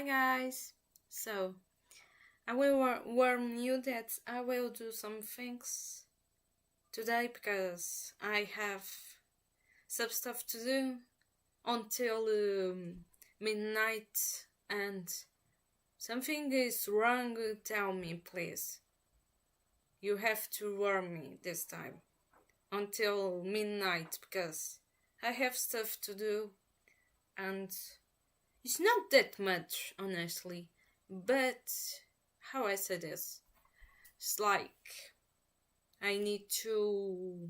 Hi guys! So, I will warn you that I will do some things today because I have some stuff to do until midnight, and something is wrong. Tell me, please. You have to warn me this time until midnight because I have stuff to do, and it's not that much, honestly, but how I say this, it's like I need to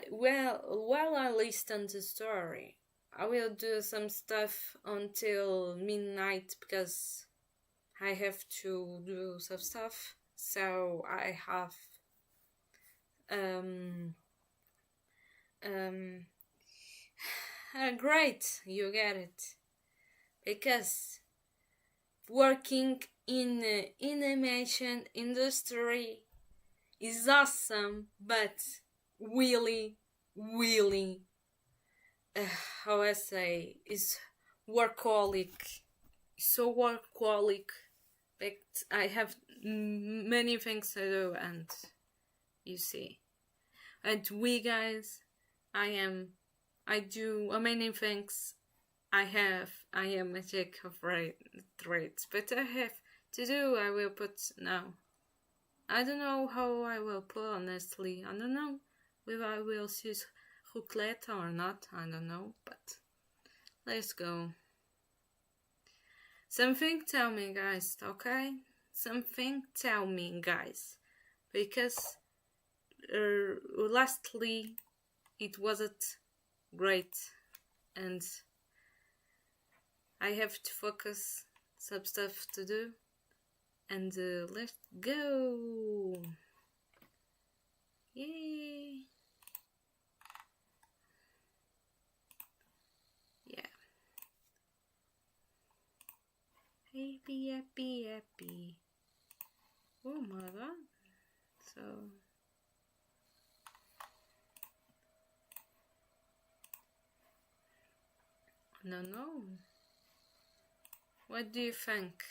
while I listen to the story, I will do some stuff until midnight because I have to do some stuff. So I have great, you get it, because working in animation industry is awesome, but really, how I say, is workaholic. So workaholic. But I have many things to do, and you see, and we guys, I do many things. I am a jack of trades, but I have to do. I will put now. I don't know how I will put, honestly. I don't know if I will use Rucleta or not. I don't know, but let's go. Something tell me, guys, okay? Something tell me, guys, because lastly it wasn't great, and I have to focus, some stuff to do, and let's go! Yay! Yeah. Happy. Oh my god. So... no. What do you think?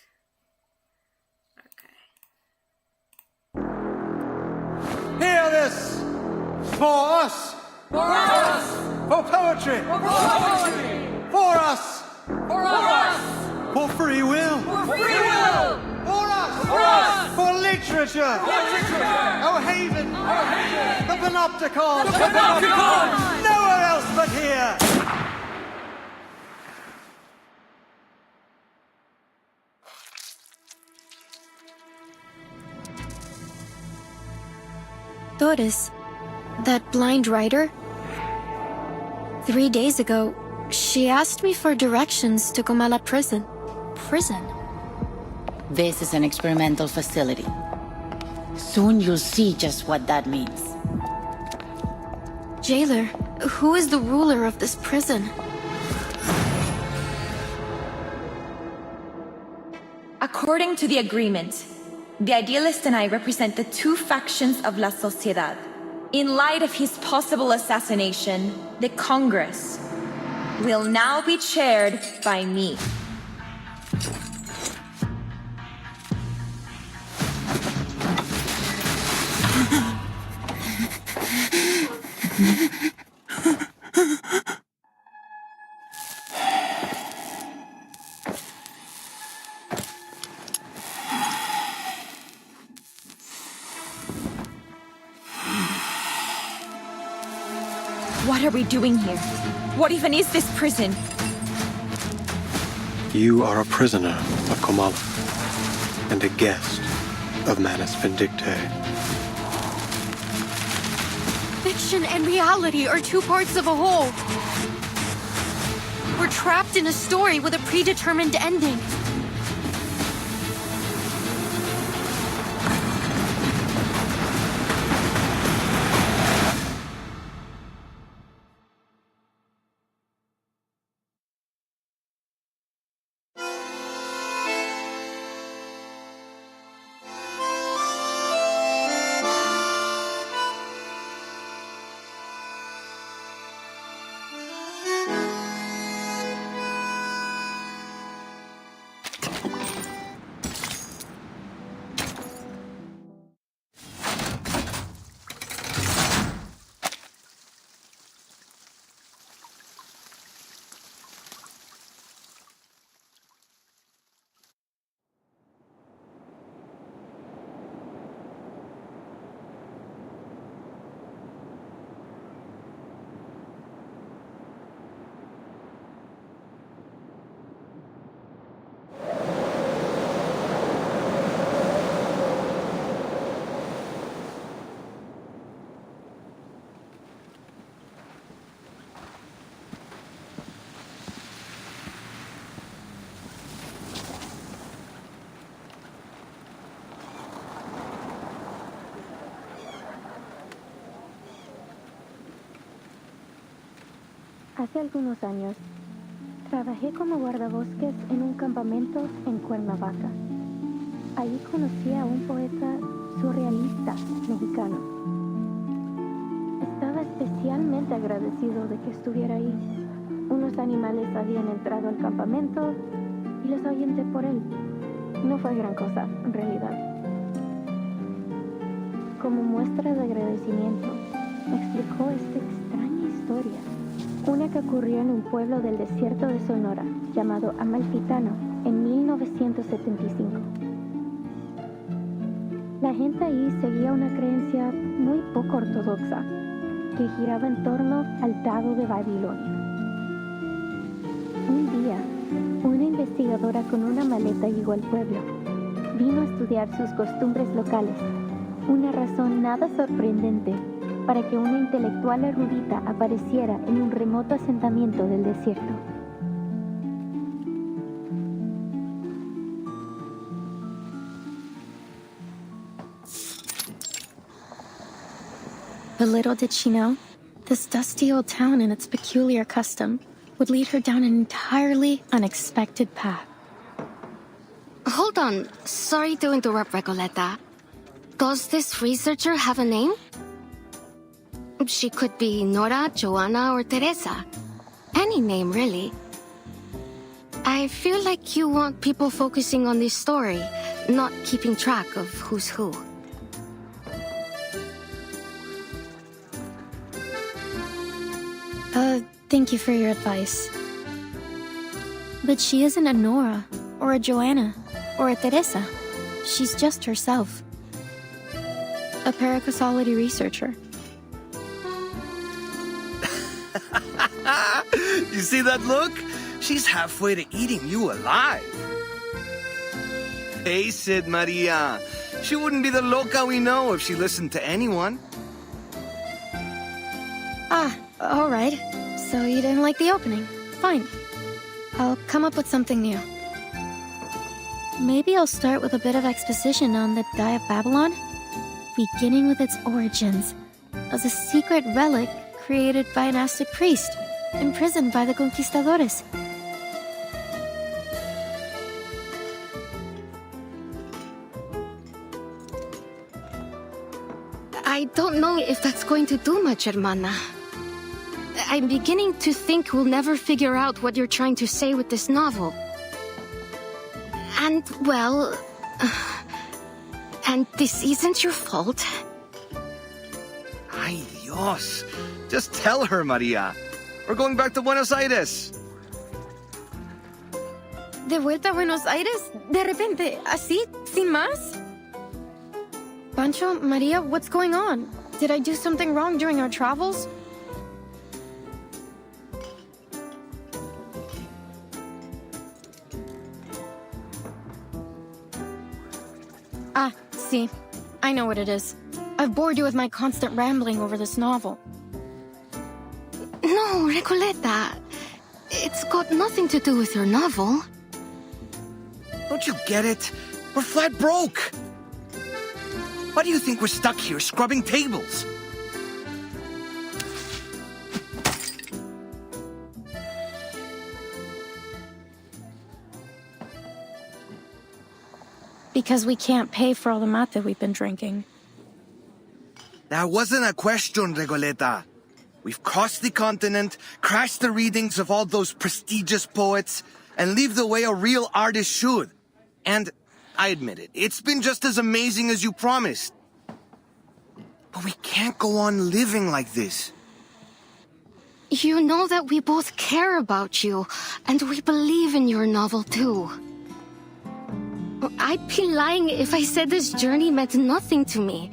Okay. Hear this! For us! For us! For poetry! For poetry! For us! For us! For free will! For free will! For us! For us! For literature! Literature! Our haven! Our haven! The panopticon! The panopticon! Nowhere else but here! Doris, that blind writer? 3 days ago, she asked me for directions to Comala prison. Prison? This is an experimental facility. Soon you'll see just what that means. Jailer, who is the ruler of this prison? According to the agreement, the Idealist and I represent the two factions of La Sociedad. In light of his possible assassination, the Congress will now be chaired by me. What are we doing here? What even is this prison? You are a prisoner of Comala and a guest of Manus Vindictae. Fiction and reality are two parts of a whole. We're trapped in a story with a predetermined ending. Hace algunos años, trabajé como guardabosques en un campamento en Cuernavaca. Allí conocí a un poeta surrealista mexicano. Estaba especialmente agradecido de que estuviera ahí. Unos animales habían entrado al campamento y los ahuyenté por él. No fue gran cosa, en realidad. Como muestra de agradecimiento, me explicó esta extraña historia. Una que ocurrió en un pueblo del desierto de Sonora, llamado Amalfitano, en 1975. La gente ahí seguía una creencia muy poco ortodoxa, que giraba en torno al Dado de Babilonia. Un día, una investigadora con una maleta llegó al pueblo. Vino a estudiar sus costumbres locales, una razón nada sorprendente para que una intelectual erudita apareciera en un remoto asentamiento del desierto. But little did she know, this dusty old town and its peculiar custom would lead her down an entirely unexpected path. Hold on. Sorry to interrupt, Recoleta. Does this researcher have a name? She could be Nora, Joanna, or Teresa. Any name, really. I feel like you want people focusing on this story, not keeping track of who's who. Thank you for your advice. But she isn't a Nora, or a Joanna, or a Teresa. She's just herself. A paracausality researcher. You see that look? She's halfway to eating you alive. Face it, Maria. She wouldn't be the loca we know if she listened to anyone. All right. So you didn't like the opening. Fine. I'll come up with something new. Maybe I'll start with a bit of exposition on the Die of Babylon, beginning with its origins as a secret relic created by an Aztec priest, imprisoned by the conquistadores. I don't know if that's going to do much, hermana. I'm beginning to think we'll never figure out what you're trying to say with this novel. And, well... and this isn't your fault. Ay, Dios. Just tell her, Maria. We're going back to Buenos Aires. ¿De vuelta a Buenos Aires? ¿De repente? ¿Así? ¿Sin más? Pancho, Maria, what's going on? Did I do something wrong during our travels? See, I know what it is. I've bored you with my constant rambling over this novel. No, Recoleta. It's got nothing to do with your novel. Don't you get it? We're flat broke. Why do you think we're stuck here scrubbing tables? Because we can't pay for all the mate we've been drinking. That wasn't a question, Regoleta. We've crossed the continent, crashed the readings of all those prestigious poets, and lived the way a real artist should. And, I admit it, it's been just as amazing as you promised. But we can't go on living like this. You know that we both care about you, and we believe in your novel too. I'd be lying if I said this journey meant nothing to me.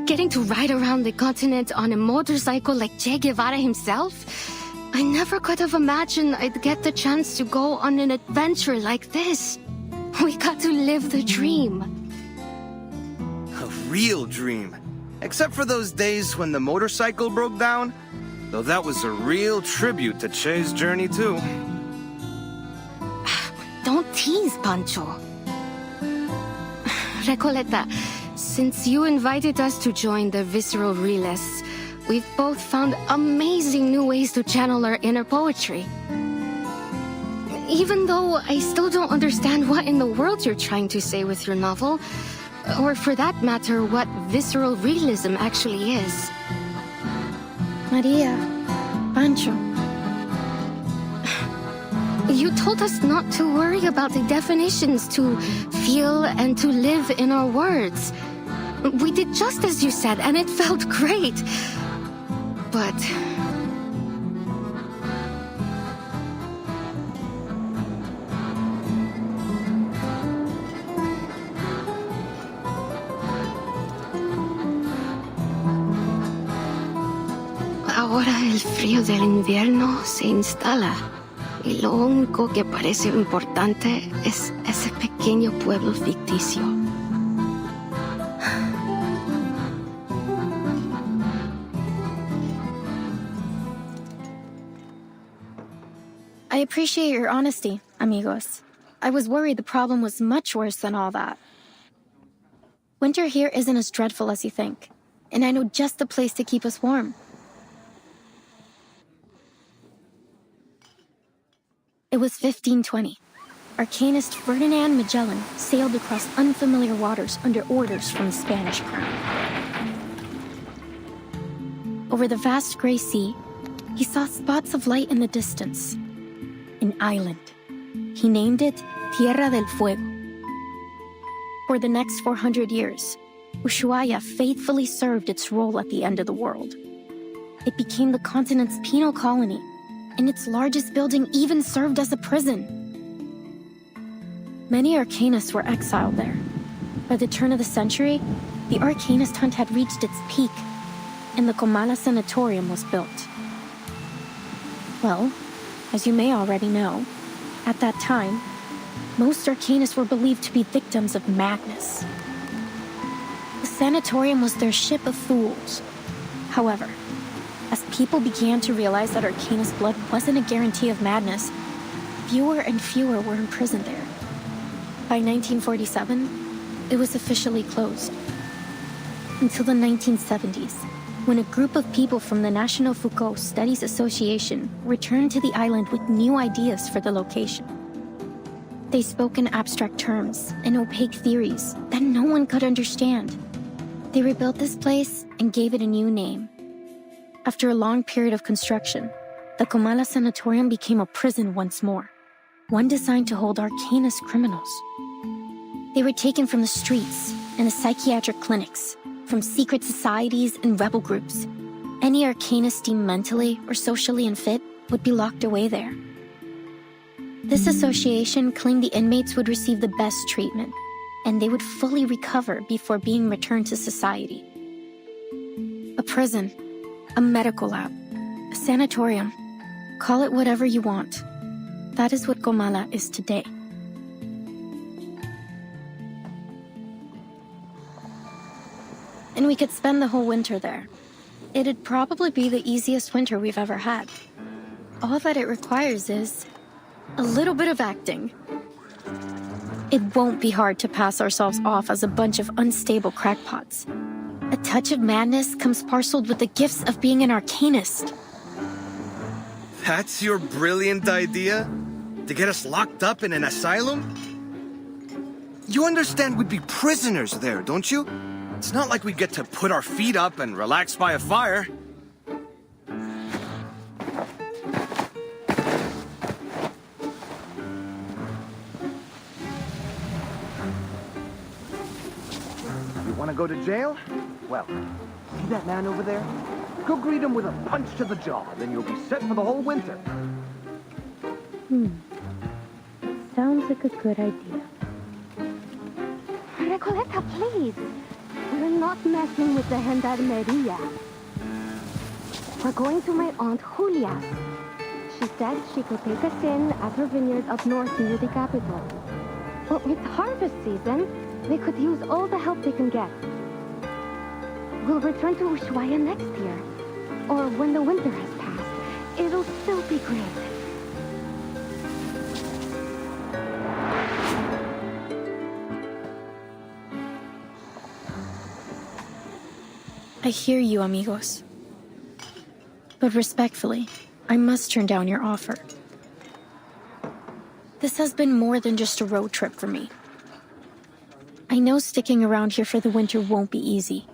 Getting to ride around the continent on a motorcycle like Che Guevara himself? I never could have imagined I'd get the chance to go on an adventure like this. We got to live the dream. A real dream. Except for those days when the motorcycle broke down. Though that was a real tribute to Che's journey too. Don't tease, Pancho. Recoleta, since you invited us to join the Visceral Realists, we've both found amazing new ways to channel our inner poetry. Even though I still don't understand what in the world you're trying to say with your novel, or for that matter, what visceral realism actually is. Maria, Pancho. You told us not to worry about the definitions, to feel and to live in our words. We did just as you said, and it felt great. But... ahora el frío del invierno se instala. Y lo único que parece importante es ese pequeño pueblo ficticio. I appreciate your honesty, amigos. I was worried the problem was much worse than all that. Winter here isn't as dreadful as you think, and I know just the place to keep us warm. It was 1520. Arcanist Ferdinand Magellan sailed across unfamiliar waters under orders from the Spanish crown. Over the vast gray sea, he saw spots of light in the distance. An island. He named it Tierra del Fuego. For the next 400 years, Ushuaia faithfully served its role at the end of the world. It became the continent's penal colony, and its largest building even served as a prison. Many arcanists were exiled there. By the turn of the century, the arcanist hunt had reached its peak, and the Comala Sanatorium was built. Well, as you may already know, at that time, most arcanists were believed to be victims of madness. The sanatorium was their ship of fools. However, as people began to realize that arcanist blood wasn't a guarantee of madness, fewer and fewer were imprisoned there. By 1947, it was officially closed. Until the 1970s, when a group of people from the National Foucault Studies Association returned to the island with new ideas for the location. They spoke in abstract terms and opaque theories that no one could understand. They rebuilt this place and gave it a new name. After a long period of construction, the Comala Sanatorium became a prison once more, one designed to hold arcanist criminals. They were taken from the streets and the psychiatric clinics, from secret societies and rebel groups. Any arcanist deemed mentally or socially unfit would be locked away there. This association claimed the inmates would receive the best treatment, and they would fully recover before being returned to society. A prison, a medical lab, a sanatorium, call it whatever you want. That is what Comala is today. And we could spend the whole winter there. It'd probably be the easiest winter we've ever had. All that it requires is a little bit of acting. It won't be hard to pass ourselves off as a bunch of unstable crackpots. A touch of madness comes parceled with the gifts of being an arcanist. That's your brilliant idea? To get us locked up in an asylum? You understand we'd be prisoners there, don't you? It's not like we'd get to put our feet up and relax by a fire. You want to go to jail? Well, see that man over there? Go greet him with a punch to the jaw, then you'll be set for the whole winter. Sounds like a good idea. Recoleta, please. We're not messing with the Gendarmeria. We're going to my Aunt Julia's. She said she could take us in at her vineyard up north near the capital. Well, it's harvest season. They could use all the help they can get. We'll return to Ushuaia next year. Or when the winter has passed. It'll still be great. I hear you, amigos. But respectfully, I must turn down your offer. This has been more than just a road trip for me. I know sticking around here for the winter won't be easy,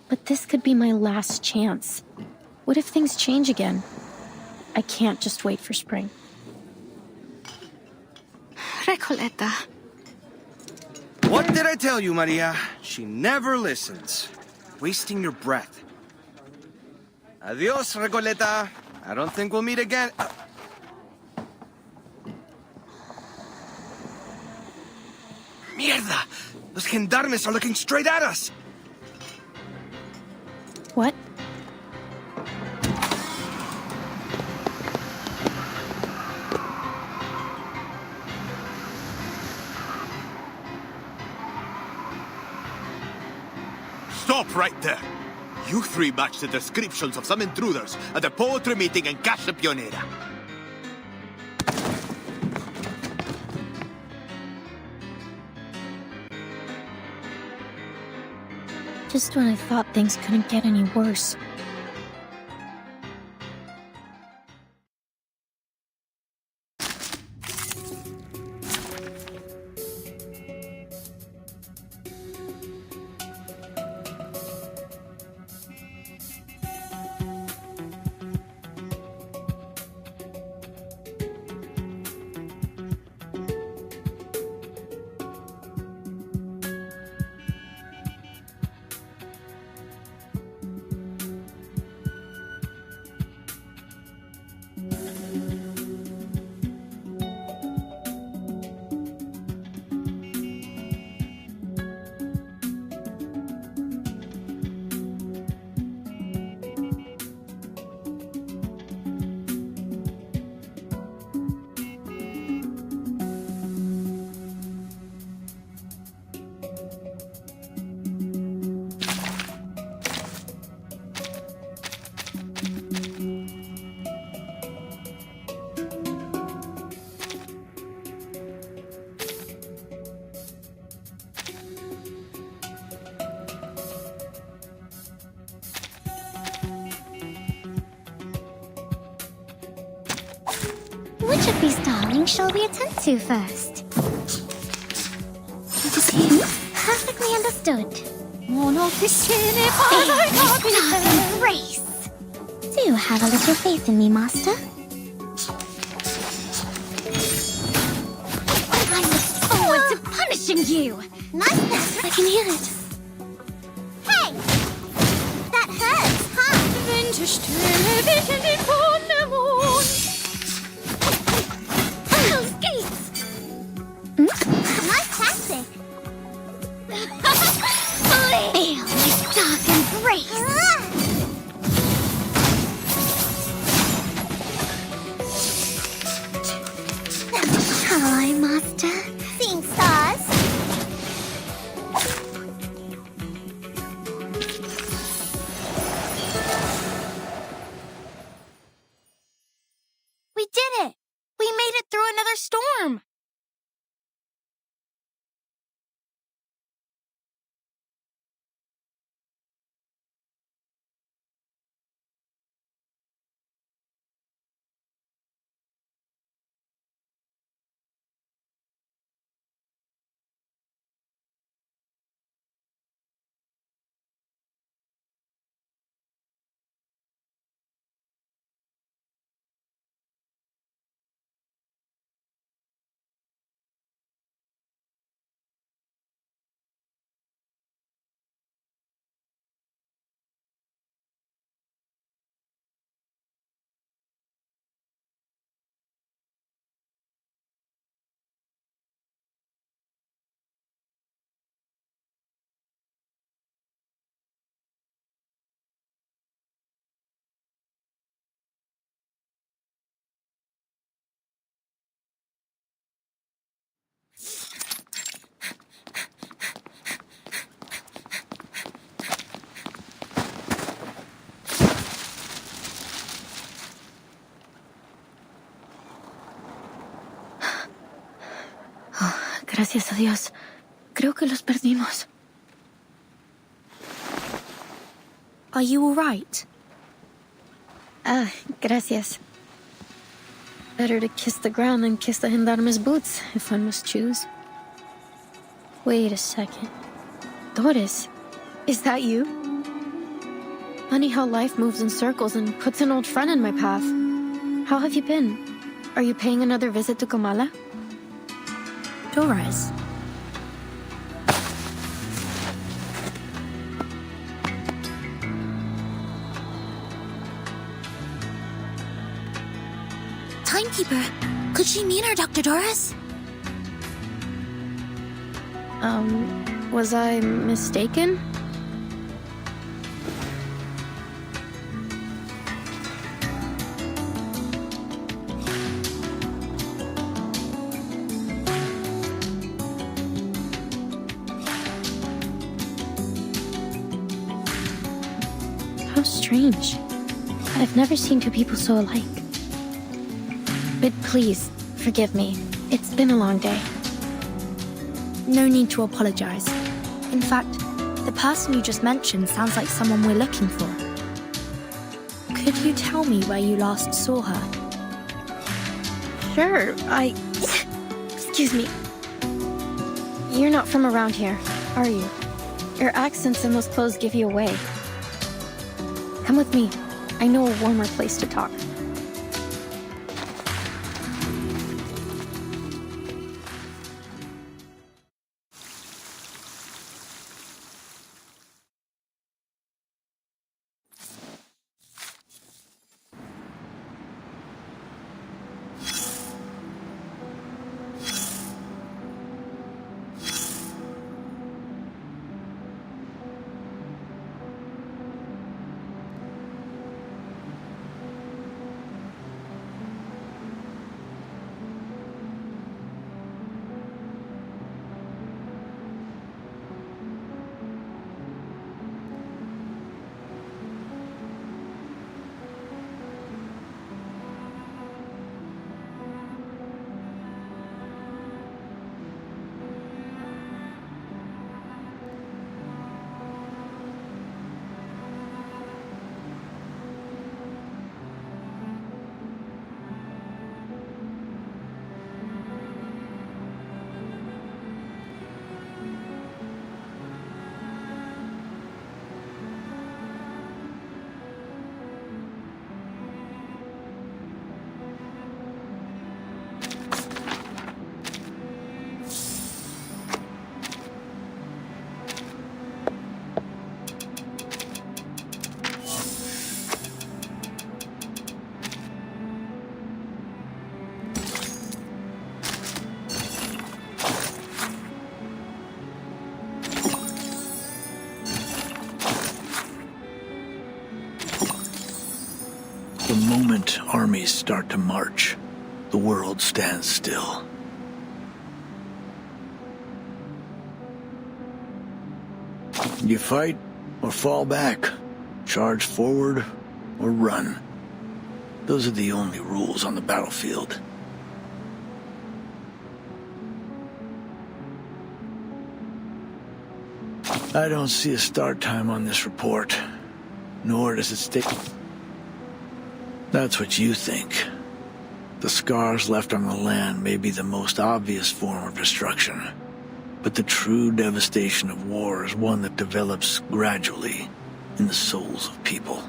but this could be my last chance. What if things change again? I can't just wait for spring. Recoleta. What did I tell you, Maria? She never listens. Wasting your breath. Adios, Recoleta. I don't think we'll meet again. Mierda! Those gendarmes are looking straight at us! What? Stop right there! You three match the descriptions of some intruders at the poetry meeting in Casa Pionera. Just when I thought things couldn't get any worse. Which of these darlings shall we attend to first? Perfectly understood. Grace. Do have a little faith in me, Master. I look forward to punishing you. Nice, I can hear it. Hey! That hurts, huh? Those gates! Nice tactic. Feel my dark embrace. Shall I, Master? Seeing stars? We did it! We made it through another storm! Gracias a Dios. Creo que los perdimos. Are you all right? Ah, gracias. Better to kiss the ground than kiss the gendarme's boots, if one must choose. Wait a second. Doris, is that you? Funny how life moves in circles and puts an old friend in my path. How have you been? Are you paying another visit to Comala? Doris. Timekeeper, could she mean our Dr. Doris? Was I mistaken? How strange. I've never seen two people so alike. But please, forgive me. It's been a long day. No need to apologize. In fact, the person you just mentioned sounds like someone we're looking for. Could you tell me where you last saw her? Sure, Excuse me. You're not from around here, are you? Your accents and those clothes give you away. Come with me. I know a warmer place to talk. The moment armies start to march, the world stands still. You fight or fall back, charge forward or run. Those are the only rules on the battlefield. I don't see a start time on this report, nor does it state... That's what you think. The scars left on the land may be the most obvious form of destruction, but the true devastation of war is one that develops gradually in the souls of people.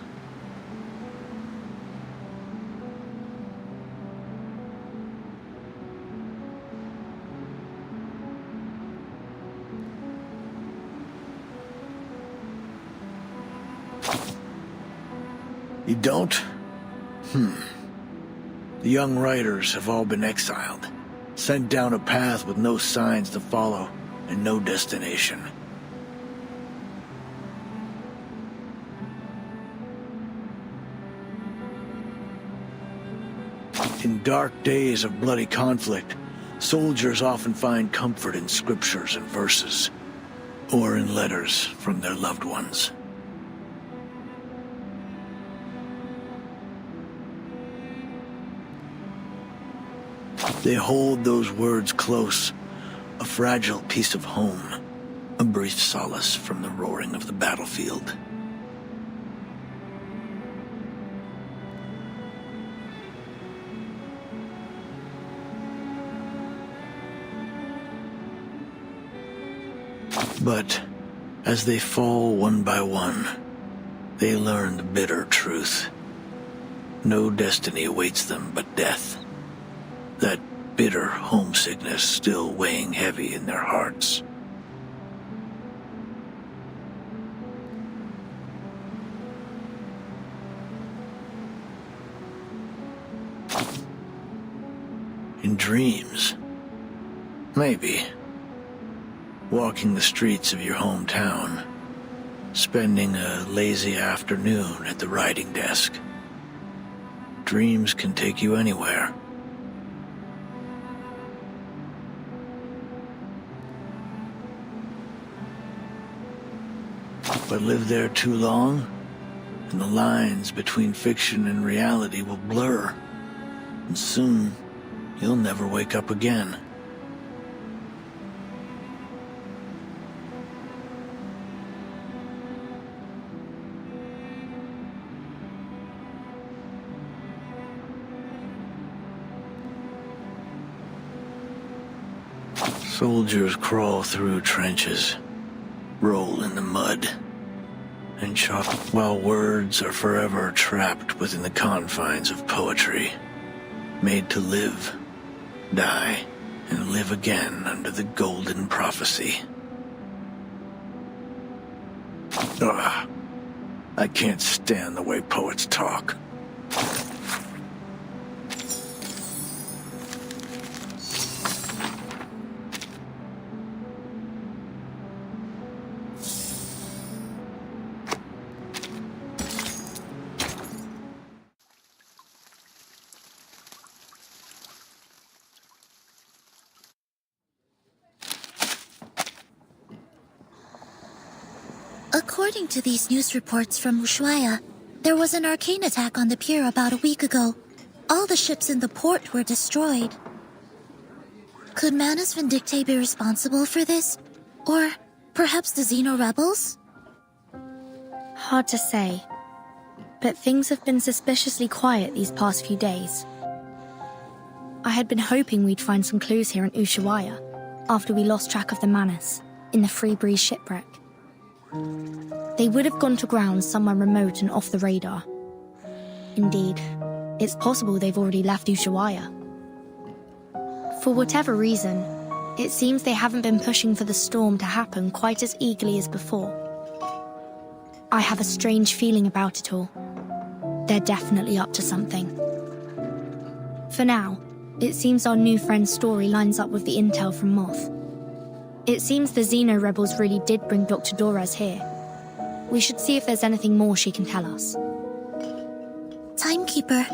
You don't? The young riders have all been exiled, sent down a path with no signs to follow and no destination. In dark days of bloody conflict, soldiers often find comfort in scriptures and verses, or in letters from their loved ones. They hold those words close, a fragile piece of home, a brief solace from the roaring of the battlefield. But as they fall one by one, they learn the bitter truth. No destiny awaits them but death. That bitter homesickness still weighing heavy in their hearts. In dreams, maybe. Walking the streets of your hometown, spending a lazy afternoon at the writing desk. Dreams can take you anywhere. But live there too long, and the lines between fiction and reality will blur. And soon, you'll never wake up again. Soldiers crawl through trenches, roll in the mud, and chop while words are forever trapped within the confines of poetry, made to live, die, and live again under the golden prophecy. Ugh, I can't stand the way poets talk. According to these news reports from Ushuaia, there was an arcane attack on the pier about a week ago. All the ships in the port were destroyed. Could Manus Vindictae be responsible for this? Or perhaps the Xeno rebels? Hard to say, but things have been suspiciously quiet these past few days. I had been hoping we'd find some clues here in Ushuaia after we lost track of the Manus in the Free Breeze shipwreck. They would have gone to ground somewhere remote and off the radar. Indeed, it's possible they've already left Ushuaia. For whatever reason, it seems they haven't been pushing for the storm to happen quite as eagerly as before. I have a strange feeling about it all. They're definitely up to something. For now, it seems our new friend's story lines up with the intel from Moth. It seems the Xeno rebels really did bring Dr. Dorez here. We should see if there's anything more she can tell us. Timekeeper.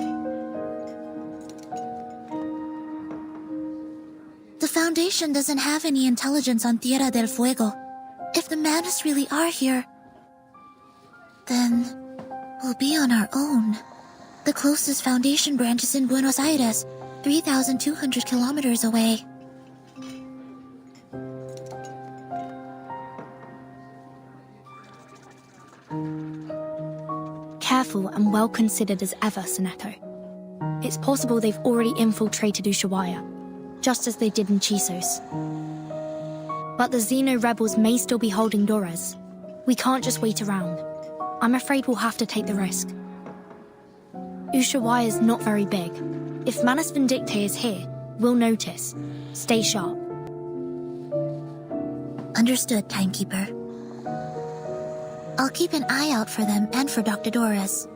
The Foundation doesn't have any intelligence on Tierra del Fuego. If the Manus really are here, then we'll be on our own. The closest Foundation branch is in Buenos Aires, 3,200 kilometers away. Careful and well considered as ever, Soneko. It's possible they've already infiltrated Ushuaia, just as they did in Chisos. But the Xeno rebels may still be holding Dorez. We can't just wait around. I'm afraid we'll have to take the risk. Ushuaia is not very big. If Manus Vindictae is here, we'll notice. Stay sharp. Understood, Timekeeper. I'll keep an eye out for them and for Dr. Dorez.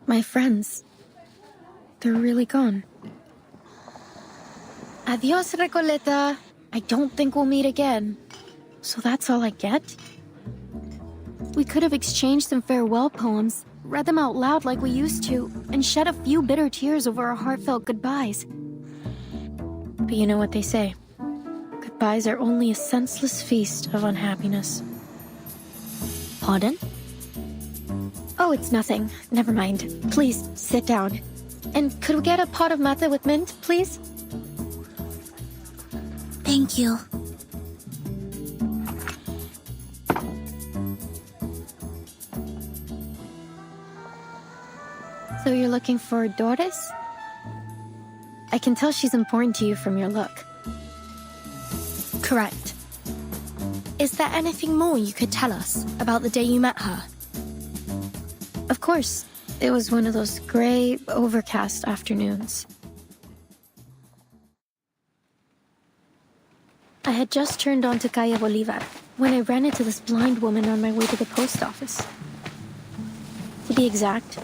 My friends. They're really gone. Adios, Recoleta. I don't think we'll meet again. So that's all I get? We could have exchanged some farewell poems, read them out loud like we used to, and shed a few bitter tears over our heartfelt goodbyes. But you know what they say. Goodbyes are only a senseless feast of unhappiness. Pardon? Oh, it's nothing. Never mind. Please, sit down. And could we get a pot of mate with mint, please? Thank you. So you're looking for Doris? I can tell she's important to you from your look. Correct. Is there anything more you could tell us about the day you met her? Of course. It was one of those gray, overcast afternoons. I had just turned onto Calle Bolivar when I ran into this blind woman on my way to the post office. To be exact,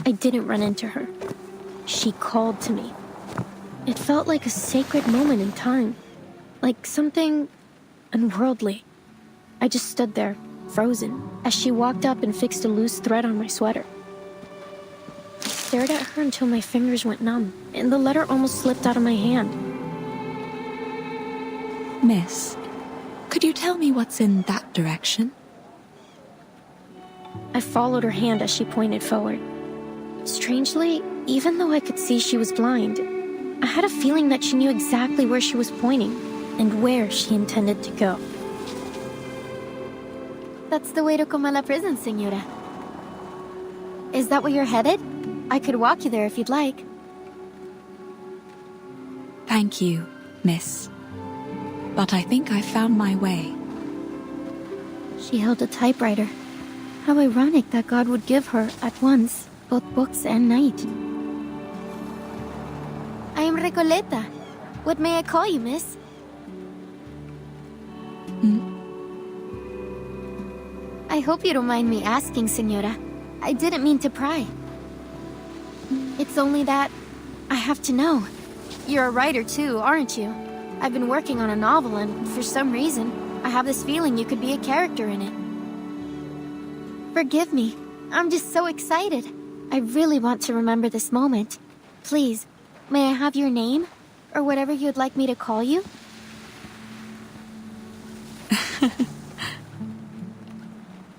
I didn't run into her. She called to me. It felt like a sacred moment in time, like something unworldly. I just stood there, frozen, as she walked up and fixed a loose thread on my sweater. I stared at her until my fingers went numb, and the letter almost slipped out of my hand. Miss, could you tell me what's in that direction? I followed her hand as she pointed forward. Strangely, even though I could see she was blind, I had a feeling that she knew exactly where she was pointing and where she intended to go. That's the way to Comala Prison, Señora. Is that where you're headed? I could walk you there if you'd like. Thank you, miss. But I think I found my way. She held a typewriter. How ironic that God would give her, at once, both books and night. I am Recoleta. What may I call you, miss? I hope you don't mind me asking, Señora. I didn't mean to pry. It's only that I have to know. You're a writer too, aren't you? I've been working on a novel and, for some reason, I have this feeling you could be a character in it. Forgive me. I'm just so excited. I really want to remember this moment. Please, may I have your name? Or whatever you'd like me to call you?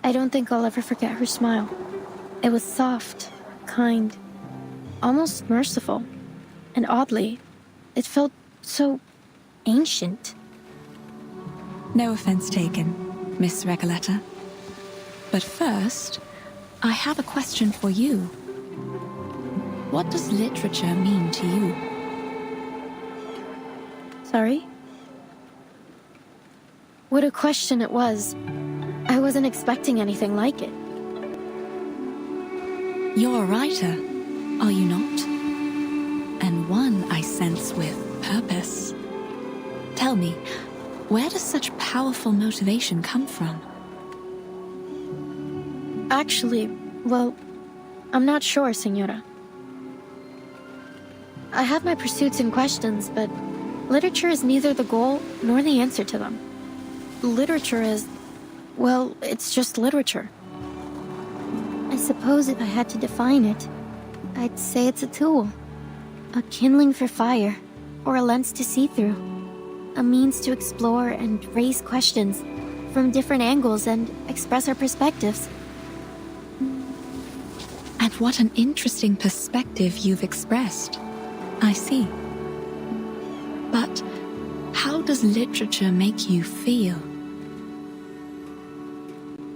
I don't think I'll ever forget her smile. It was soft, kind, almost merciful. And oddly, it felt so ancient. No offense taken, Miss Recoleta. But first, I have a question for you. What does literature mean to you? Sorry? What a question it was. I wasn't expecting anything like it. You're a writer, are you not? And one, I sense, with purpose. Tell me, where does such powerful motivation come from? Actually, well, I'm not sure, Señora. I have my pursuits and questions, but literature is neither the goal nor the answer to them. Literature is, well, it's just literature. I suppose if I had to define it, I'd say it's a tool. A kindling for fire, or a lens to see through. A means to explore and raise questions from different angles and express our perspectives. And what an interesting perspective you've expressed. I see. But how does literature make you feel?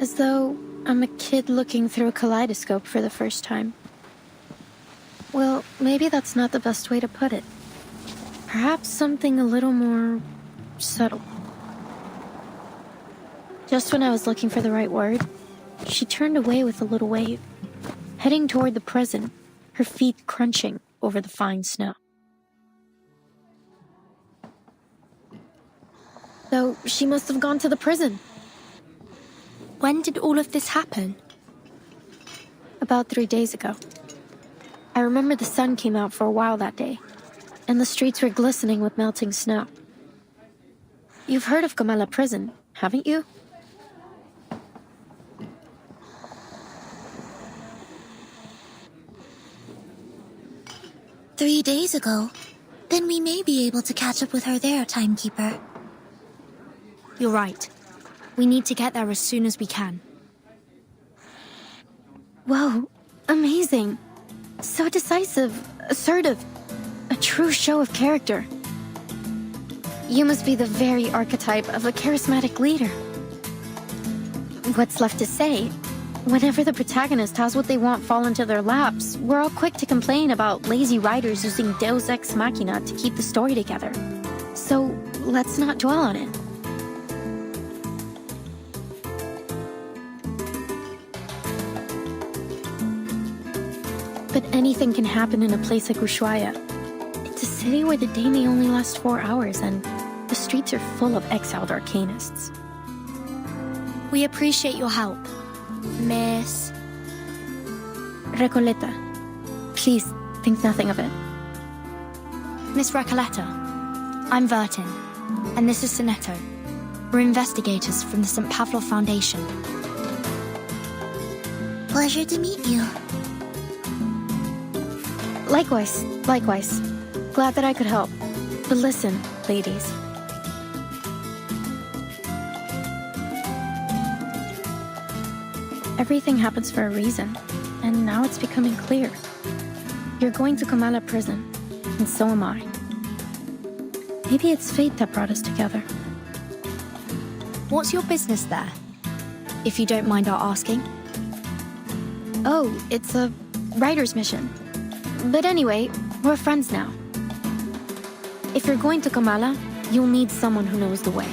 As though I'm a kid looking through a kaleidoscope for the first time. Well, maybe that's not the best way to put it. Perhaps something a little more subtle. Just when I was looking for the right word, she turned away with a little wave, heading toward the prison, her feet crunching over the fine snow. So she must have gone to the prison. When did all of this happen? About 3 days ago. I remember the sun came out for a while that day, and the streets were glistening with melting snow. You've heard of Comala Prison, haven't you? "3 days ago? Then we may be able to catch up with her there, Timekeeper." You're right. We need to get there as soon as we can. Whoa, amazing. So decisive, assertive, a true show of character. You must be the very archetype of a charismatic leader. What's left to say? Whenever the protagonist has what they want fall into their laps, we're all quick to complain about lazy writers using Deus Ex Machina to keep the story together. So, let's not dwell on it. But anything can happen in a place like Ushuaia. It's a city where the day may only last 4 hours, and the streets are full of exiled arcanists. We appreciate your help, Miss Recoleta, please think nothing of it. Miss Recoleta. I'm Vertin, and this is Soneto. We're investigators from the St. Pavlov Foundation. Pleasure to meet you. Likewise. Glad that I could help. But listen, ladies. Everything happens for a reason, and now it's becoming clear. You're going to Comala prison, and so am I. Maybe it's fate that brought us together. What's your business there? If you don't mind our asking. Oh, it's a writer's mission. But anyway, we're friends now. If you're going to Comala, you'll need someone who knows the way.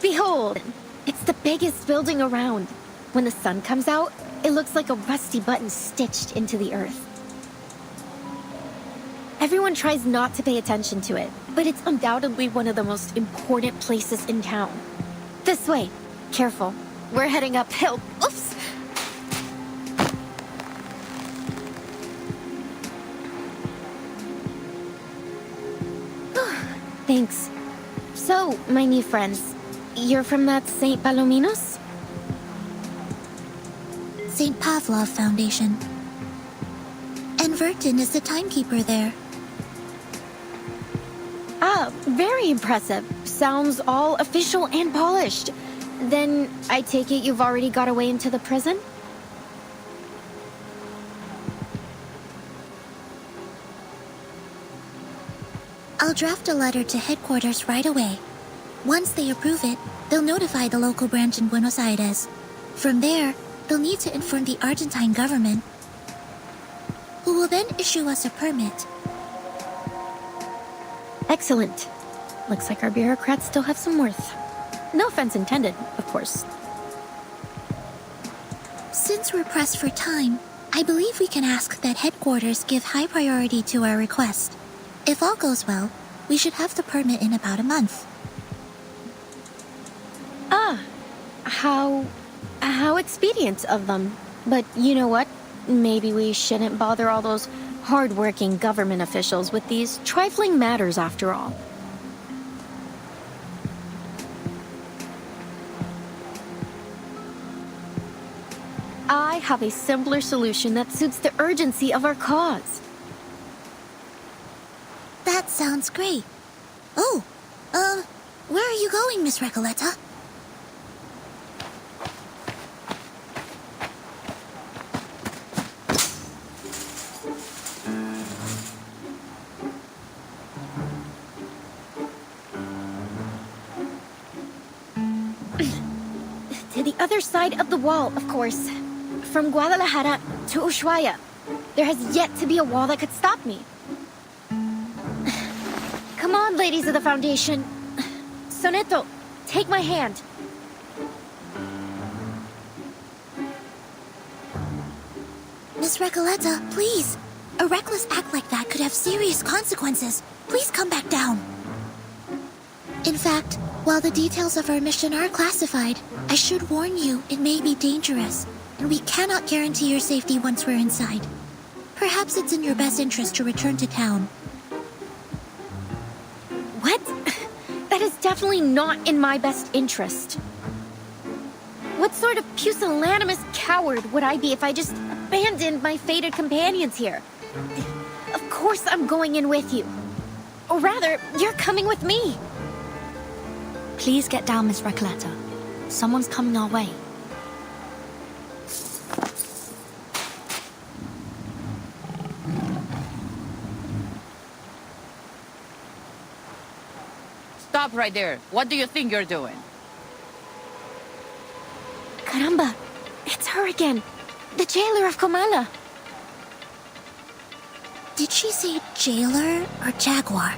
Behold! It's the biggest building around. When the sun comes out, it looks like a rusty button stitched into the earth. Everyone tries not to pay attention to it, but it's undoubtedly one of the most important places in town. This way. Careful. We're heading uphill. Oops! Thanks. So, my new friends, you're from that St. Palominos? St. Pavlov Foundation. And Vertin is the timekeeper there. Ah, very impressive. Sounds all official and polished. Then, I take it you've already got away into the prison? I'll draft a letter to headquarters right away. Once they approve it, they'll notify the local branch in Buenos Aires. From there, they'll need to inform the Argentine government, who will then issue us a permit. Excellent. Looks like our bureaucrats still have some worth. No offense intended, of course. Since we're pressed for time, I believe we can ask that headquarters give high priority to our request. If all goes well, we should have the permit in about a month. Ah, how expedient of them. But you know what? Maybe we shouldn't bother all those hard-working government officials with these trifling matters after all. I have a simpler solution that suits the urgency of our cause. That sounds great. Oh, Where are you going, Miss Recoleta? To the other side of the wall, of course. From Guadalajara to Ushuaia. There has yet to be a wall that could stop me. Come on, ladies of the Foundation. Soneto, take my hand. Miss Recoleta, please. A reckless act like that could have serious consequences. Please come back down. In fact, while the details of our mission are classified, I should warn you it may be dangerous, and we cannot guarantee your safety once we're inside. Perhaps it's in your best interest to return to town. What? That is definitely not in my best interest. What sort of pusillanimous coward would I be if I just abandoned my fated companions here? Of course I'm going in with you. Or rather, you're coming with me. Please get down, Miss Recoleta. Someone's coming our way. Stop right there. What do you think you're doing? Caramba, it's her again. The jailer of Comala. Did she say jailer or jaguar?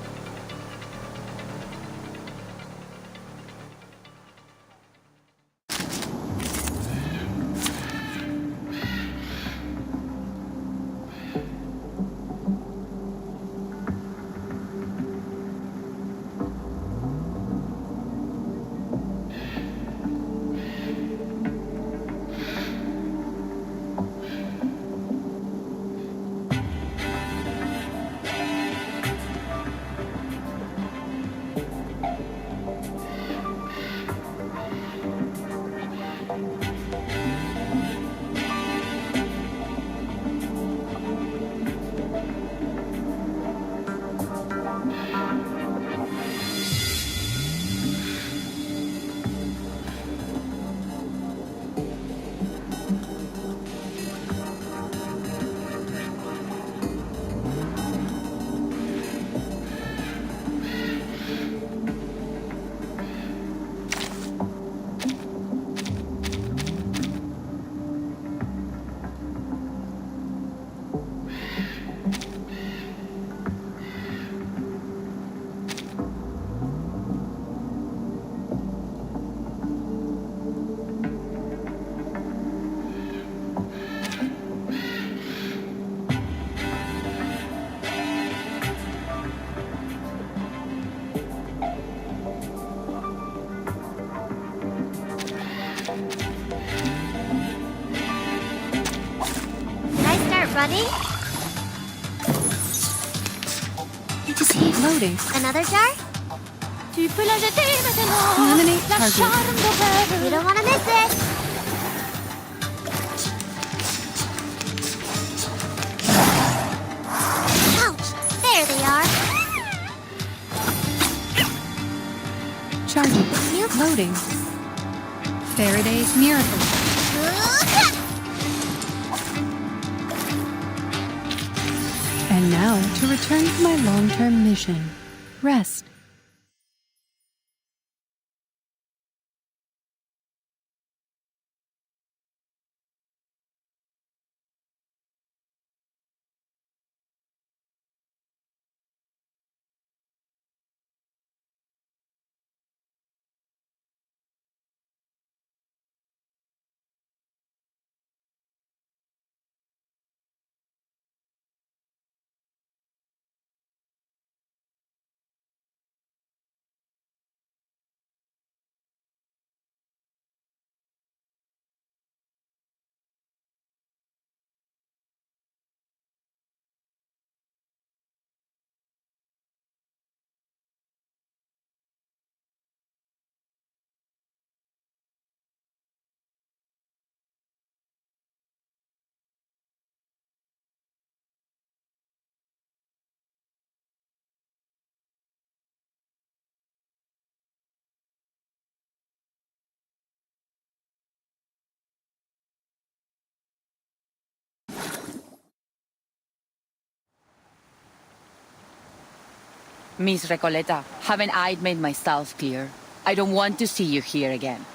Running? Loading. Another jar? Tu peux la jeter maintenant. Eliminate La target. charme d'Auvergne. You don't want to miss it. Ouch! There they are. Charging. Loading. Faraday's miracle. And now to return to my long-term mission. Rest. Miss Recoleta, haven't I made myself clear? I don't want to see you here again.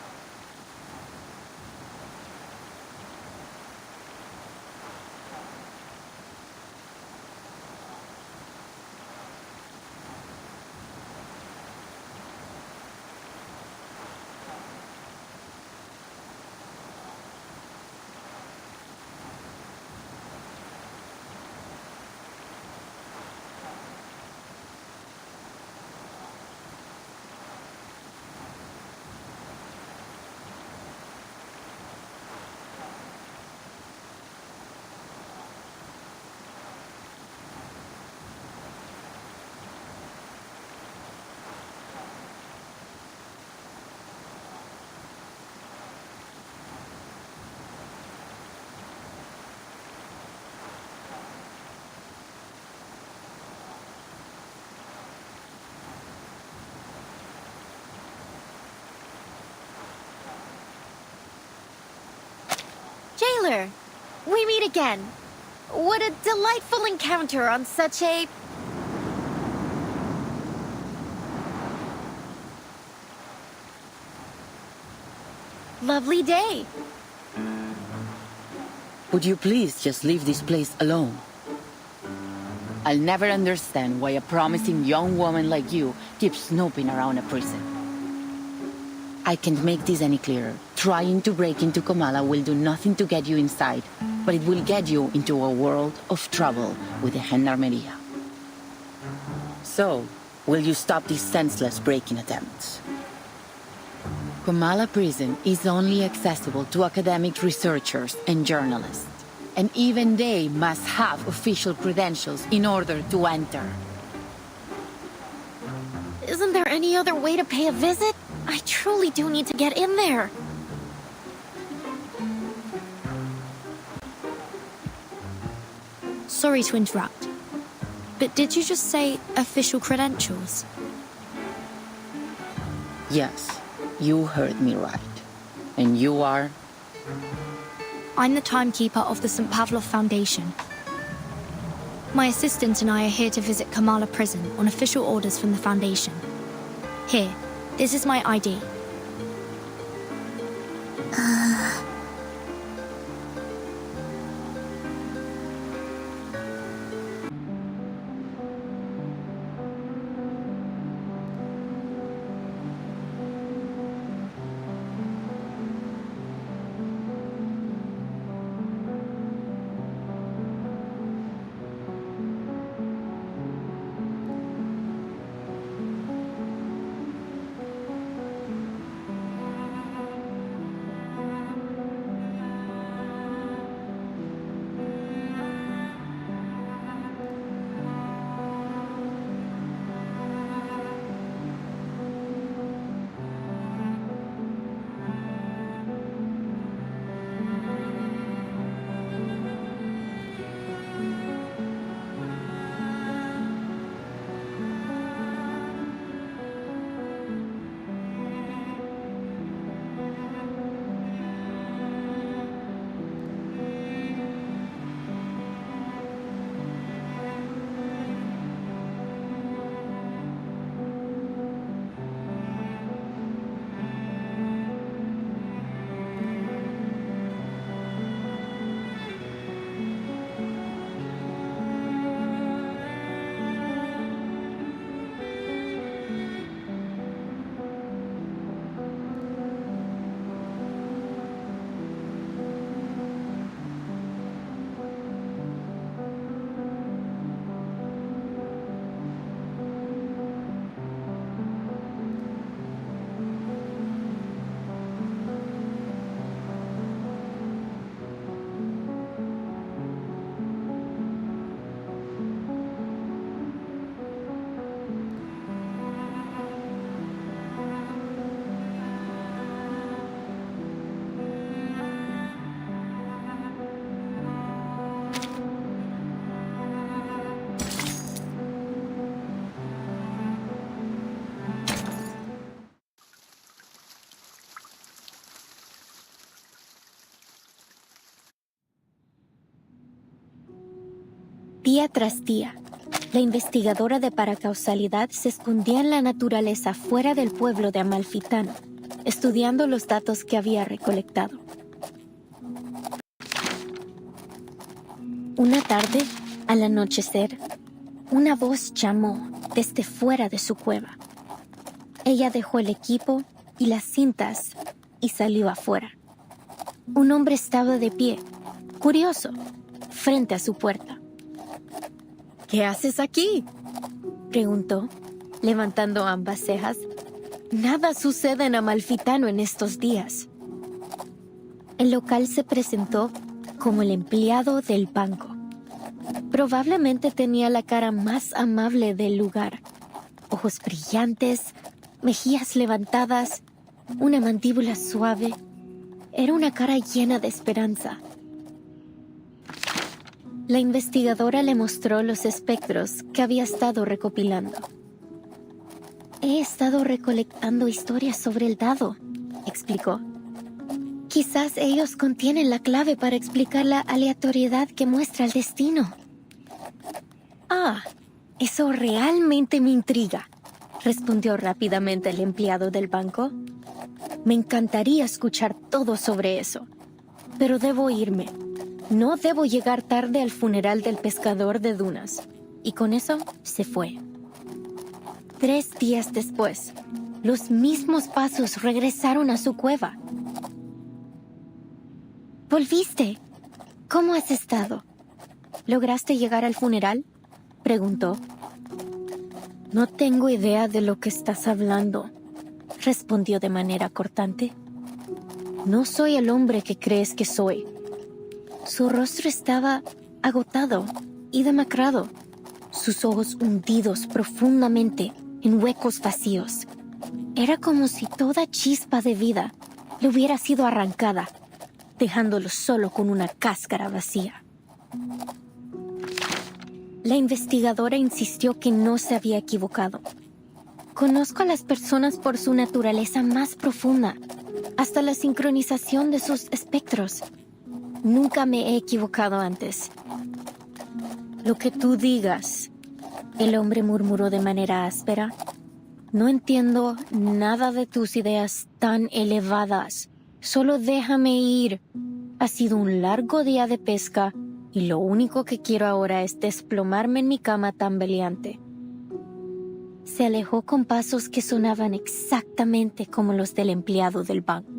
Jailer, we meet again. What a delightful encounter on such a... lovely day. Would you please just leave this place alone? I'll never understand why a promising young woman like you keeps snooping around a prison. I can't make this any clearer. Trying to break into Comala will do nothing to get you inside, but it will get you into a world of trouble with the Gendarmeria. So, will you stop these senseless breaking attempts? Comala prison is only accessible to academic researchers and journalists, and even they must have official credentials in order to enter. Isn't there any other way to pay a visit? I truly do need to get in there. Sorry to interrupt, but did you just say official credentials? Yes, you heard me right. And you are? I'm the timekeeper of the St. Pavlov Foundation. My assistant and I are here to visit Kamala Prison on official orders from the Foundation. Here, this is my ID. Día tras día, La investigadora de paracausalidad se escondía en la naturaleza fuera del pueblo de Amalfitano, estudiando los datos que había recolectado. Una tarde, al anochecer, una voz llamó desde fuera de su cueva. Ella dejó el equipo y las cintas y salió afuera. Un hombre estaba de pie, curioso, frente a su puerta. ¿Qué haces aquí?, preguntó, levantando ambas cejas. Nada sucede en Amalfitano en estos días. El local se presentó como el empleado del banco. Probablemente tenía la cara más amable del lugar. Ojos brillantes, mejillas levantadas, una mandíbula suave. Era una cara llena de esperanza. La investigadora le mostró los espectros que había estado recopilando. He estado recolectando historias sobre el dado, explicó. Quizás ellos contienen la clave para explicar la aleatoriedad que muestra el destino. Ah, eso realmente me intriga, respondió rápidamente el empleado del banco. Me encantaría escuchar todo sobre eso, pero debo irme. No debo llegar tarde al funeral del pescador de dunas. Y con eso se fue. 3 días después, los mismos pasos regresaron a su cueva. ¿Volviste? ¿Cómo has estado? ¿Lograste llegar al funeral?, preguntó. No tengo idea de lo que estás hablando, respondió de manera cortante. No soy el hombre que crees que soy. Su rostro estaba agotado y demacrado, sus ojos hundidos profundamente en huecos vacíos. Era como si toda chispa de vida le hubiera sido arrancada, dejándolo solo con una cáscara vacía. La investigadora insistió que no se había equivocado. Conozco a las personas por su naturaleza más profunda, hasta la sincronización de sus espectros. Nunca me he equivocado antes. Lo que tú digas, el hombre murmuró de manera áspera. No entiendo nada de tus ideas tan elevadas. Solo déjame ir. Ha sido un largo día de pesca y lo único que quiero ahora es desplomarme en mi cama tambaleante. Se alejó con pasos que sonaban exactamente como los del empleado del banco.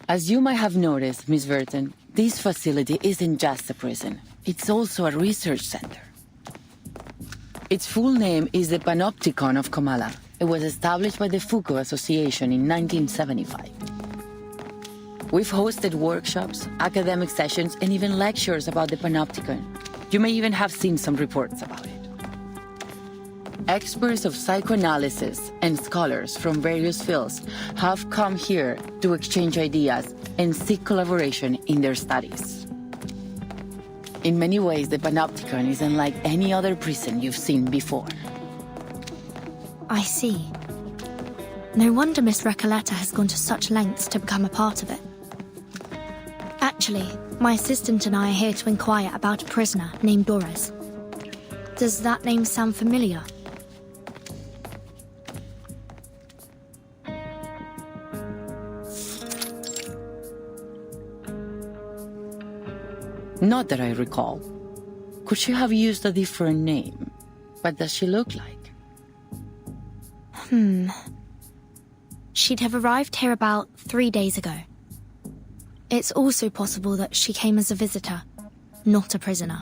As you might have noticed, Miss Burton, this facility isn't just a prison. It's also a research center. Its full name is the Panopticon of Comala. It was established by the Foucault Association in 1975. We've hosted workshops, academic sessions, and even lectures about the Panopticon. You may even have seen some reports about it. Experts of psychoanalysis and scholars from various fields have come here to exchange ideas and seek collaboration in their studies. In many ways, the Panopticon is unlike any other prison you've seen before. I see. No wonder Miss Recoleta has gone to such lengths to become a part of it. Actually, my assistant and I are here to inquire about a prisoner named Doris. Does that name sound familiar? Not that I recall. Could she have used a different name? What does she look like? She'd have arrived here about 3 days ago. It's also possible that she came as a visitor, not a prisoner.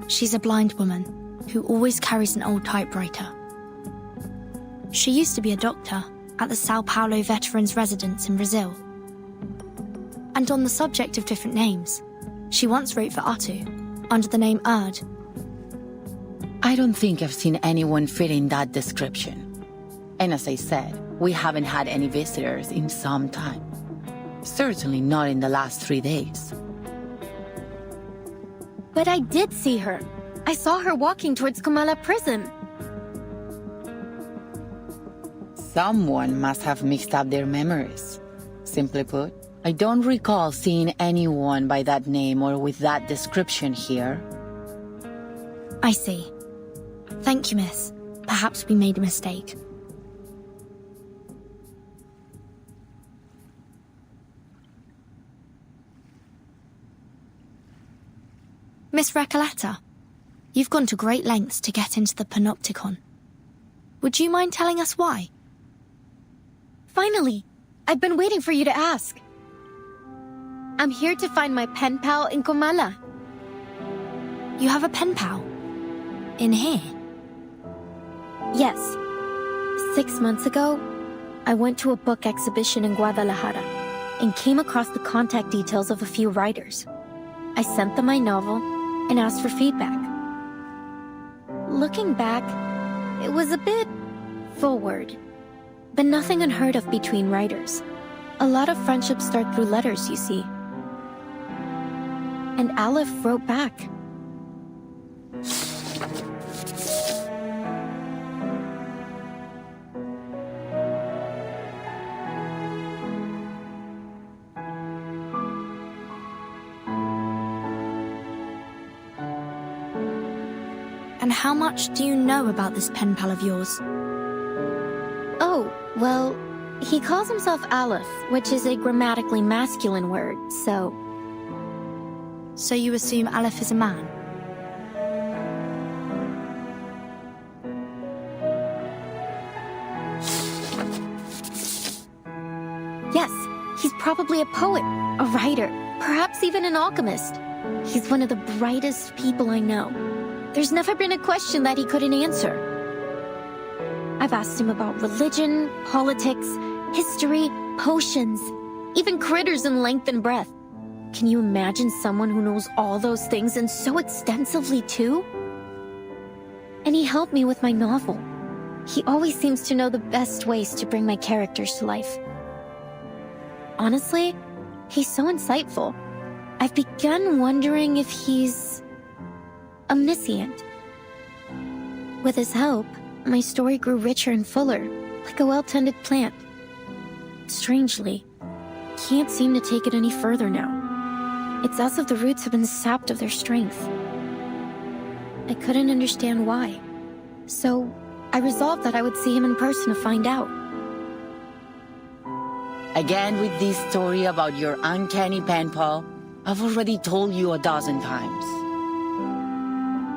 She's a blind woman who always carries an old typewriter. She used to be a doctor at the Sao Paulo Veterans Residence in Brazil. And on the subject of different names, she once wrote for Atu, under the name Erd. I don't think I've seen anyone fit in that description. And as I said, we haven't had any visitors in some time. Certainly not in the last 3 days. But I did see her. I saw her walking towards Comala prison. Someone must have mixed up their memories. Simply put, I don't recall seeing anyone by that name or with that description here. I see. Thank you, miss. Perhaps we made a mistake. Miss Recoleta, you've gone to great lengths to get into the Panopticon. Would you mind telling us why? Finally! I've been waiting for you to ask. I'm here to find my pen pal in Comala. You have a pen pal? In here? Yes. 6 months ago, I went to a book exhibition in Guadalajara and came across the contact details of a few writers. I sent them my novel and asked for feedback. Looking back, it was a bit forward, but nothing unheard of between writers. A lot of friendships start through letters, you see. And Aleph wrote back. And how much do you know about this pen pal of yours? Oh, well, he calls himself Aleph, which is a grammatically masculine word, so... So you assume Aleph is a man? Yes, he's probably a poet, a writer, perhaps even an alchemist. He's one of the brightest people I know. There's never been a question that he couldn't answer. I've asked him about religion, politics, history, potions, even critters in length and breadth. Can you imagine someone who knows all those things and so extensively too? And he helped me with my novel. He always seems to know the best ways to bring my characters to life. Honestly, he's so insightful. I've begun wondering if he's omniscient. With his help, my story grew richer and fuller, like a well-tended plant. Strangely, can't seem to take it any further now. It's as if the roots have been sapped of their strength. I couldn't understand why, so I resolved that I would see him in person to find out. Again with this story about your uncanny pen pal, I've already told you 1,000 times.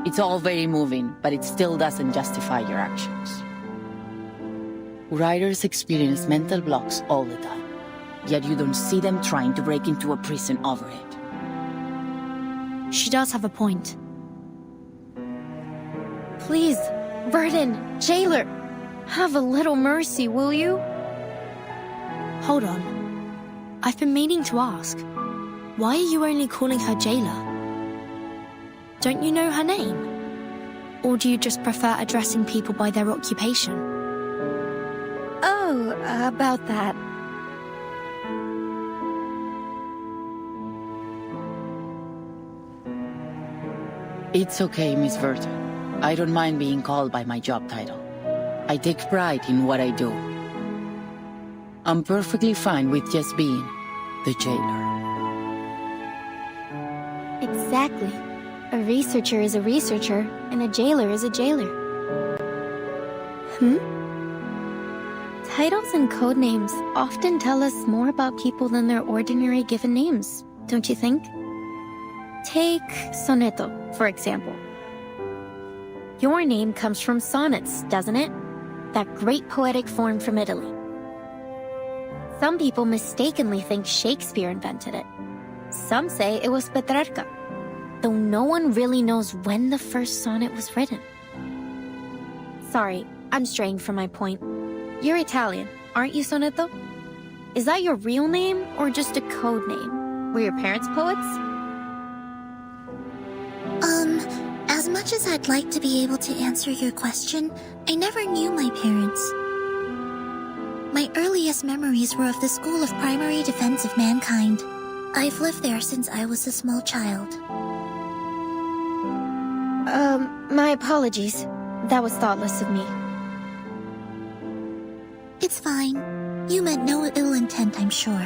It's all very moving, but it still doesn't justify your actions. Writers experience mental blocks all the time, yet you don't see them trying to break into a prison over it. She does have a point. Please, Burden, jailer, have a little mercy, will you? Hold on. I've been meaning to ask. Why are you only calling her jailer? Don't you know her name? Or do you just prefer addressing people by their occupation? Oh, about that. It's okay, Miss Verta. I don't mind being called by my job title. I take pride in what I do. I'm perfectly fine with just being the jailer. Exactly. A researcher is a researcher, and a jailer is a jailer. Titles and code names often tell us more about people than their ordinary given names, don't you think? Take Sonetto, for example. Your name comes from sonnets, doesn't it? That great poetic form from Italy. Some people mistakenly think Shakespeare invented it. Some say it was Petrarca, though no one really knows when the first sonnet was written. Sorry, I'm straying from my point. You're Italian, aren't you, Sonetto? Is that your real name or just a code name? Were your parents poets? As much as I'd like to be able to answer your question, I never knew my parents. My earliest memories were of the School of Primary Defense of Mankind. I've lived there since I was a small child. My apologies. That was thoughtless of me. It's It's fine. You meant no ill intent, I'm sure.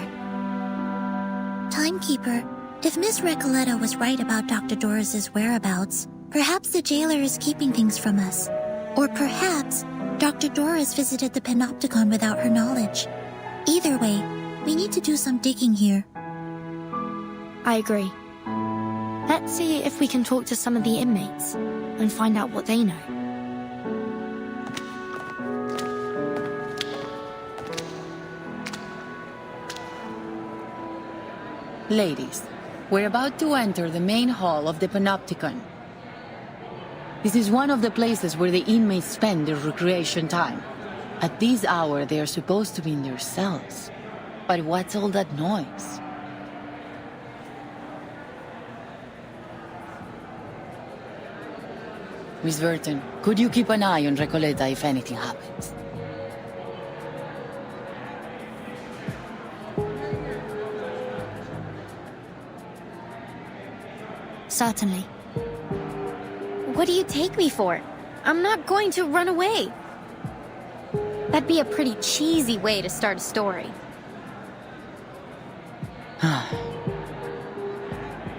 Timekeeper, if Miss Recoleta was right about Dr. Doris's whereabouts, perhaps the jailer is keeping things from us. Or perhaps Dr. Doris visited the Panopticon without her knowledge. Either way, we need to do some digging here. I agree. Let's see if we can talk to some of the inmates and find out what they know. Ladies, we're about to enter the main hall of the Panopticon. This is one of the places where the inmates spend their recreation time. At this hour, they are supposed to be in their cells. But what's all that noise? Miss Burton, could you keep an eye on Recoleta if anything happens? Certainly. What do you take me for? I'm not going to run away. That'd be a pretty cheesy way to start a story.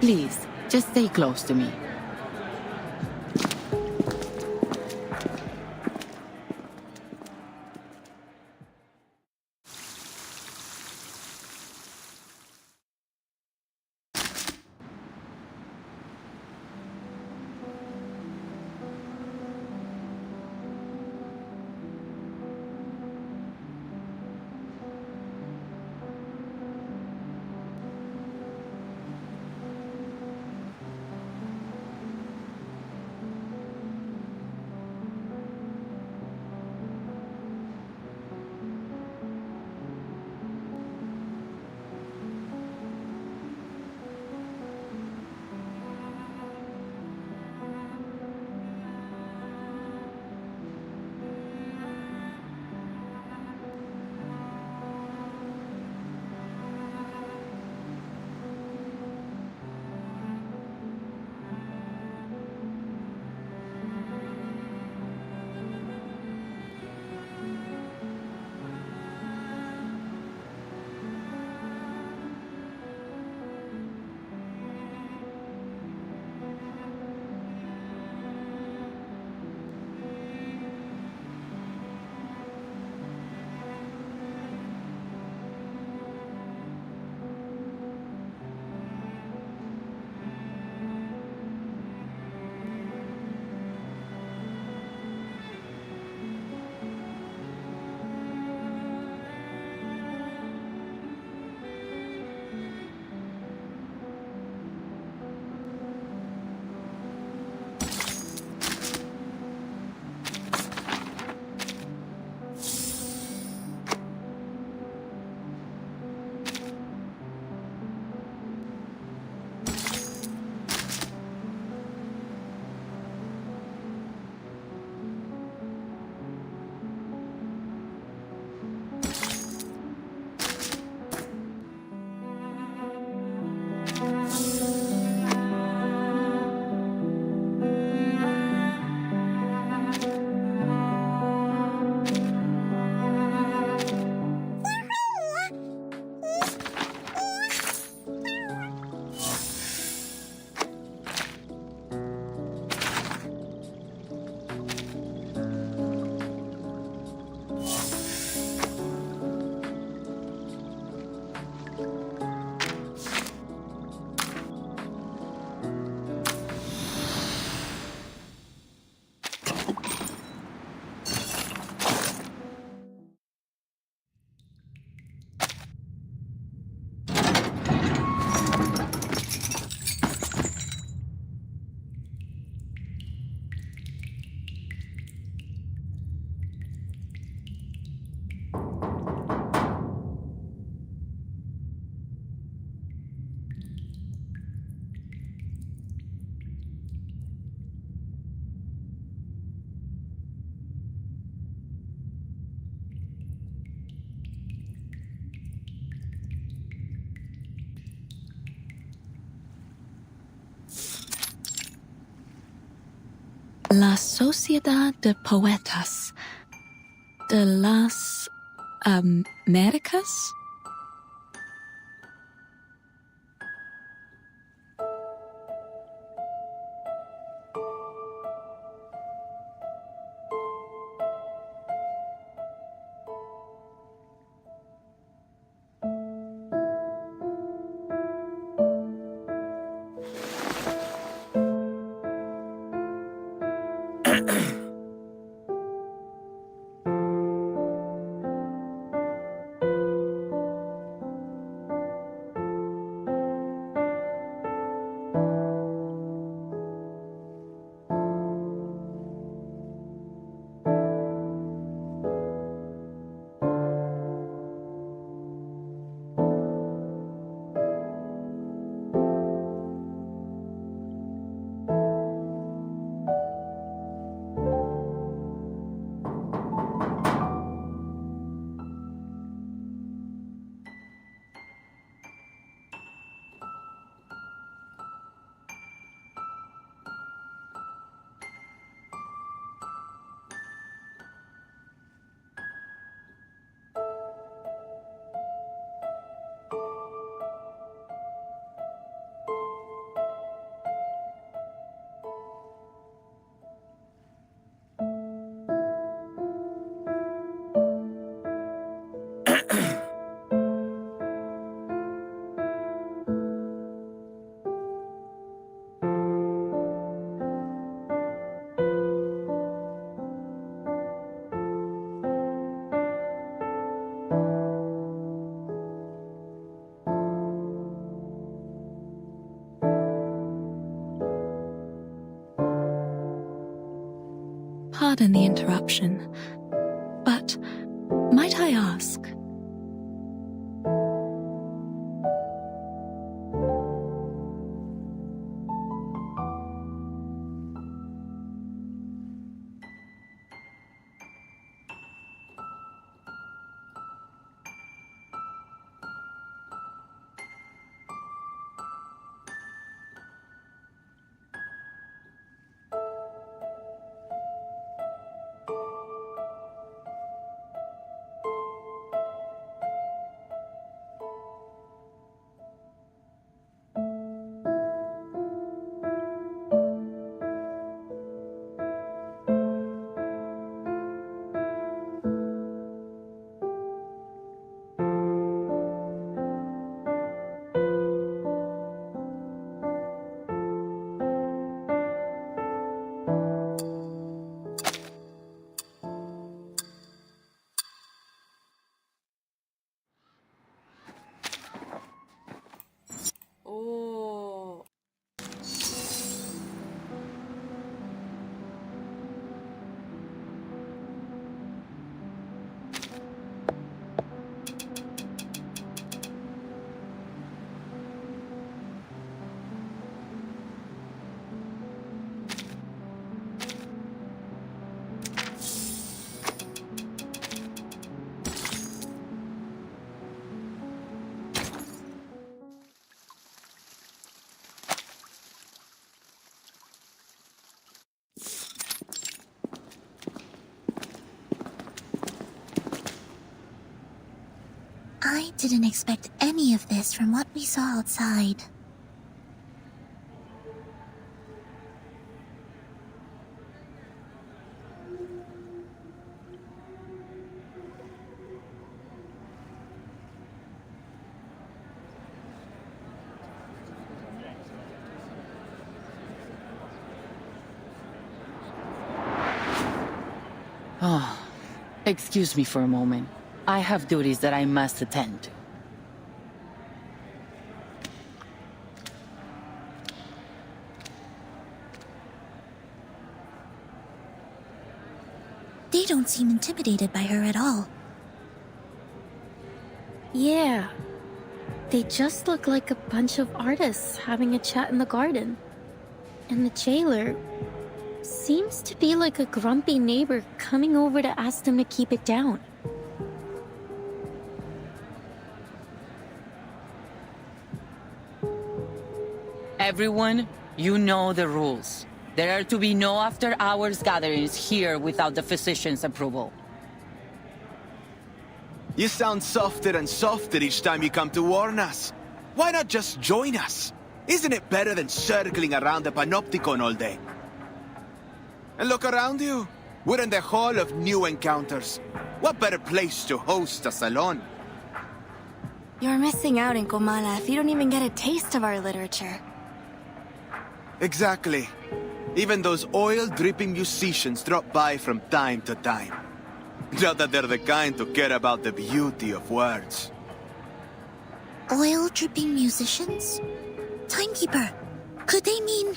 Please, just stay close to me. La Sociedad de Poetas de las Americas? Pardon the interruption, but might I ask? Oh. I didn't expect any of this from what we saw outside. Oh, excuse me for a moment. I have duties that I must attend to. They don't seem intimidated by her at all. Yeah. They just look like a bunch of artists having a chat in the garden. And the jailer seems to be like a grumpy neighbor coming over to ask them to keep it down. Everyone, you know the rules. There are to be no after-hours gatherings here without the physician's approval. You sound softer and softer each time you come to warn us. Why not just join us? Isn't it better than circling around the Panopticon all day? And look around you. We're in the Hall of New Encounters. What better place to host a salon? You're missing out in Comala if you don't even get a taste of our literature. Exactly. Even those oil-dripping musicians drop by from time to time. Not that they're the kind to care about the beauty of words. Oil-dripping musicians? Timekeeper, could they mean...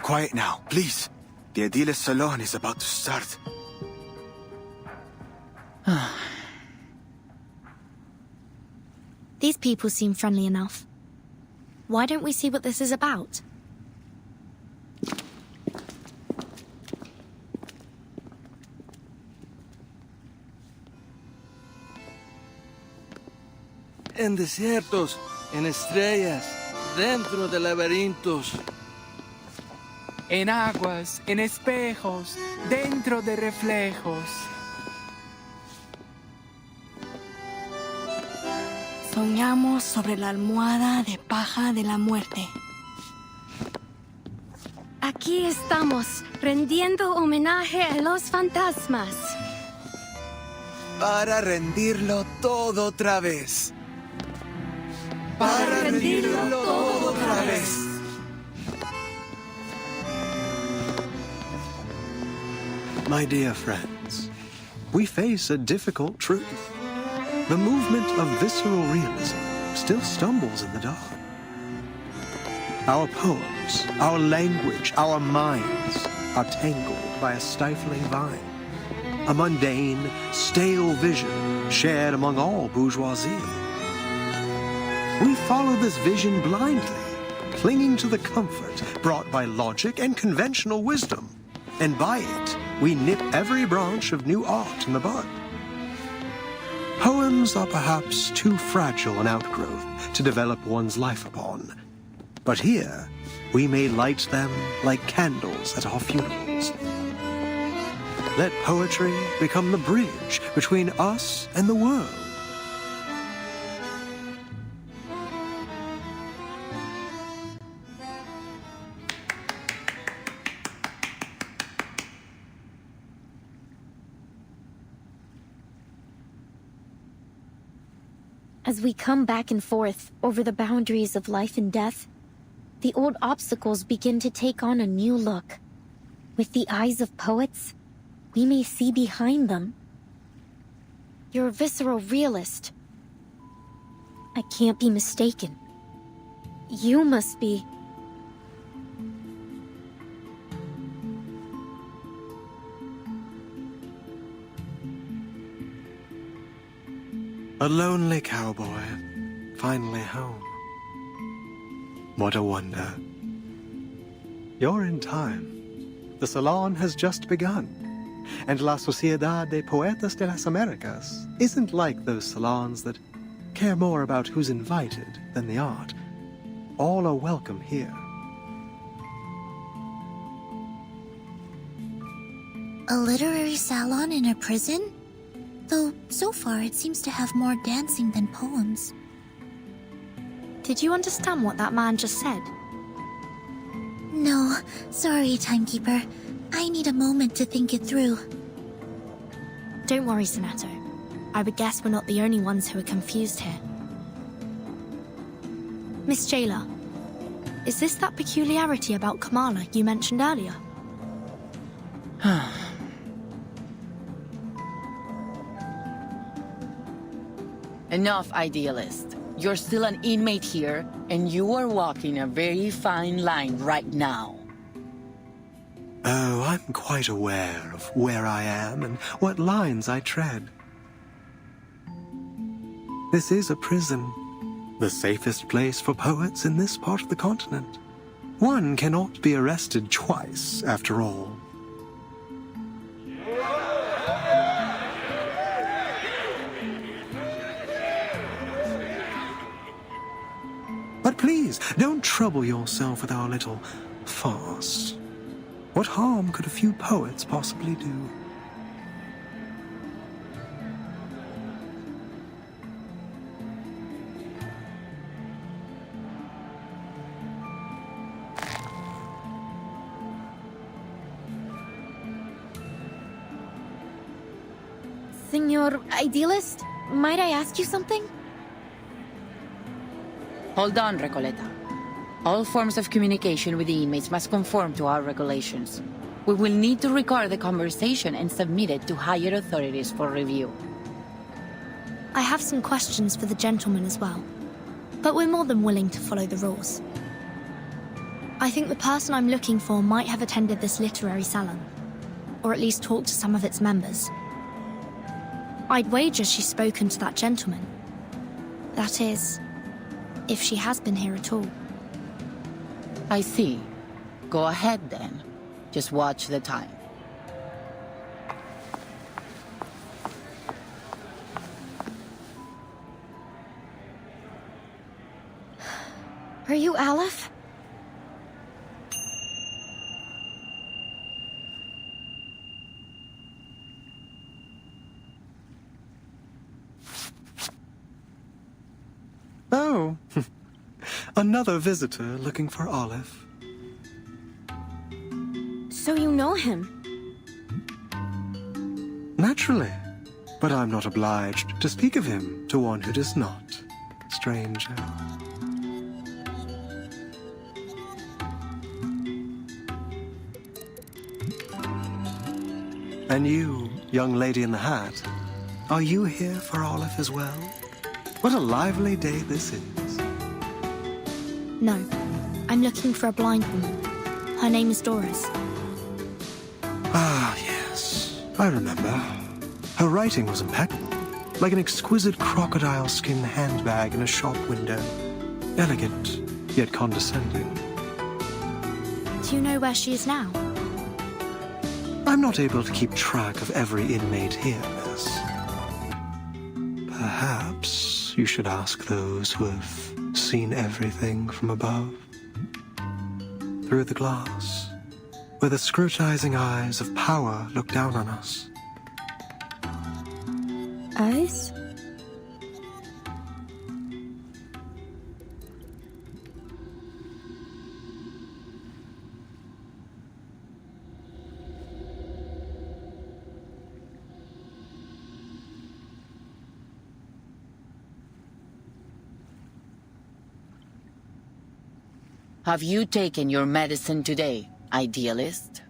Quiet now, please. The Idealist Salon is about to start. These people seem friendly enough. Why don't we see what this is about? En desiertos, en estrellas, dentro de laberintos. En aguas, en espejos, dentro de reflejos. Soñamos sobre la almohada de paja de la muerte. Aquí estamos, rendiendo homenaje a los fantasmas. Para rendirlo todo otra vez. Para rendirlo todo otra vez. My dear friends, we face a difficult truth. The movement of visceral realism still stumbles in the dark. Our poems, our language, our minds are tangled by a stifling vine. A mundane, stale vision shared among all bourgeoisie. We follow this vision blindly, clinging to the comfort brought by logic and conventional wisdom. And by it, we nip every branch of new art in the bud. Poems are perhaps too fragile an outgrowth to develop one's life upon. But here, we may light them like candles at our funerals. Let poetry become the bridge between us and the world. As we come back and forth over the boundaries of life and death, the old obstacles begin to take on a new look. With the eyes of poets, we may see behind them. You're a visceral realist. I can't be mistaken. You must be... A lonely cowboy, finally home. What a wonder. You're in time. The salon has just begun. And La Sociedad de Poetas de las Americas isn't like those salons that care more about who's invited than the art. All are welcome here. A literary salon in a prison? Though, so far, it seems to have more dancing than poems. Did you understand what that man just said? No, sorry, Timekeeper. I need a moment to think it through. Don't worry, Sanato. I would guess we're not the only ones who are confused here. Miss Jailer, is this that peculiarity about Kamala you mentioned earlier? Enough, idealist. You're still an inmate here, and you are walking a very fine line right now. Oh, I'm quite aware of where I am and what lines I tread. This is a prison, the safest place for poets in this part of the continent. One cannot be arrested twice, after all. But please, don't trouble yourself with our little farce. What harm could a few poets possibly do? Senor Idealist, might I ask you something? Hold on, Recoleta. All forms of communication with the inmates must conform to our regulations. We will need to record the conversation and submit it to higher authorities for review. I have some questions for the gentleman as well, but we're more than willing to follow the rules. I think the person I'm looking for might have attended this literary salon, or at least talked to some of its members. I'd wager she's spoken to that gentleman. That is, if she has been here at all. I see. Go ahead then. Just watch the time. Are you Aleph? Oh, another visitor looking for Olive. So you know him? Naturally, but I'm not obliged to speak of him to one who does not, stranger. And you, young lady in the hat, are you here for Olive as well? What a lively day this is. No, I'm looking for a blind woman. Her name is Doris. Ah, yes, I remember. Her writing was impeccable, like an exquisite crocodile skin handbag in a shop window. Elegant, yet condescending. Do you know where she is now? I'm not able to keep track of every inmate here, miss. Perhaps you should ask those who have seen everything from above. Through the glass, where the scrutinizing eyes of power look down on us. Eyes? Have you taken your medicine today, Idealist?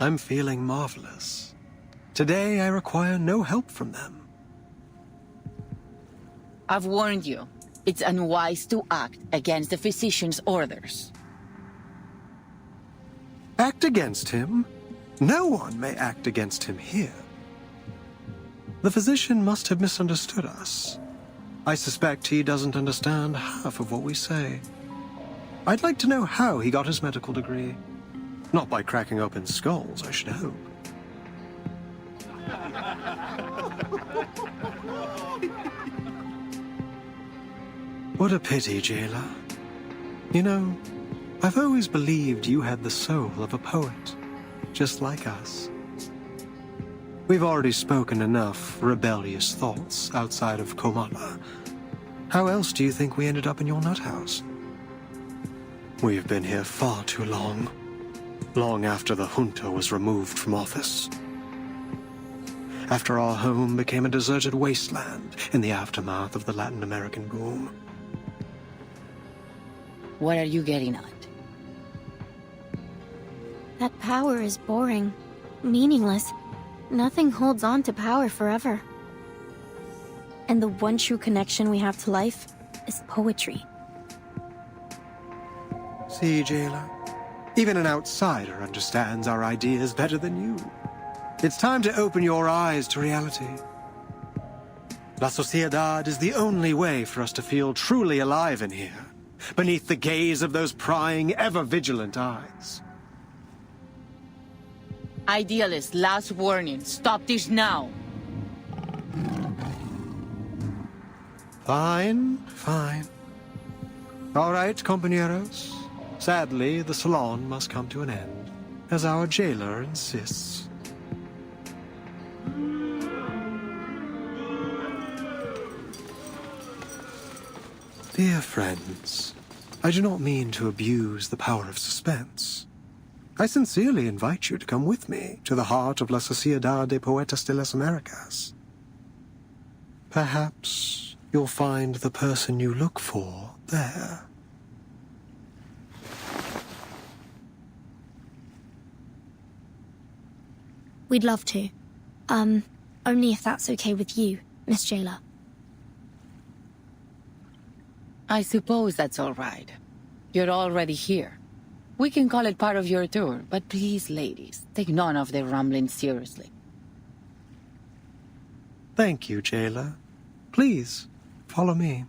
I'm feeling marvelous. Today I require no help from them. I've warned you. It's unwise to act against the physician's orders. Act against him? No one may act against him here. The physician must have misunderstood us. I suspect he doesn't understand half of what we say. I'd like to know how he got his medical degree. Not by cracking open skulls, I should hope. What a pity, jailer. You know, I've always believed you had the soul of a poet, just like us. We've already spoken enough rebellious thoughts outside of Komala. How else do you think we ended up in your nut house? We've been here far too long. Long after the junta was removed from office. After our home became a deserted wasteland in the aftermath of the Latin American boom. What are you getting at? That power is boring, meaningless. Nothing holds on to power forever. And the one true connection we have to life is poetry. See, jailer? Even an outsider understands our ideas better than you. It's time to open your eyes to reality. La Sociedad is the only way for us to feel truly alive in here, beneath the gaze of those prying, ever-vigilant eyes. Idealist, last warning. Stop this now. Fine, fine. All right, compañeros. Sadly, the salon must come to an end, as our jailer insists. Dear friends, I do not mean to abuse the power of suspense. I sincerely invite you to come with me to the heart of La Sociedad de Poetas de las Americas. Perhaps you'll find the person you look for there. We'd love to. Only if that's okay with you, Miss Jailer. I suppose that's all right. You're already here. We can call it part of your tour, but please, ladies, take none of their rumblings seriously. Thank you, jailer. Please, follow me.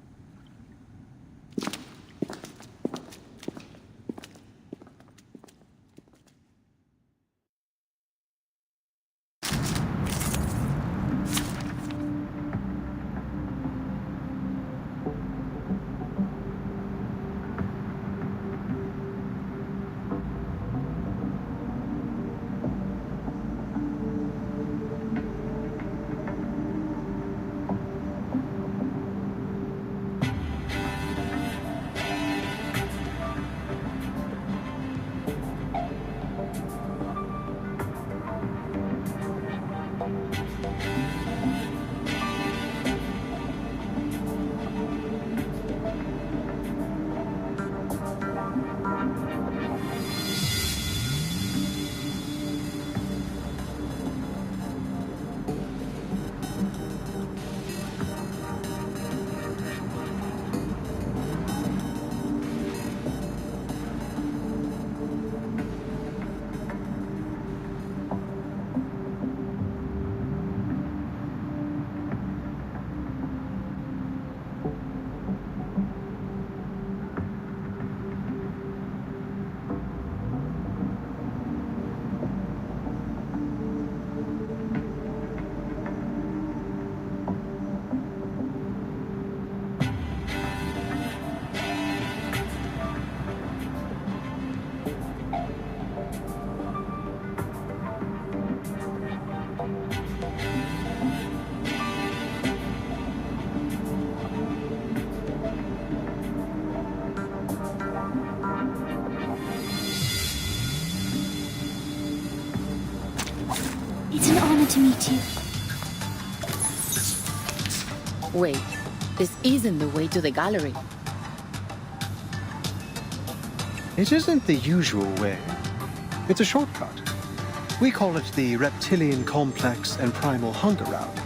It's an honor to meet you. Wait, this isn't the way to the gallery. It isn't the usual way. It's a shortcut. We call it the reptilian complex and primal hunger route.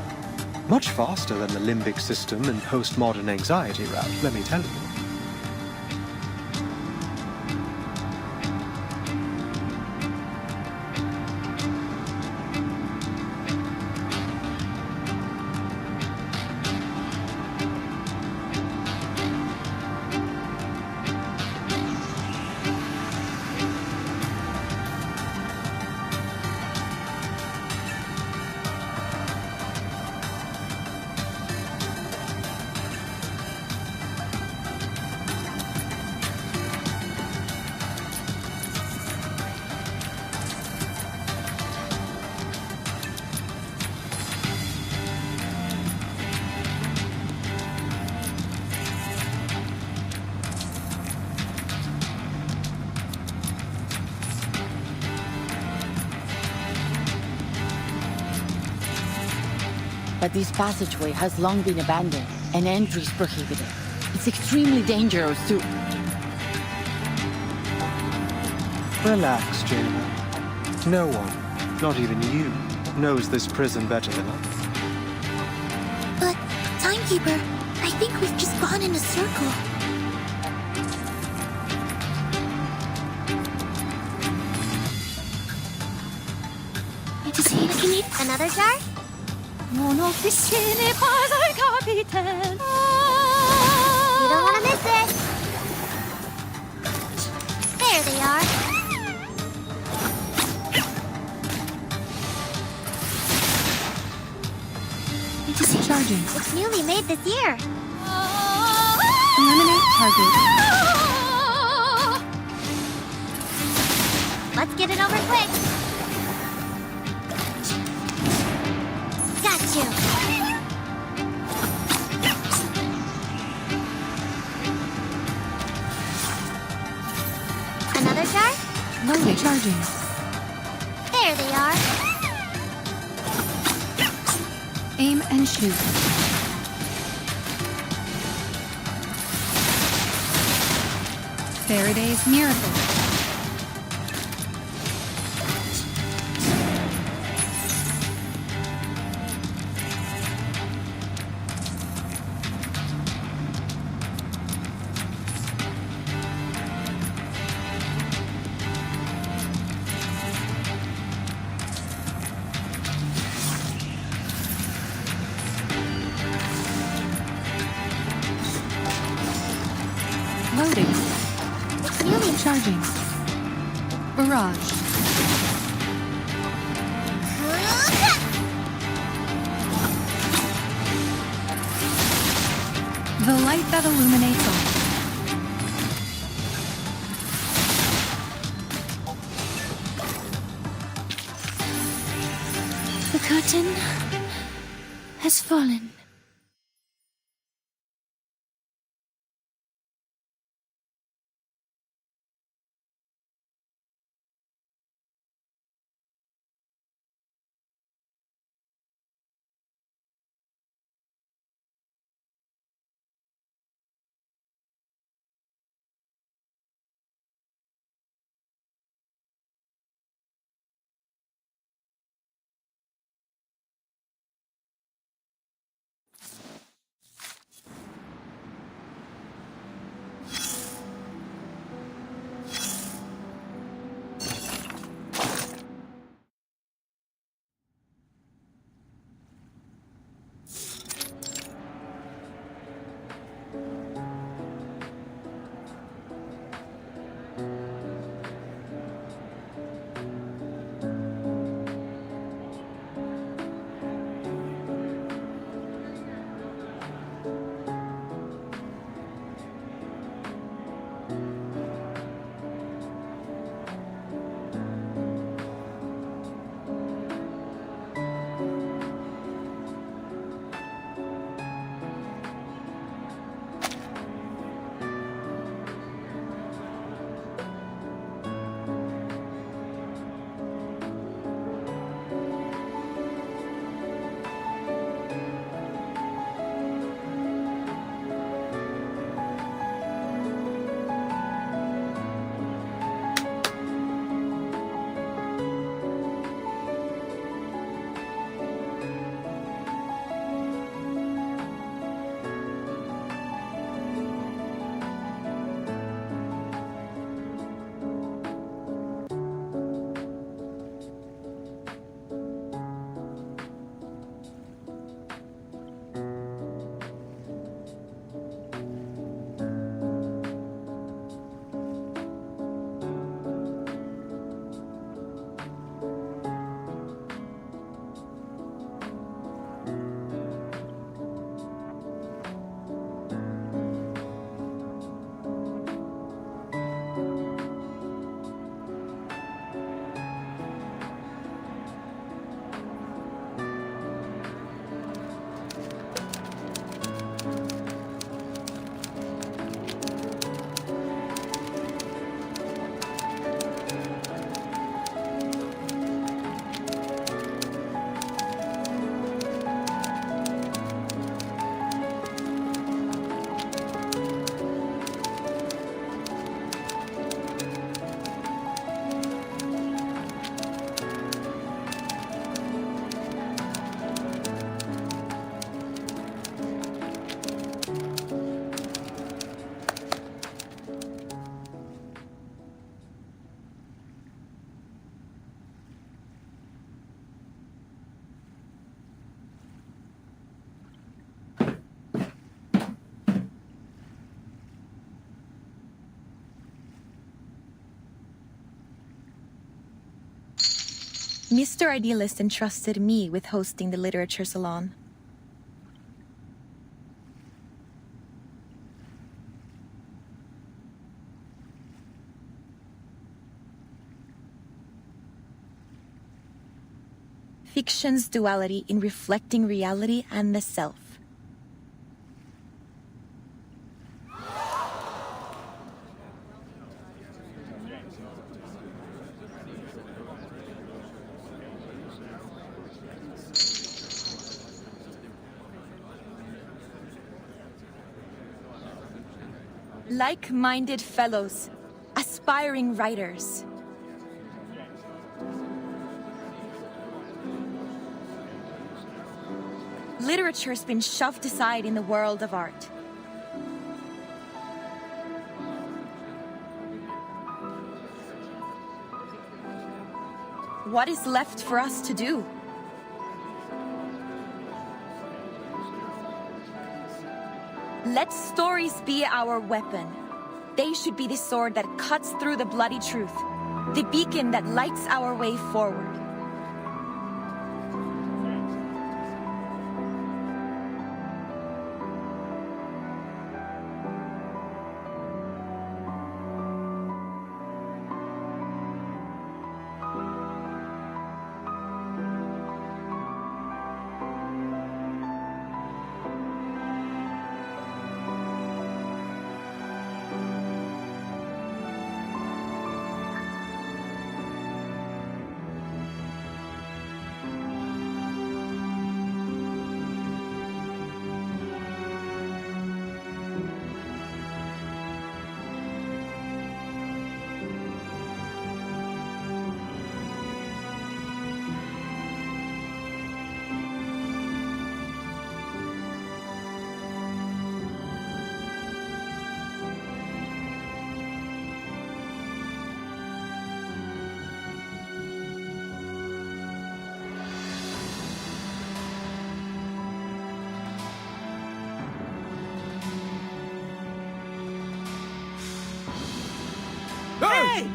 Much faster than the limbic system and postmodern anxiety route, let me tell you. But this passageway has long been abandoned, and entry is prohibited. It's extremely dangerous too. Relax, jailer. No one, not even you, knows this prison better than us. But, Timekeeper, I think we've just gone in a circle. Another jar? Mon officier n'est pas un capitaine. You don't want to miss it. There they are. Charging. It's newly made this year. Eliminate target. Let's get it over quick. Got you. Another jar? Loading. Charging. There they are. Aim and shoot. Faraday's Miracle. Loading. Charging. Barrage. The light that illuminates all. The curtain has fallen. Mr. Idealist entrusted me with hosting the literature salon. fiction's duality in reflecting reality and the self. Like-minded fellows, aspiring writers. Literature's been shoved aside in the world of art. What is left for us to do? Let stories be our weapon. They should be the sword that cuts through the bloody truth, the beacon that lights our way forward. Hey!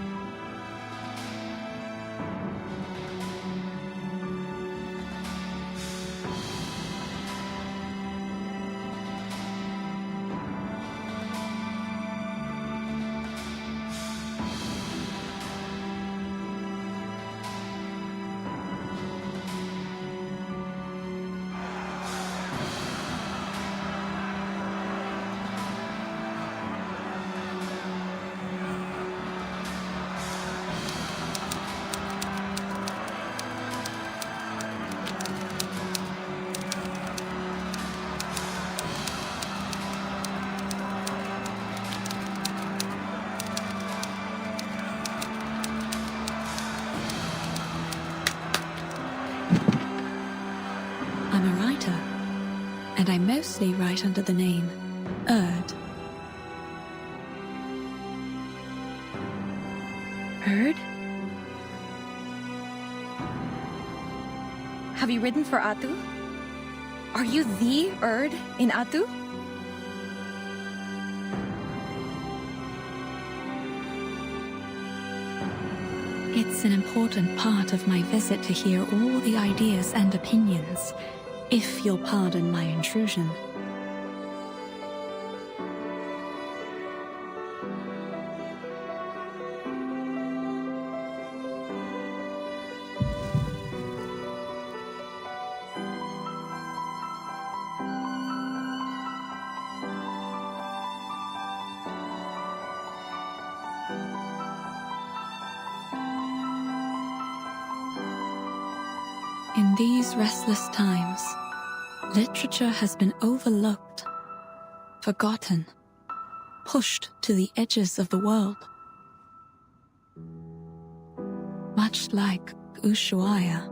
I'm a writer, and I mostly write under the name Erd. Erd? Have you written for Atu? Are you the Erd in Atu? It's an important part of my visit to hear all the ideas and opinions, if you'll pardon my intrusion. In these restless times, literature has been overlooked, forgotten, pushed to the edges of the world. Much like Ushuaia.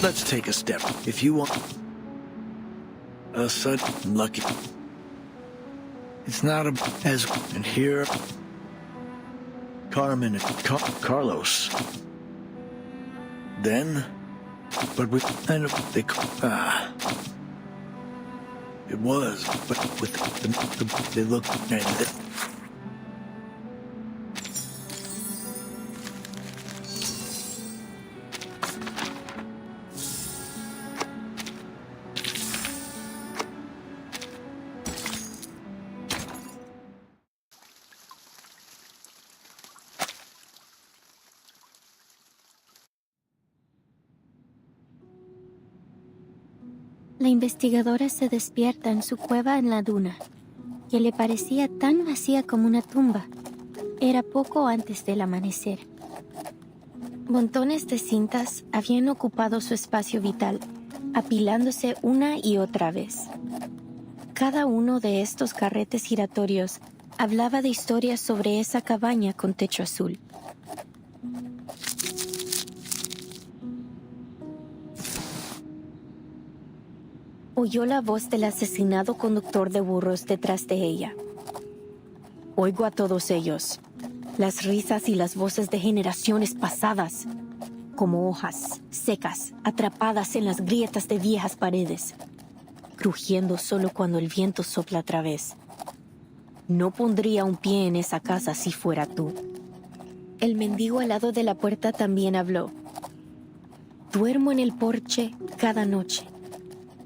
Let's take a step. If you want a sudden lucky, it's not as and here, Carmen and Carlos. Then, but we and they it was, but with they look and. La investigadora se despierta en su cueva en la duna, que le parecía tan vacía como una tumba. Era poco antes del amanecer. Montones de cintas habían ocupado su espacio vital, apilándose una y otra vez. Cada uno de estos carretes giratorios hablaba de historias sobre esa cabaña con techo azul. Oyó la voz del asesinado conductor de burros detrás de ella. Oigo a todos ellos, las risas y las voces de generaciones pasadas, como hojas secas atrapadas en las grietas de viejas paredes, crujiendo solo cuando el viento sopla otra vez. No pondría un pie en esa casa si fuera tú. El mendigo al lado de la puerta también habló. Duermo en el porche cada noche.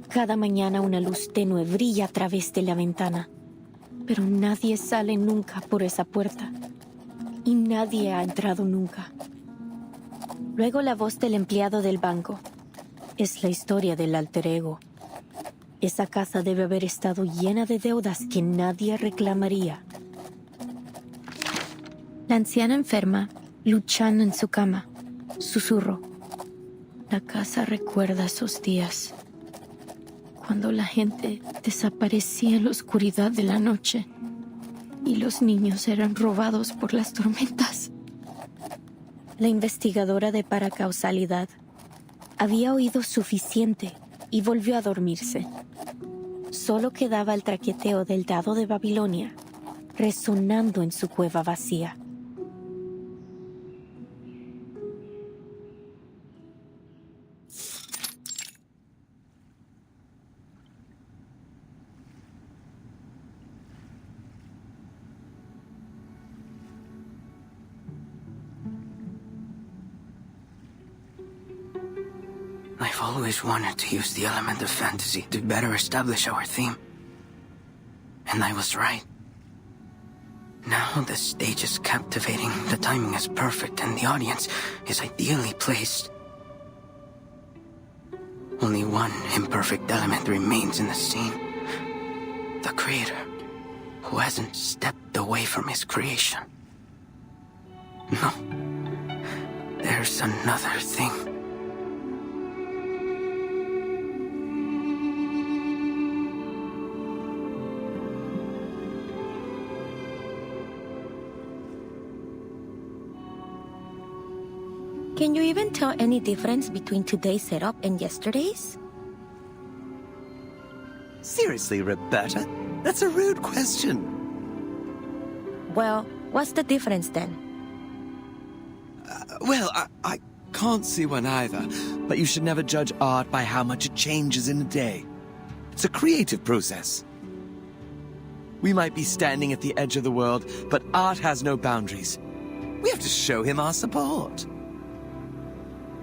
Cada mañana una luz tenue brilla a través de la ventana, pero nadie sale nunca por esa puerta, y nadie ha entrado nunca. Luego la voz del empleado del banco. Es la historia del alter ego. Esa casa debe haber estado llena de deudas que nadie reclamaría. La anciana enferma, luchando en su cama, susurró. La casa recuerda esos días, cuando la gente desaparecía en la oscuridad de la noche y los niños eran robados por las tormentas. La investigadora de paracausalidad había oído suficiente y volvió a dormirse. Solo quedaba el traqueteo del dado de Babilonia, resonando en su cueva vacía. I've always wanted to use the element of fantasy to better establish our theme. And I was right. Now the stage is captivating, the timing is perfect, and the audience is ideally placed. Only one imperfect element remains in the scene. The creator, who hasn't stepped away from his creation. No. There's another thing. Can you even tell any difference between today's setup and yesterday's? Seriously, Roberta? That's a rude question. Well, what's the difference then? I can't see one either, but you should never judge art by how much it changes in a day. It's a creative process. We might be standing at the edge of the world, but art has no boundaries. We have to show him our support.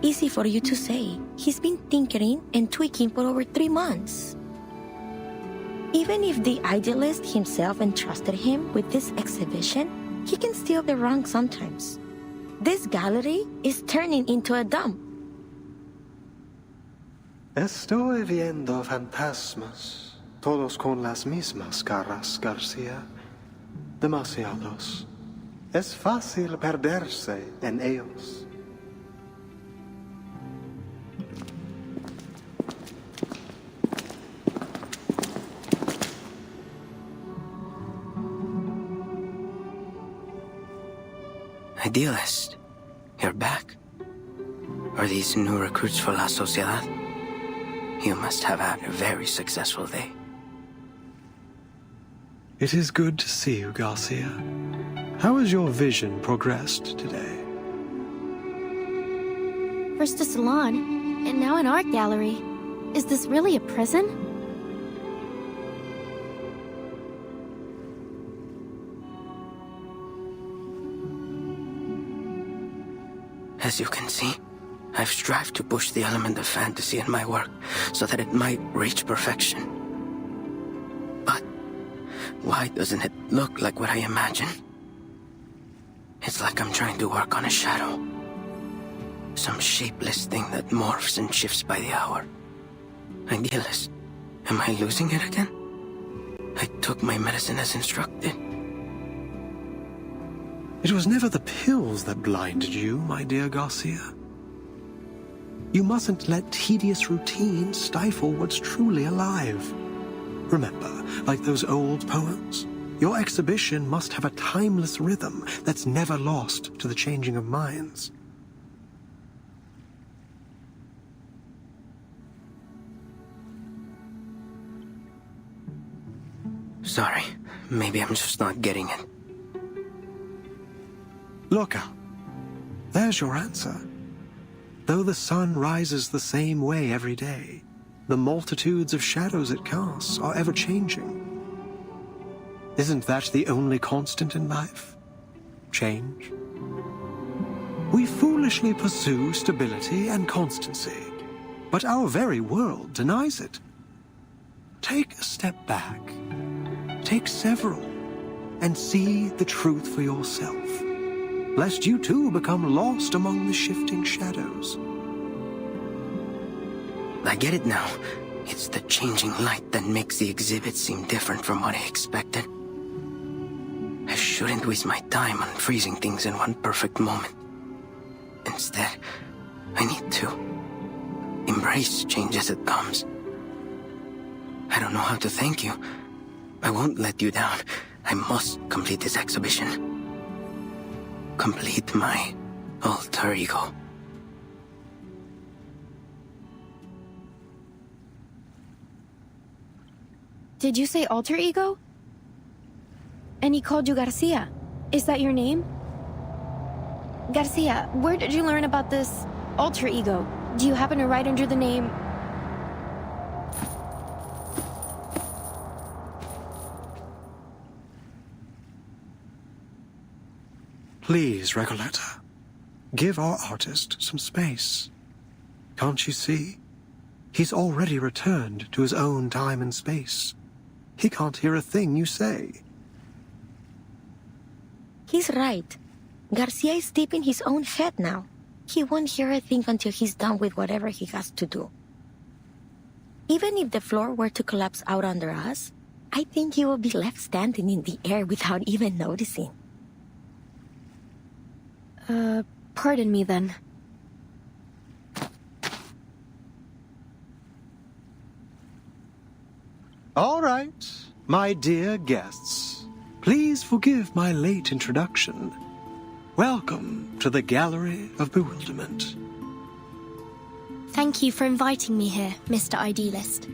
Easy for you to say. He's been tinkering and tweaking for over 3 months. Even if the idealist himself entrusted him with this exhibition, he can still be wrong sometimes. This gallery is turning into a dump. Estoy viendo fantasmas, todos con las mismas caras, García. Demasiados. Es fácil perderse en ellos. Idealist, you're back. for these new recruits for La Sociedad? You must have had a very successful day. It is good to see you, Garcia. How has your vision progressed today? First a salon, and now an art gallery. Is this really a prison? As you can see, I've strived to push the element of fantasy in my work so that it might reach perfection. But why doesn't it look like what I imagine? It's like I'm trying to work on a shadow. Some shapeless thing that morphs and shifts by the hour. Idealist, am I losing it again? I took my medicine as instructed. It was never the pills that blinded you, my dear Garcia. You mustn't let tedious routine stifle what's truly alive. Remember, like those old poems, your exhibition must have a timeless rhythm that's never lost to the changing of minds. Sorry, maybe I'm just not getting it. Look up. There's your answer. Though the sun rises the same way every day, the multitudes of shadows it casts are ever-changing. Isn't that the only constant in life? Change? We foolishly pursue stability and constancy, but our very world denies it. Take a step back. Take several, and see the truth for yourself, lest you too become lost among the shifting shadows. I get it now. It's the changing light that makes the exhibit seem different from what I expected. I shouldn't waste my time on freezing things in one perfect moment. Instead, I need to embrace change as it comes. I don't know how to thank you. I won't let you down. I must complete this exhibition. Complete my alter ego. Did you say alter ego? And he called you Garcia. Is that your name? Garcia, where did you learn about this alter ego? Do you happen to write under the name... Please, Recoleta, give our artist some space. Can't you see? He's already returned to his own time and space. He can't hear a thing you say. He's right. Garcia is deep in his own head now. He won't hear a thing until he's done with whatever he has to do. Even if the floor were to collapse out under us, I think he will be left standing in the air without even noticing. Pardon me then. All right, my dear guests, please forgive my late introduction. Welcome to the Gallery of Bewilderment. Thank you for inviting me here, Mr. Idealist.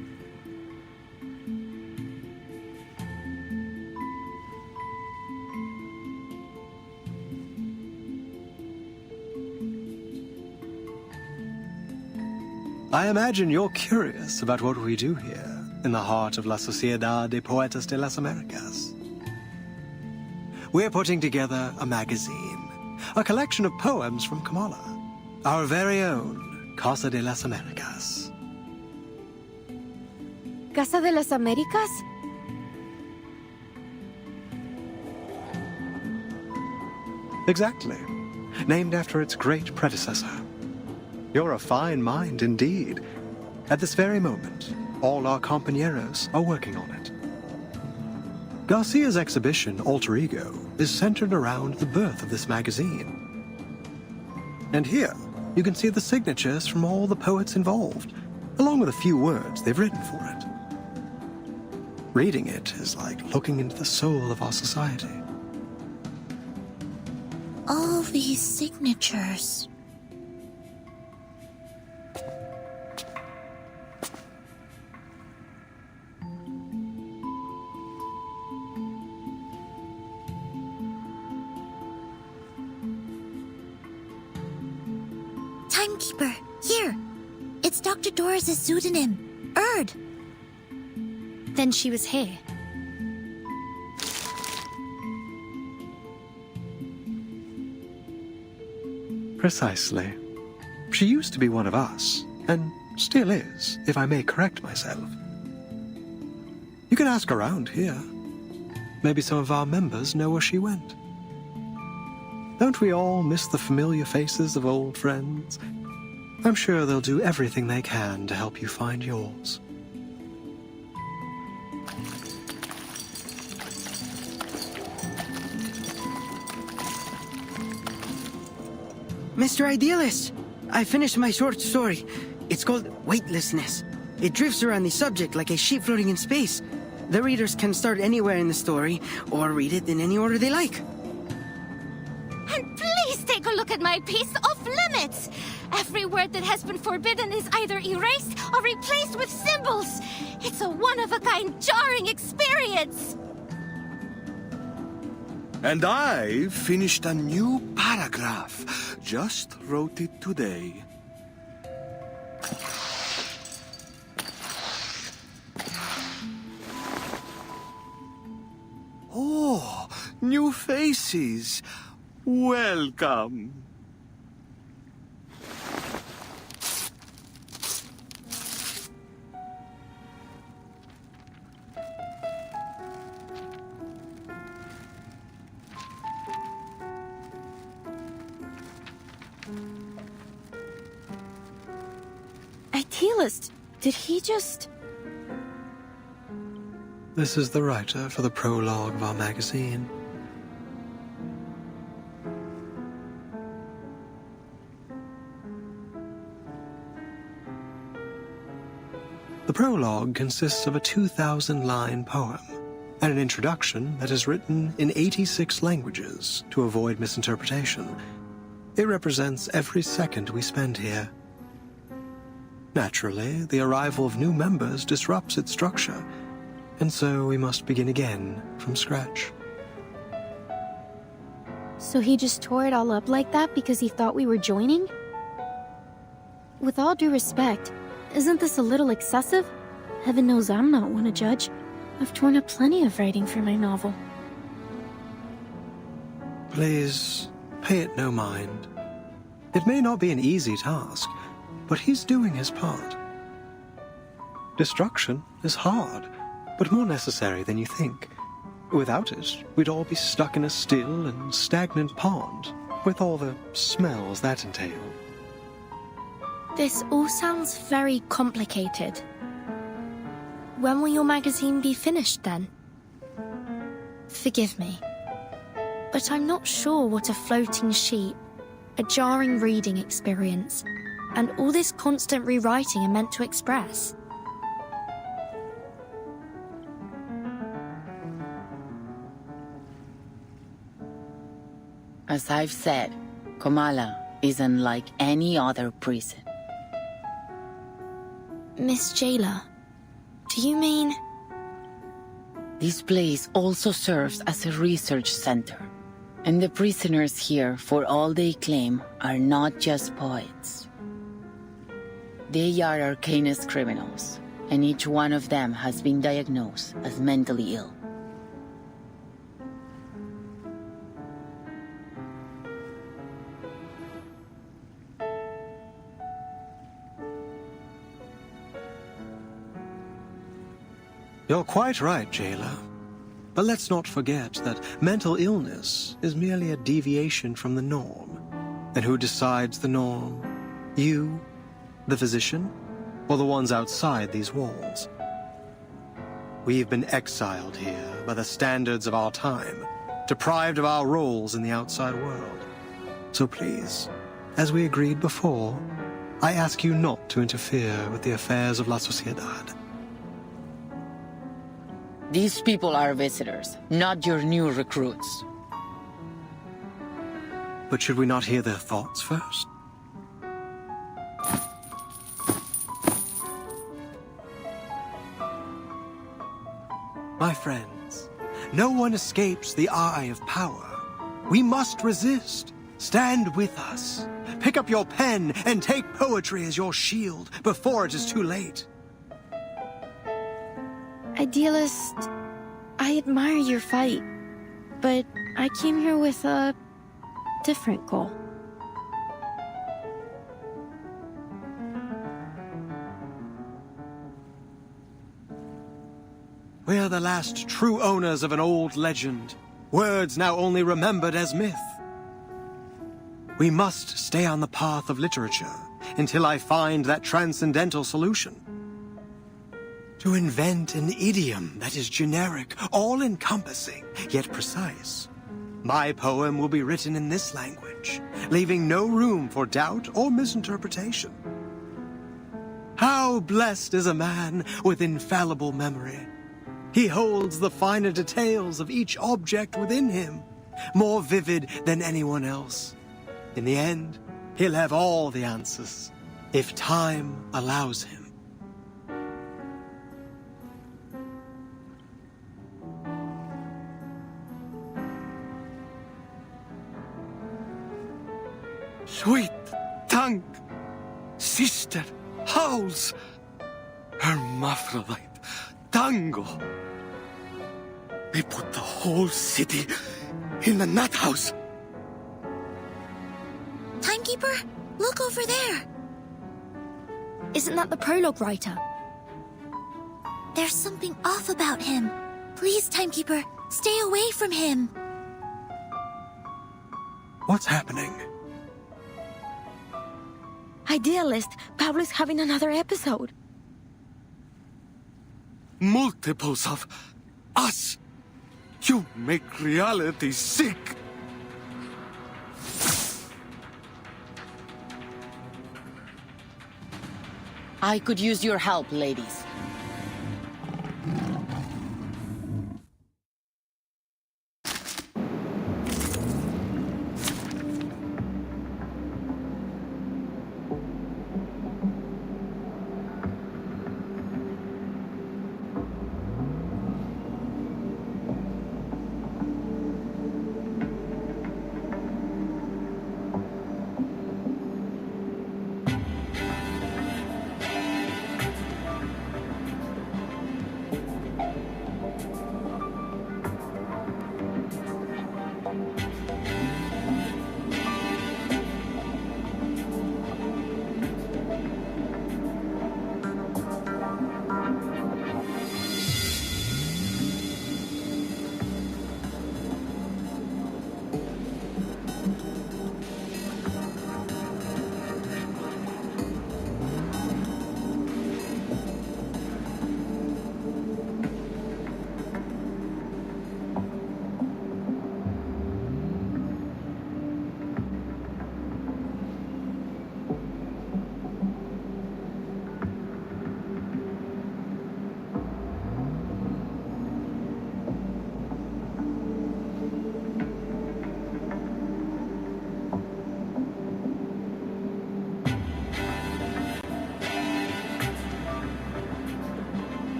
I imagine you're curious about what we do here, in the heart of La Sociedad de Poetas de las Americas. We're putting together a magazine, a collection of poems from Kamala, our very own Casa de las Americas. ¿Casa de las Américas? Exactly. Named after its great predecessor. You're a fine mind indeed. At this very moment, all our compañeros are working on it. Garcia's exhibition, Alter Ego, is centered around the birth of this magazine. And here, you can see the signatures from all the poets involved, along with a few words they've written for it. Reading it is like looking into the soul of our society. All these signatures. paper. Here. It's Dr. Doris' pseudonym. Erd. Then she was here. Precisely. She used to be one of us, and still is, if I may correct myself. You can ask around here. Maybe some of our members know where she went. Don't we all miss the familiar faces of old friends? I'm sure they'll do everything they can to help you find yours. Mr. Idealist, I finished my short story. It's called Weightlessness. It drifts around the subject like a sheep floating in space. The readers can start anywhere in the story, or read it in any order they like. And please take a look at my piece off limits. Every word that has been forbidden is either erased or replaced with symbols. It's a one-of-a-kind, jarring experience. And I finished a new paragraph. Just wrote it today. Oh, new faces. Welcome. Idealist, did he just... This is the writer for the prologue of our magazine. The prologue consists of a 2,000-line poem and an introduction that is written in 86 languages to avoid misinterpretation. It represents every second we spend here. Naturally, the arrival of new members disrupts its structure, and so we must begin again from scratch. So he just tore it all up like that because he thought we were joining? With all due respect, isn't this a little excessive? Heaven knows I'm not one to judge. I've torn up plenty of writing for my novel. Please, pay it no mind. It may not be an easy task, but he's doing his part. Destruction is hard, but more necessary than you think. Without it, we'd all be stuck in a still and stagnant pond, with all the smells that entail. This all sounds very complicated. When will your magazine be finished, then? Forgive me, but I'm not sure what a floating sheet, a jarring reading experience, and all this constant rewriting are meant to express. As I've said, Komala is unlike any other prison. Miss Jailer, do you mean... This place also serves as a research center. And the prisoners here, for all they claim, are not just poets. They are arcanist criminals, and each one of them has been diagnosed as mentally ill. You're quite right, Jailer. But let's not forget that mental illness is merely a deviation from the norm. And who decides the norm? You, the physician, or the ones outside these walls? We've been exiled here by the standards of our time, deprived of our roles in the outside world. So please, as we agreed before, I ask you not to interfere with the affairs of La Sociedad. These people are visitors, not your new recruits. But should we not hear their thoughts first? My friends, no one escapes the eye of power. We must resist. Stand with us. Pick up your pen and take poetry as your shield before it is too late. Idealist, I admire your fight, but I came here with a different goal. We're the last true owners of an old legend, words now only remembered as myth. We must stay on the path of literature until I find that transcendental solution. To invent an idiom that is generic, all-encompassing, yet precise. My poem will be written in this language, leaving no room for doubt or misinterpretation. How blessed is a man with infallible memory. He holds the finer details of each object within him, more vivid than anyone else. In the end, he'll have all the answers, if time allows him. Sweet tongue, sister, house, hermaphrodite, tango. They put the whole city in the nut house. Timekeeper, look over there. Isn't that the prologue writer? There's something off about him. Please, Timekeeper, stay away from him. What's happening? Idealist, Pablo's having another episode. Multiples of us. You make reality sick. I could use your help, ladies.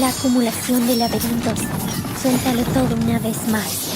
La acumulación de laberintos. Suéltalo todo una vez más.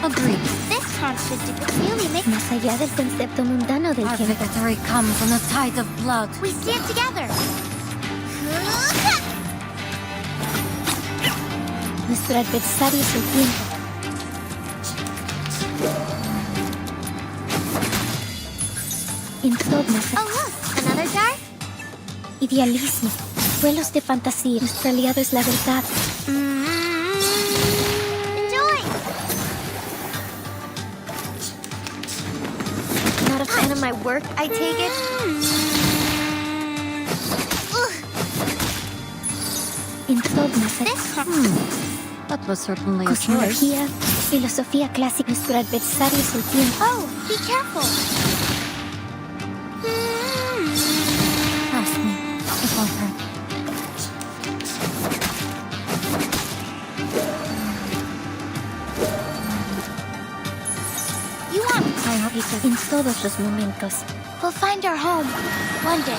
Agreed. This contract really makes más allá del concepto mundano del Our tiempo. victory comes on the tide of blood. We stand together. Nuestro adversario es el tiempo. En dogmas. Oh, look, another jar? Idealismo. Vuelos de fantasía. Nuestro aliado es la verdad. Enjoy! Not a fan of my work, I take it? En dogmas. That was certainly a choice. Cosmología, filosofía clásica. Nuestro adversario es el tiempo. Oh, be careful! Trust me, it won't hurt. You want I hope you can. En todos los momentos. We'll find our home. One day.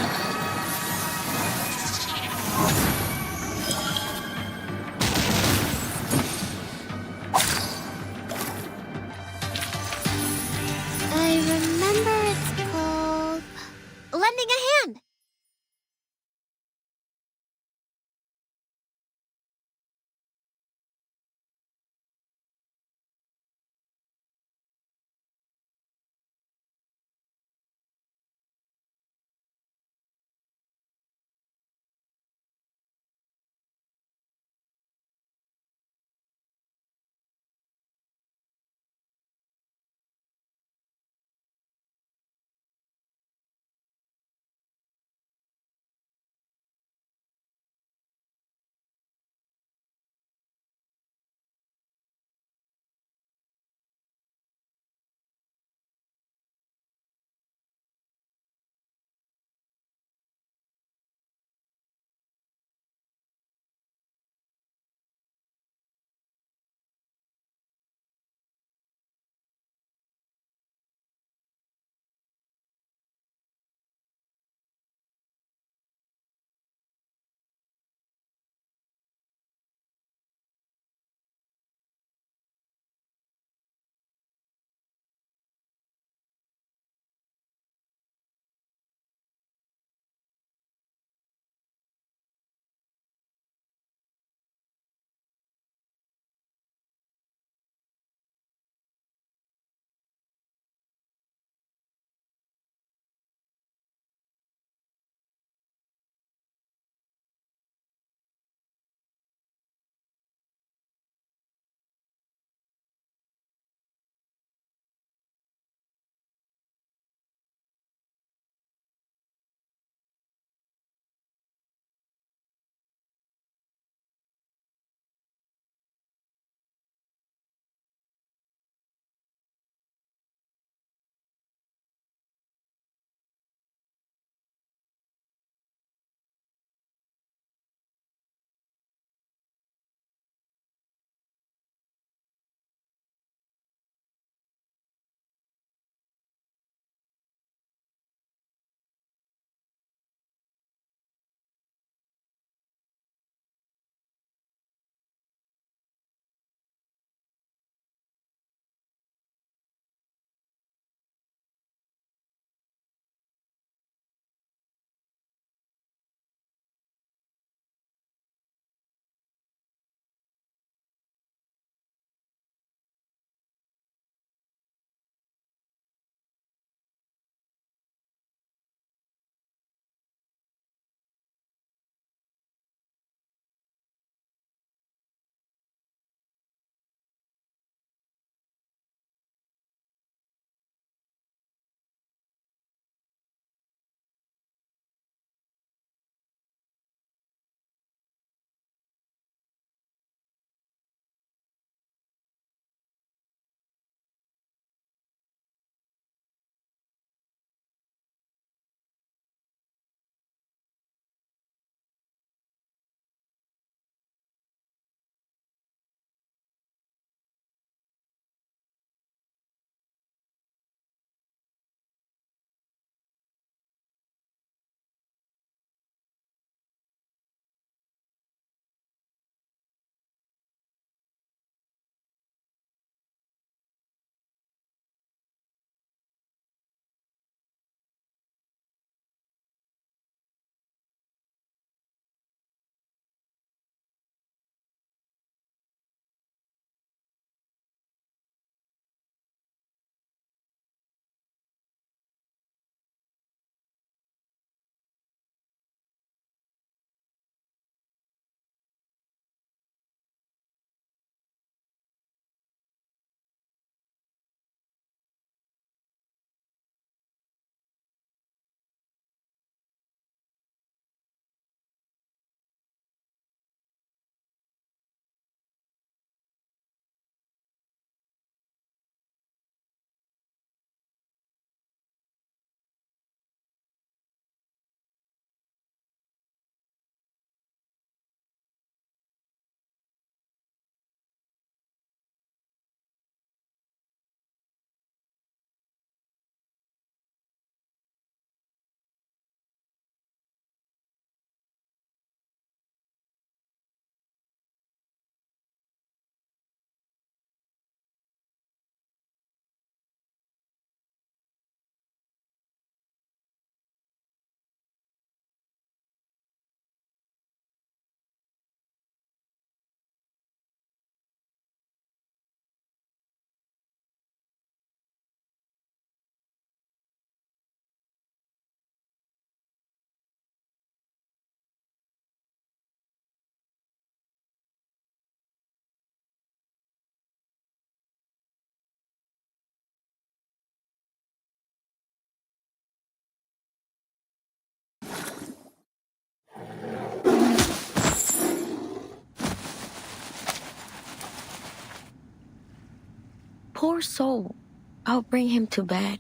Poor soul. I'll bring him to bed.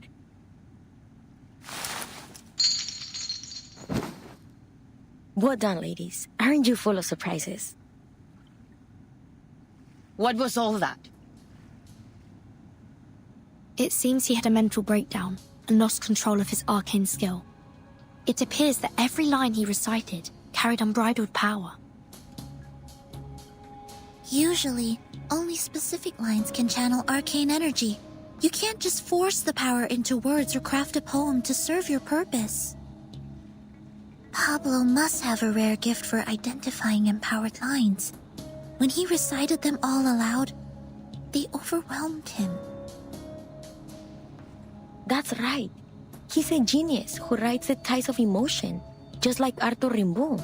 Well done, ladies. Aren't you full of surprises? What was all that? It seems he had a mental breakdown and lost control of his arcane skill. It appears that every line he recited carried unbridled power. Usually, only specific lines can channel arcane energy. You can't just force the power into words or craft a poem to serve your purpose. Pablo must have a rare gift for identifying empowered lines. When he recited them all aloud, they overwhelmed him. That's right. He's a genius who writes the tides of emotion, just like Arthur Rimbaud.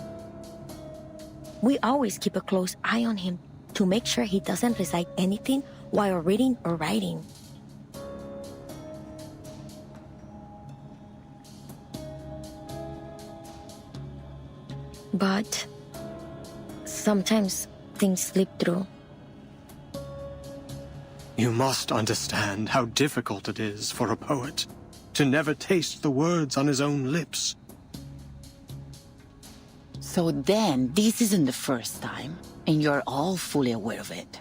We always keep a close eye on him to make sure he doesn't recite anything while reading or writing. But sometimes things slip through. You must understand how difficult it is for a poet to never taste the words on his own lips. So then, this isn't the first time, and you're all fully aware of it.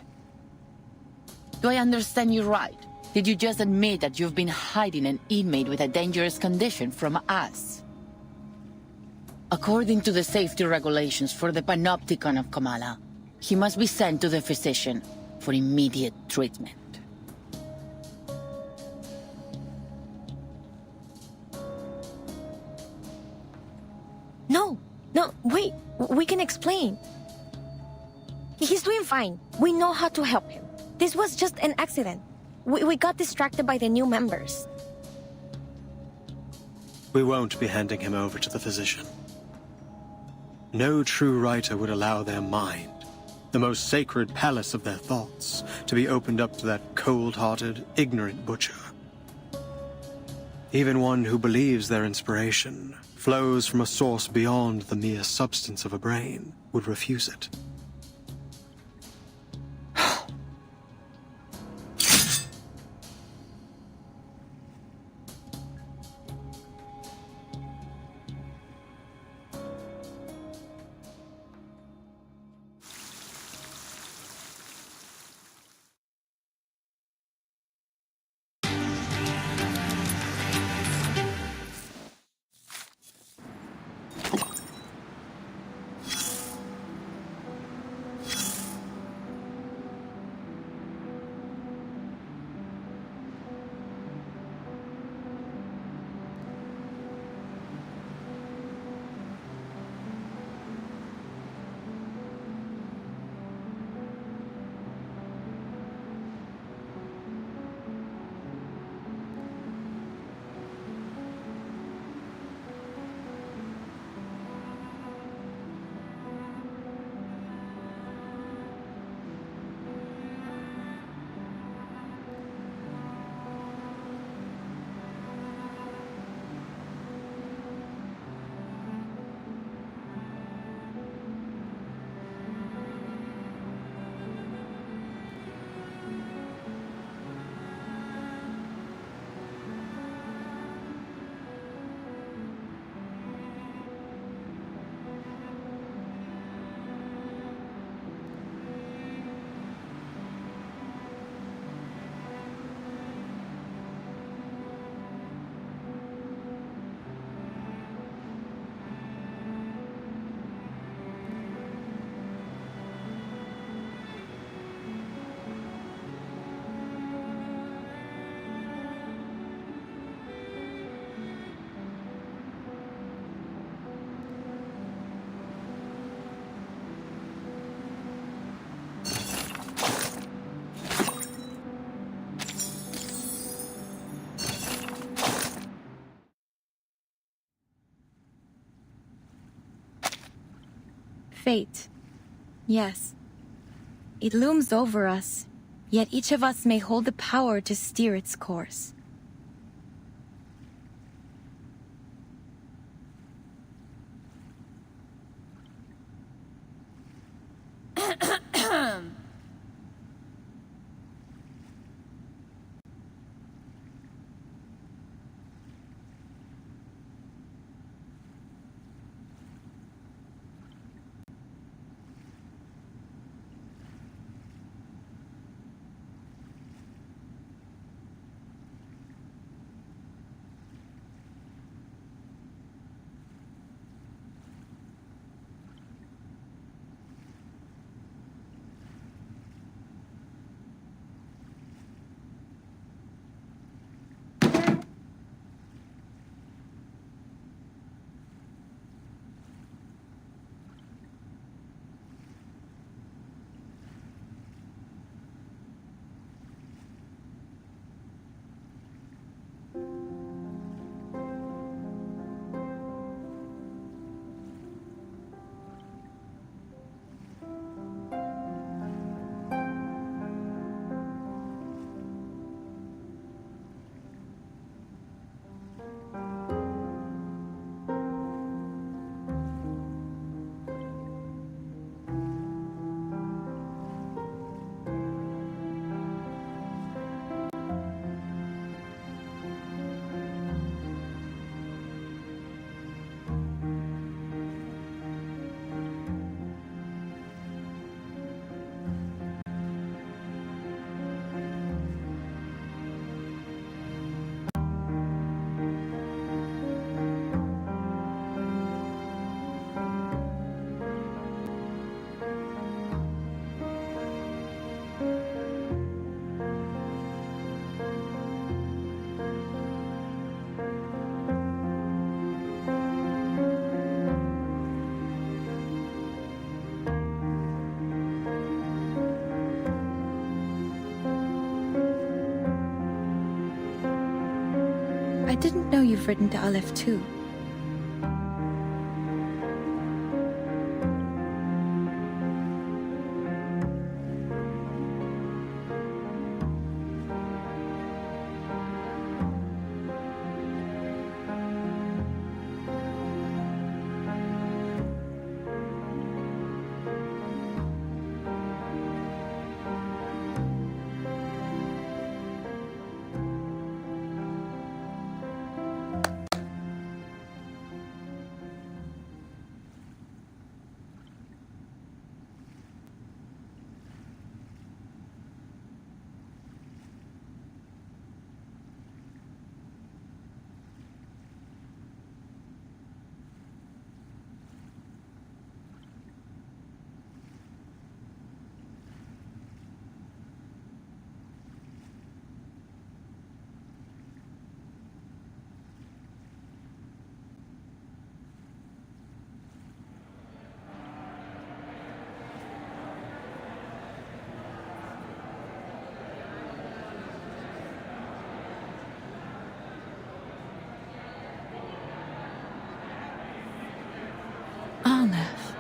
Do I understand you right? Did you just admit that you've been hiding an inmate with a dangerous condition from us? According to the safety regulations for the Panopticon of Kamala, he must be sent to the physician for immediate treatment. No, wait, we can explain. He's doing fine. We know how to help him. This was just an accident. We got distracted by the new members. We won't be handing him over to the physician. No true writer would allow their mind, the most sacred palace of their thoughts, to be opened up to that cold-hearted, ignorant butcher. Even one who believes their inspiration flows from a source beyond the mere substance of a brain would refuse it. Fate. Yes. It looms over us, yet each of us may hold the power to steer its course. I didn't know you've written to Aleph too. Aleph.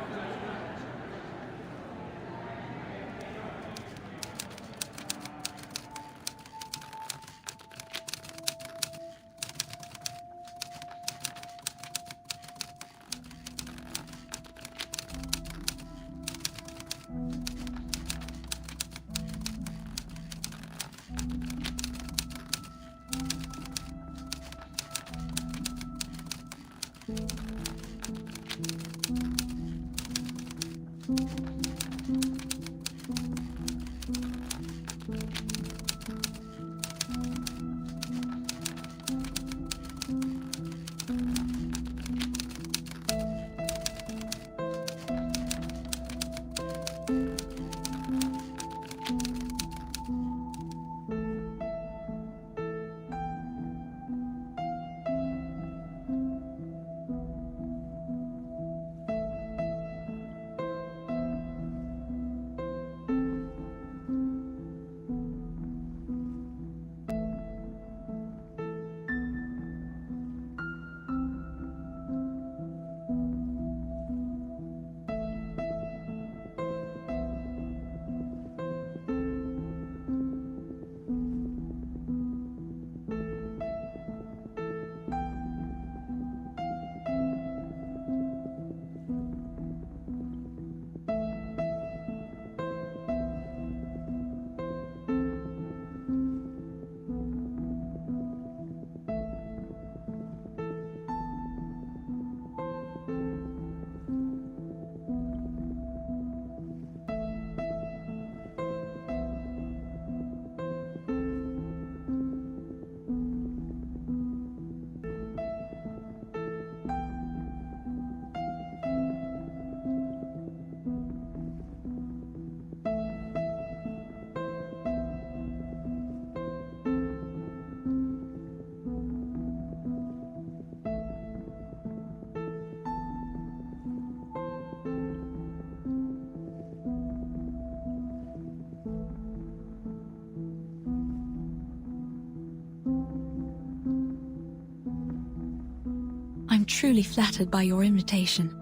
I'm truly flattered by your invitation.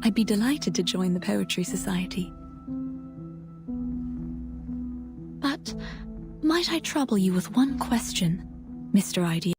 I'd be delighted to join the Poetry Society. But might I trouble you with one question, Mr. Idea?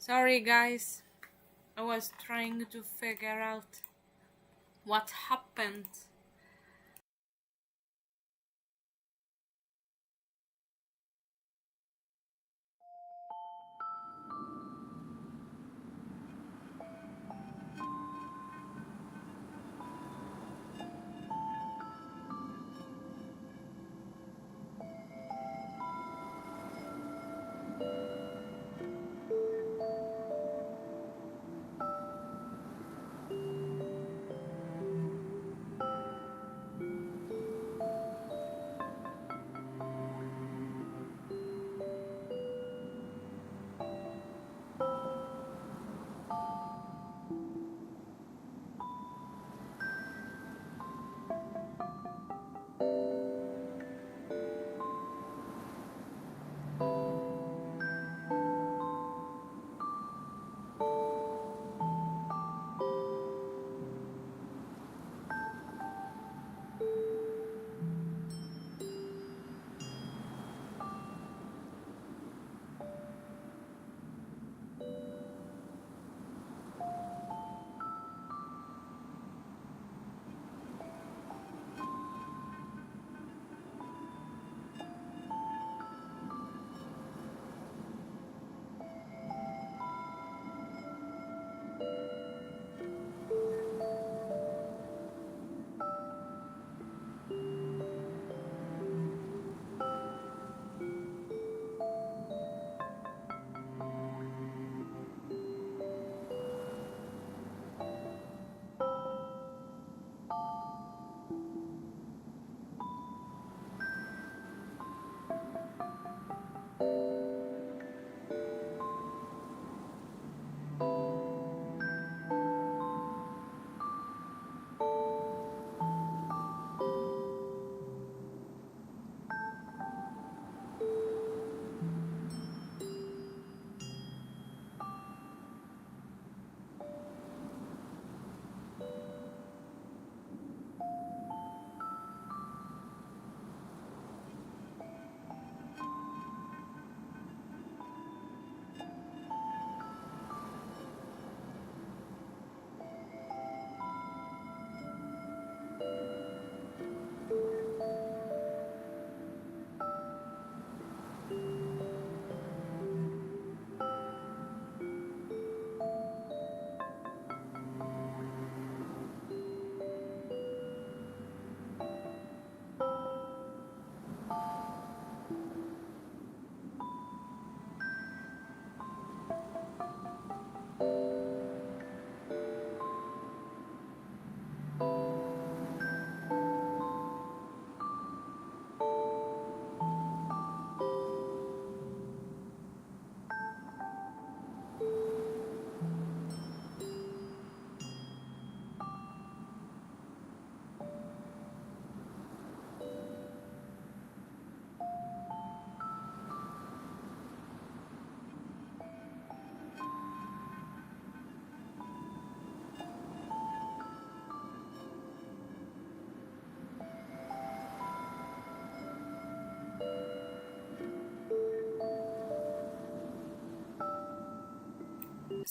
Sorry, guys. I was trying to figure out what happened.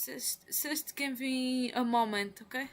Just give me a moment, okay?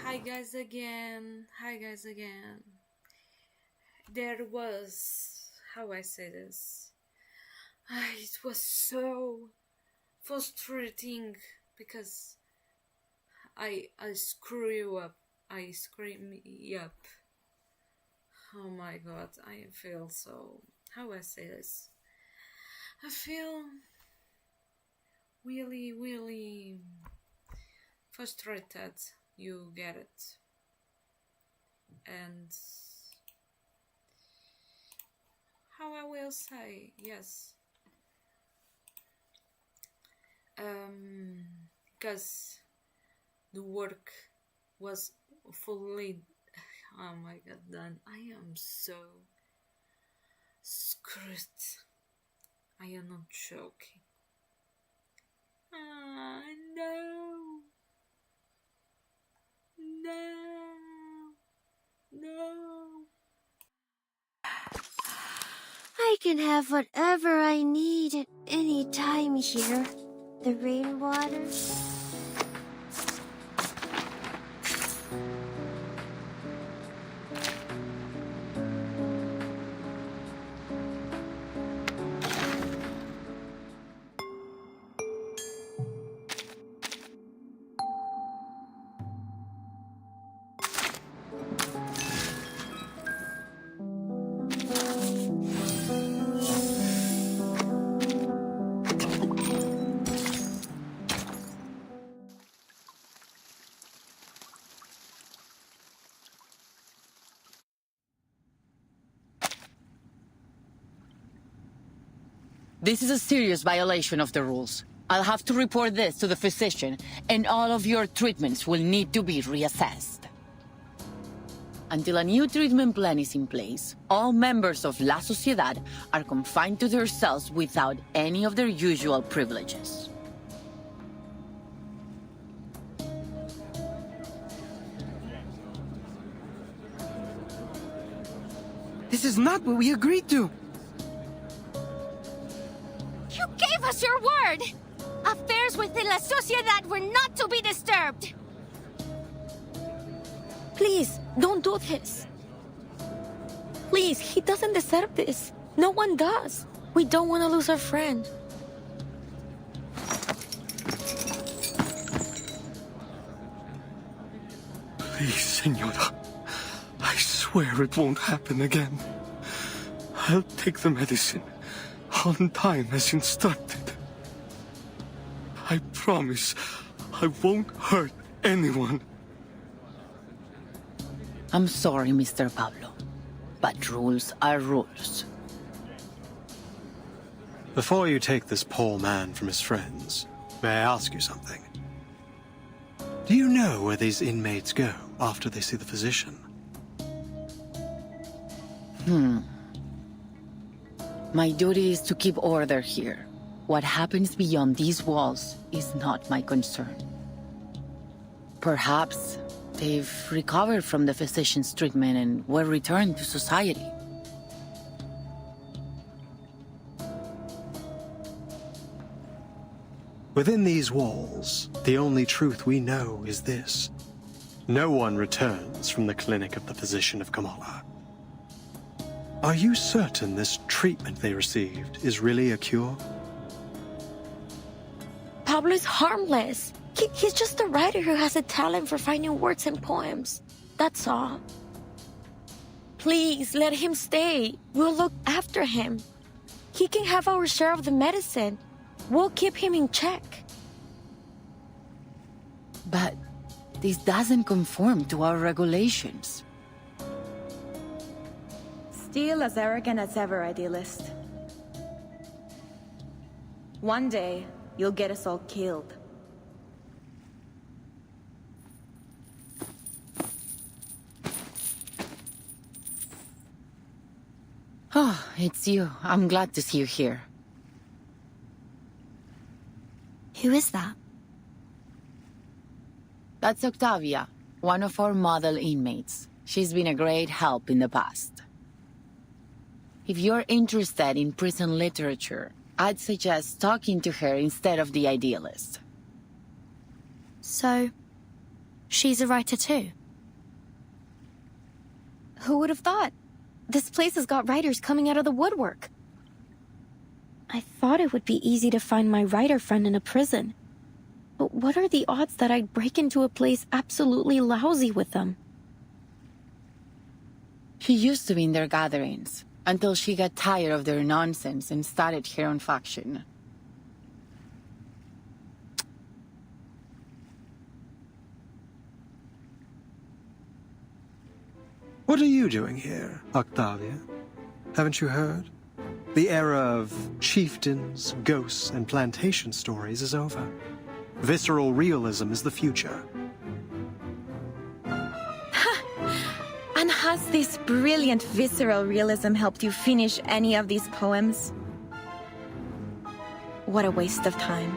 Hi guys again. Hi guys again. There was, how I say this? It was so frustrating because I screw you up. I scream you up. Oh my god, I feel so, how I say this? I feel really, really frustrated. You get it. And how I will say, yes. Because the work was fully, oh my god, done. I am so screwed. I am not joking. Ah, no. No. No. I can have whatever I need at any time here. The rainwater. This is a serious violation of the rules. I'll have to report this to the physician, and all of your treatments will need to be reassessed. Until a new treatment plan is in place, all members of La Sociedad are confined to their cells without any of their usual privileges. This is not what we agreed to. You gave us your word! Affairs within La Sociedad were not to be disturbed! Please, don't do this. Please, he doesn't deserve this. No one does. We don't want to lose our friend. Please, Senora. I swear it won't happen again. I'll take the medicine on time as instructed. I promise I won't hurt anyone. I'm sorry, Mr. Pablo, but rules are rules. Before you take this poor man from his friends, may I ask you something? Do you know where these inmates go after they see the physician? My duty is to keep order here. What happens beyond these walls is not my concern. Perhaps they've recovered from the physician's treatment and will return to society. Within these walls, the only truth we know is this. No one returns from the clinic of the physician of Kamala. Are you certain this treatment they received is really a cure? Pablo is harmless. He's just a writer who has a talent for finding words and poems. That's all. Please, let him stay. We'll look after him. He can have our share of the medicine. We'll keep him in check. But this doesn't conform to our regulations. Still as arrogant as ever, idealist. One day, you'll get us all killed. Oh, it's you. I'm glad to see you here. Who is that? That's Octavia, one of our model inmates. She's been a great help in the past. If you're interested in prison literature, I'd suggest talking to her instead of the idealist. So, she's a writer too? Who would have thought? This place has got writers coming out of the woodwork. I thought it would be easy to find my writer friend in a prison. But what are the odds that I'd break into a place absolutely lousy with them? She used to be in their gatherings, until she got tired of their nonsense and started her own faction. What are you doing here, Octavia? Haven't you heard? The era of chieftains, ghosts, and plantation stories is over. Visceral realism is the future. And has this brilliant visceral realism helped you finish any of these poems? What a waste of time.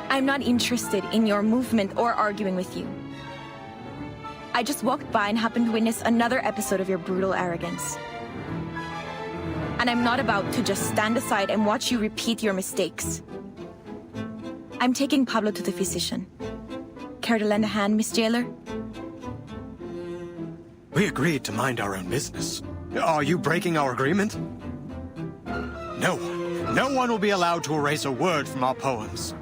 I'm not interested in your movement or arguing with you. I just walked by and happened to witness another episode of your brutal arrogance. And I'm not about to just stand aside and watch you repeat your mistakes. I'm taking Pablo to the physician. Care to lend a hand, Miss Jailer? We agreed to mind our own business. Are you breaking our agreement? No one will be allowed to erase a word from our poems.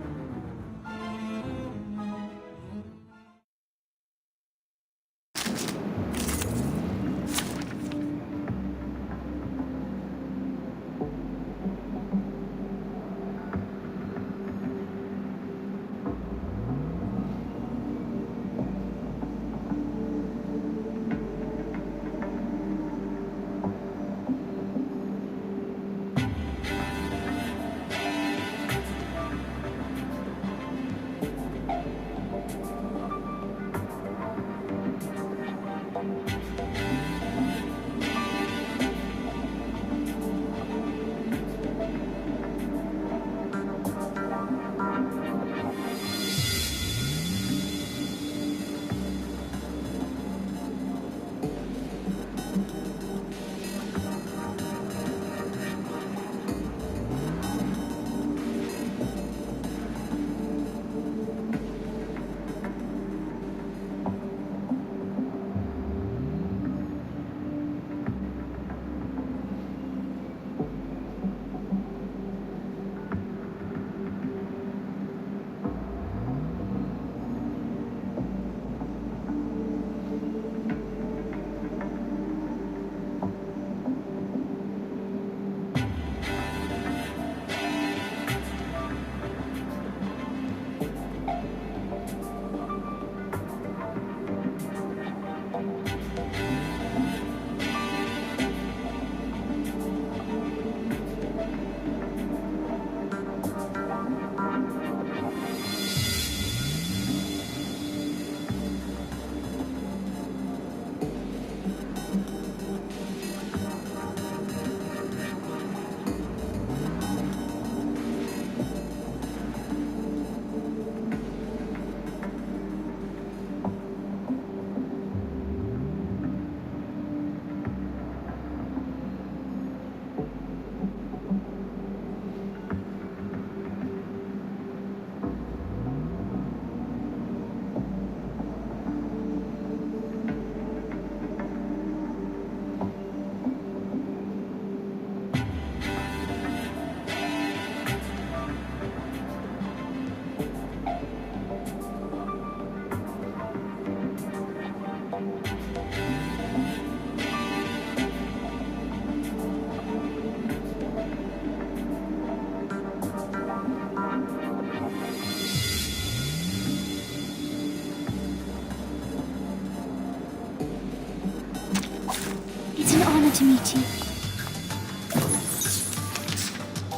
to meet you.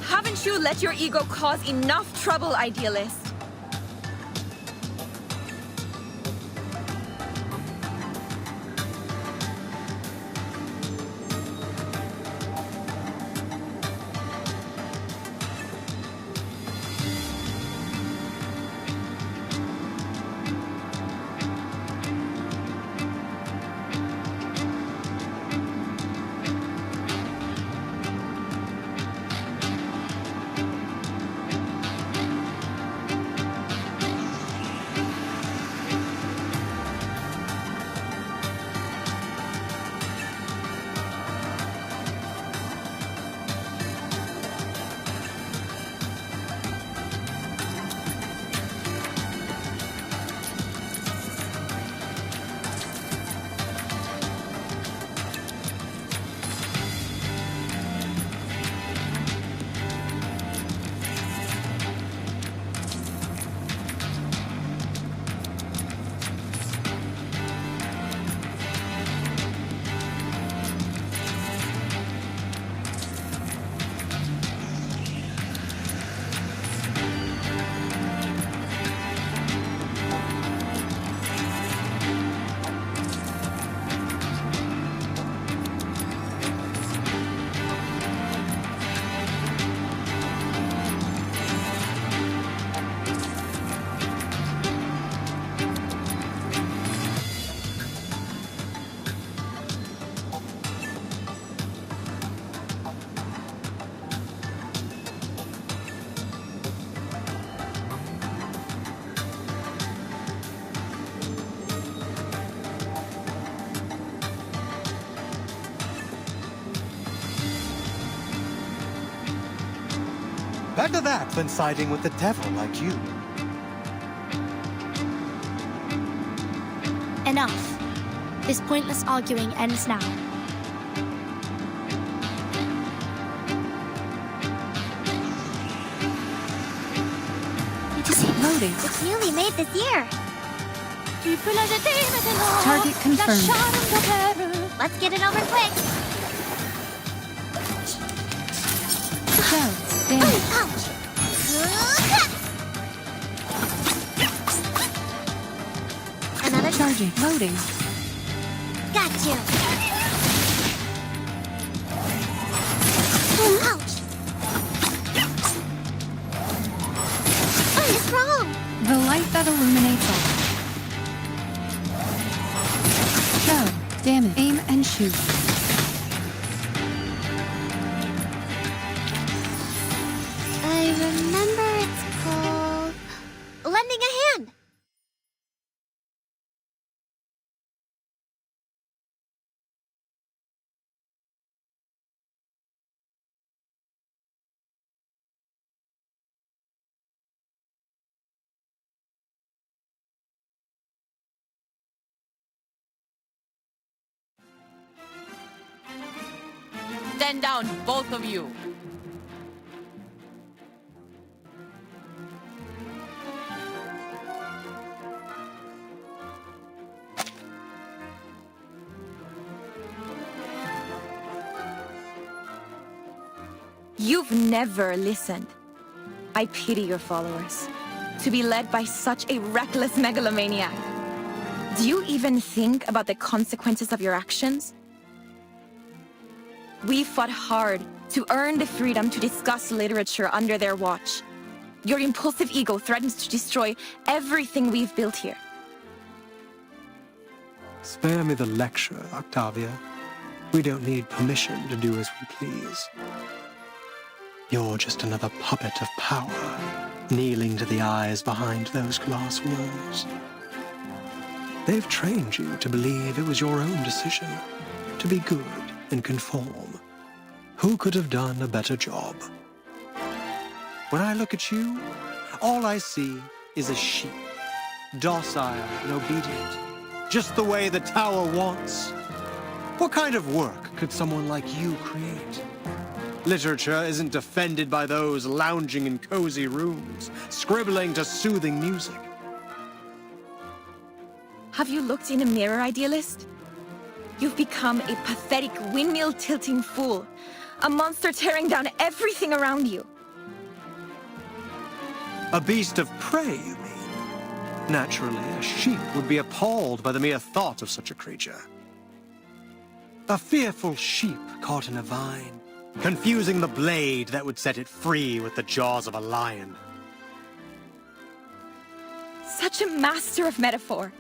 Haven't you let your ego cause enough trouble, idealist? Better that than siding with the devil like you. Enough. This pointless arguing ends now. Loading. It's newly made this year. Target confirmed. Let's get it over quick. Go. Damage. Ouch. Another Charging. Loading. Got you. Ouch. What is wrong? The light that illuminates all. Go. Damage. Aim and shoot. I remember it's called lending a hand. Stand down, both of you. You've never listened. I pity your followers. To be led by such a reckless megalomaniac. Do you even think about the consequences of your actions? We fought hard to earn the freedom to discuss literature under their watch. Your impulsive ego threatens to destroy everything we've built here. Spare me the lecture, Octavia. We don't need permission to do as we please. You're just another puppet of power, kneeling to the eyes behind those glass walls. They've trained you to believe it was your own decision, to be good and conform. Who could have done a better job? When I look at you, all I see is a sheep, docile and obedient, just the way the tower wants. What kind of work could someone like you create? Literature isn't defended by those lounging in cozy rooms, scribbling to soothing music. Have you looked in a mirror, idealist? You've become a pathetic windmill-tilting fool. A monster tearing down everything around you. A beast of prey, you mean? Naturally, a sheep would be appalled by the mere thought of such a creature. A fearful sheep caught in a vine, confusing the blade that would set it free with the jaws of a lion. Such a master of metaphor.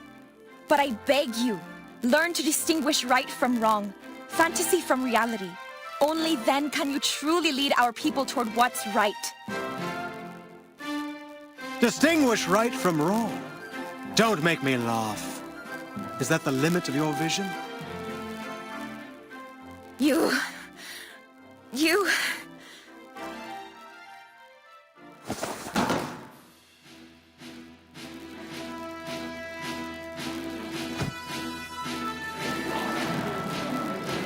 But I beg you, learn to distinguish right from wrong, fantasy from reality. Only then can you truly lead our people toward what's right. Distinguish right from wrong. Don't make me laugh. Is that the limit of your vision? You...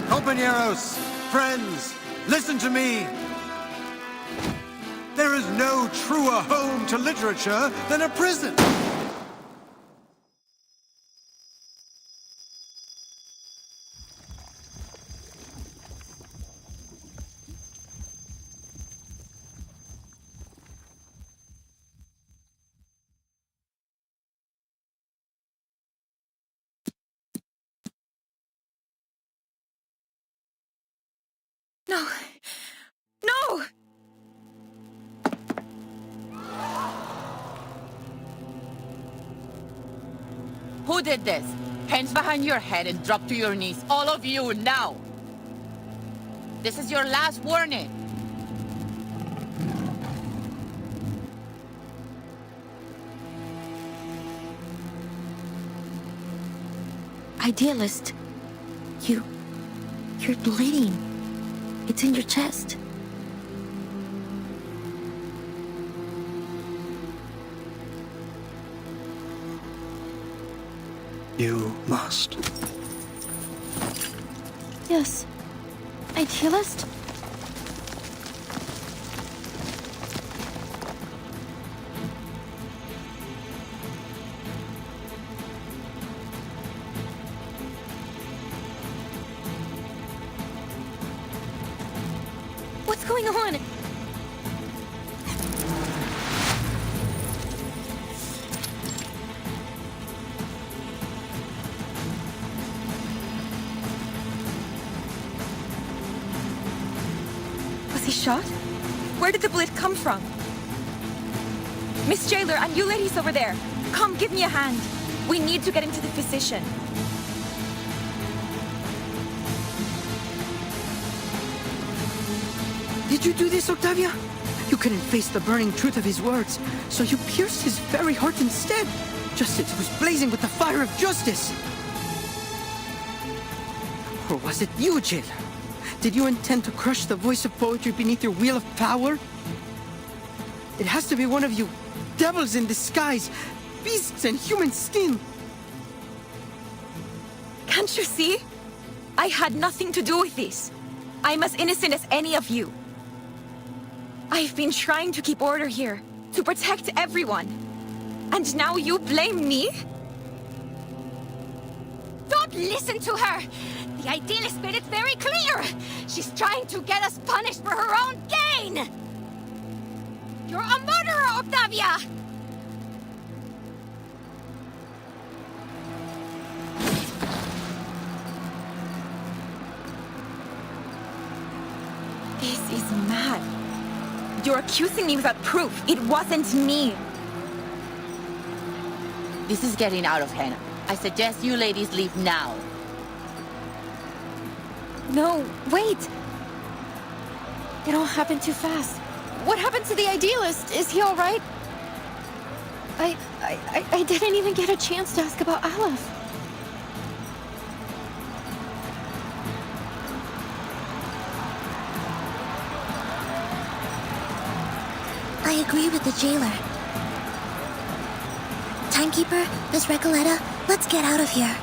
Compañeros, friends, listen to me. There is no truer home to literature than a prison. No! No! Who did this? Hands behind your head and drop to your knees. All of you, now! This is your last warning. Idealist, you're bleeding. It's in your chest. You must. Yes. Idealist? What's going on? Was he shot? Where did the bleed come from? Miss Jailer, and you ladies over there, come give me a hand. We need to get him to the physician. Did you do this, Octavia? You couldn't face the burning truth of his words, so you pierced his very heart instead, just as it was blazing with the fire of justice. Or was it you, Jailer? Did you intend to crush the voice of poetry beneath your wheel of power? It has to be one of you, devils in disguise, beasts in human skin. Can't you see? I had nothing to do with this. I'm as innocent as any of you. I've been trying to keep order here, to protect everyone. And now you blame me? Don't listen to her! The idealist made it very clear! She's trying to get us punished for her own gain! You're a murderer, Octavia! This is mad. You're accusing me without proof. It wasn't me. This is getting out of hand. I suggest you ladies leave now. No, wait! It all happened too fast. What happened to the idealist? Is he alright? I didn't even get a chance to ask about Aleph. I agree with the jailer. Timekeeper, Miss Recoleta, let's get out of here.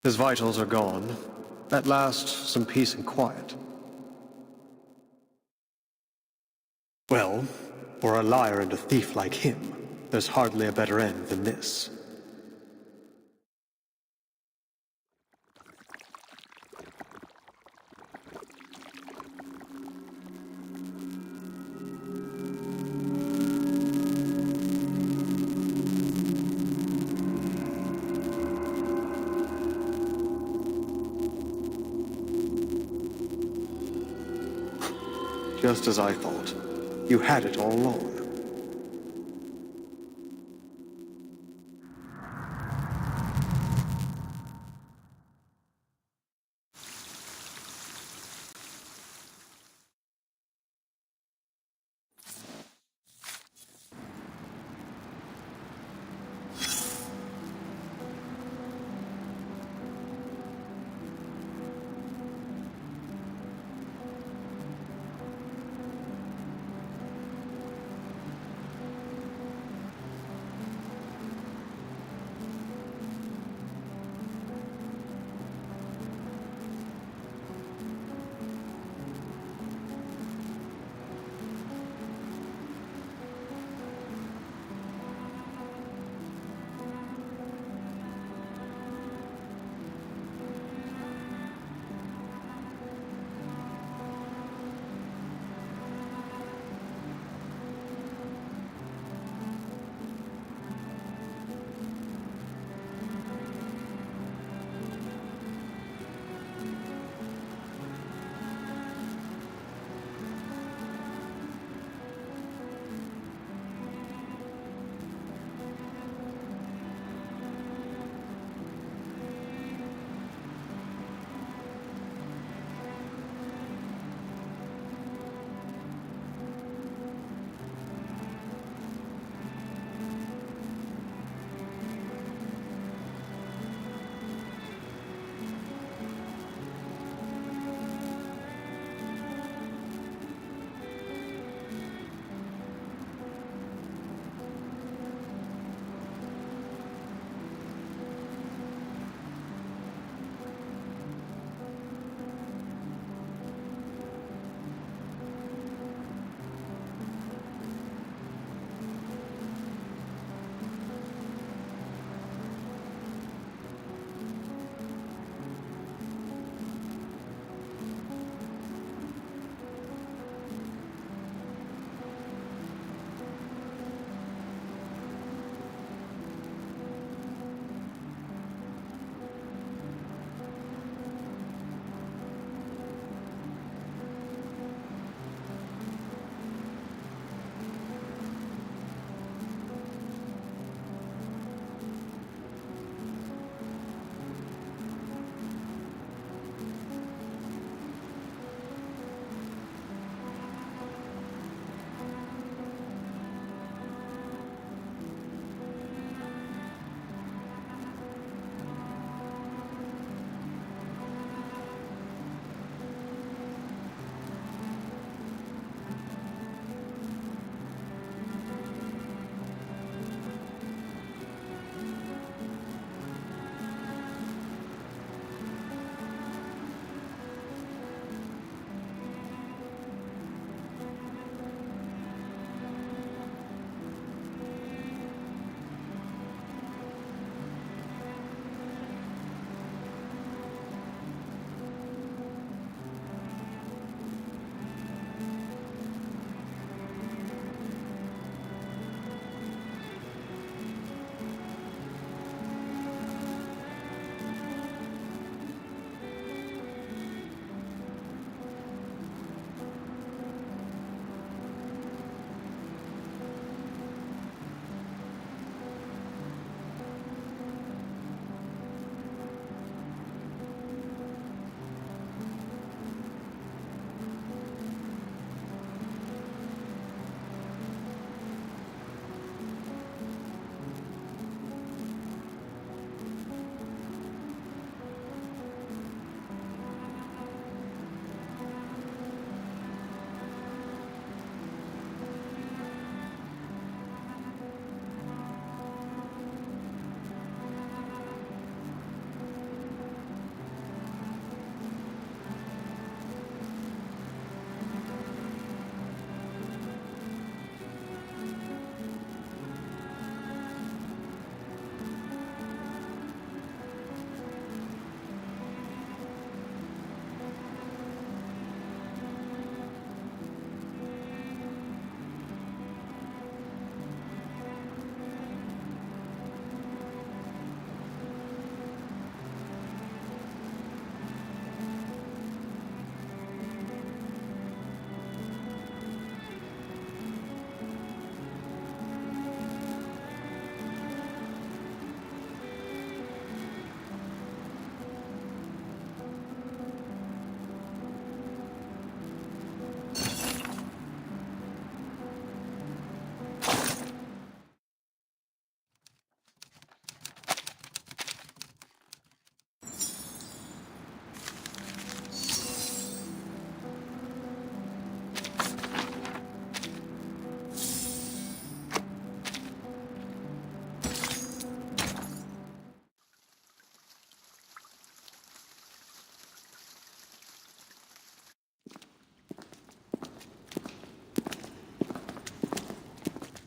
His vitals are gone. At last, some peace and quiet. Well, for a liar and a thief like him, there's hardly a better end than this. Just as I thought. You had it all along.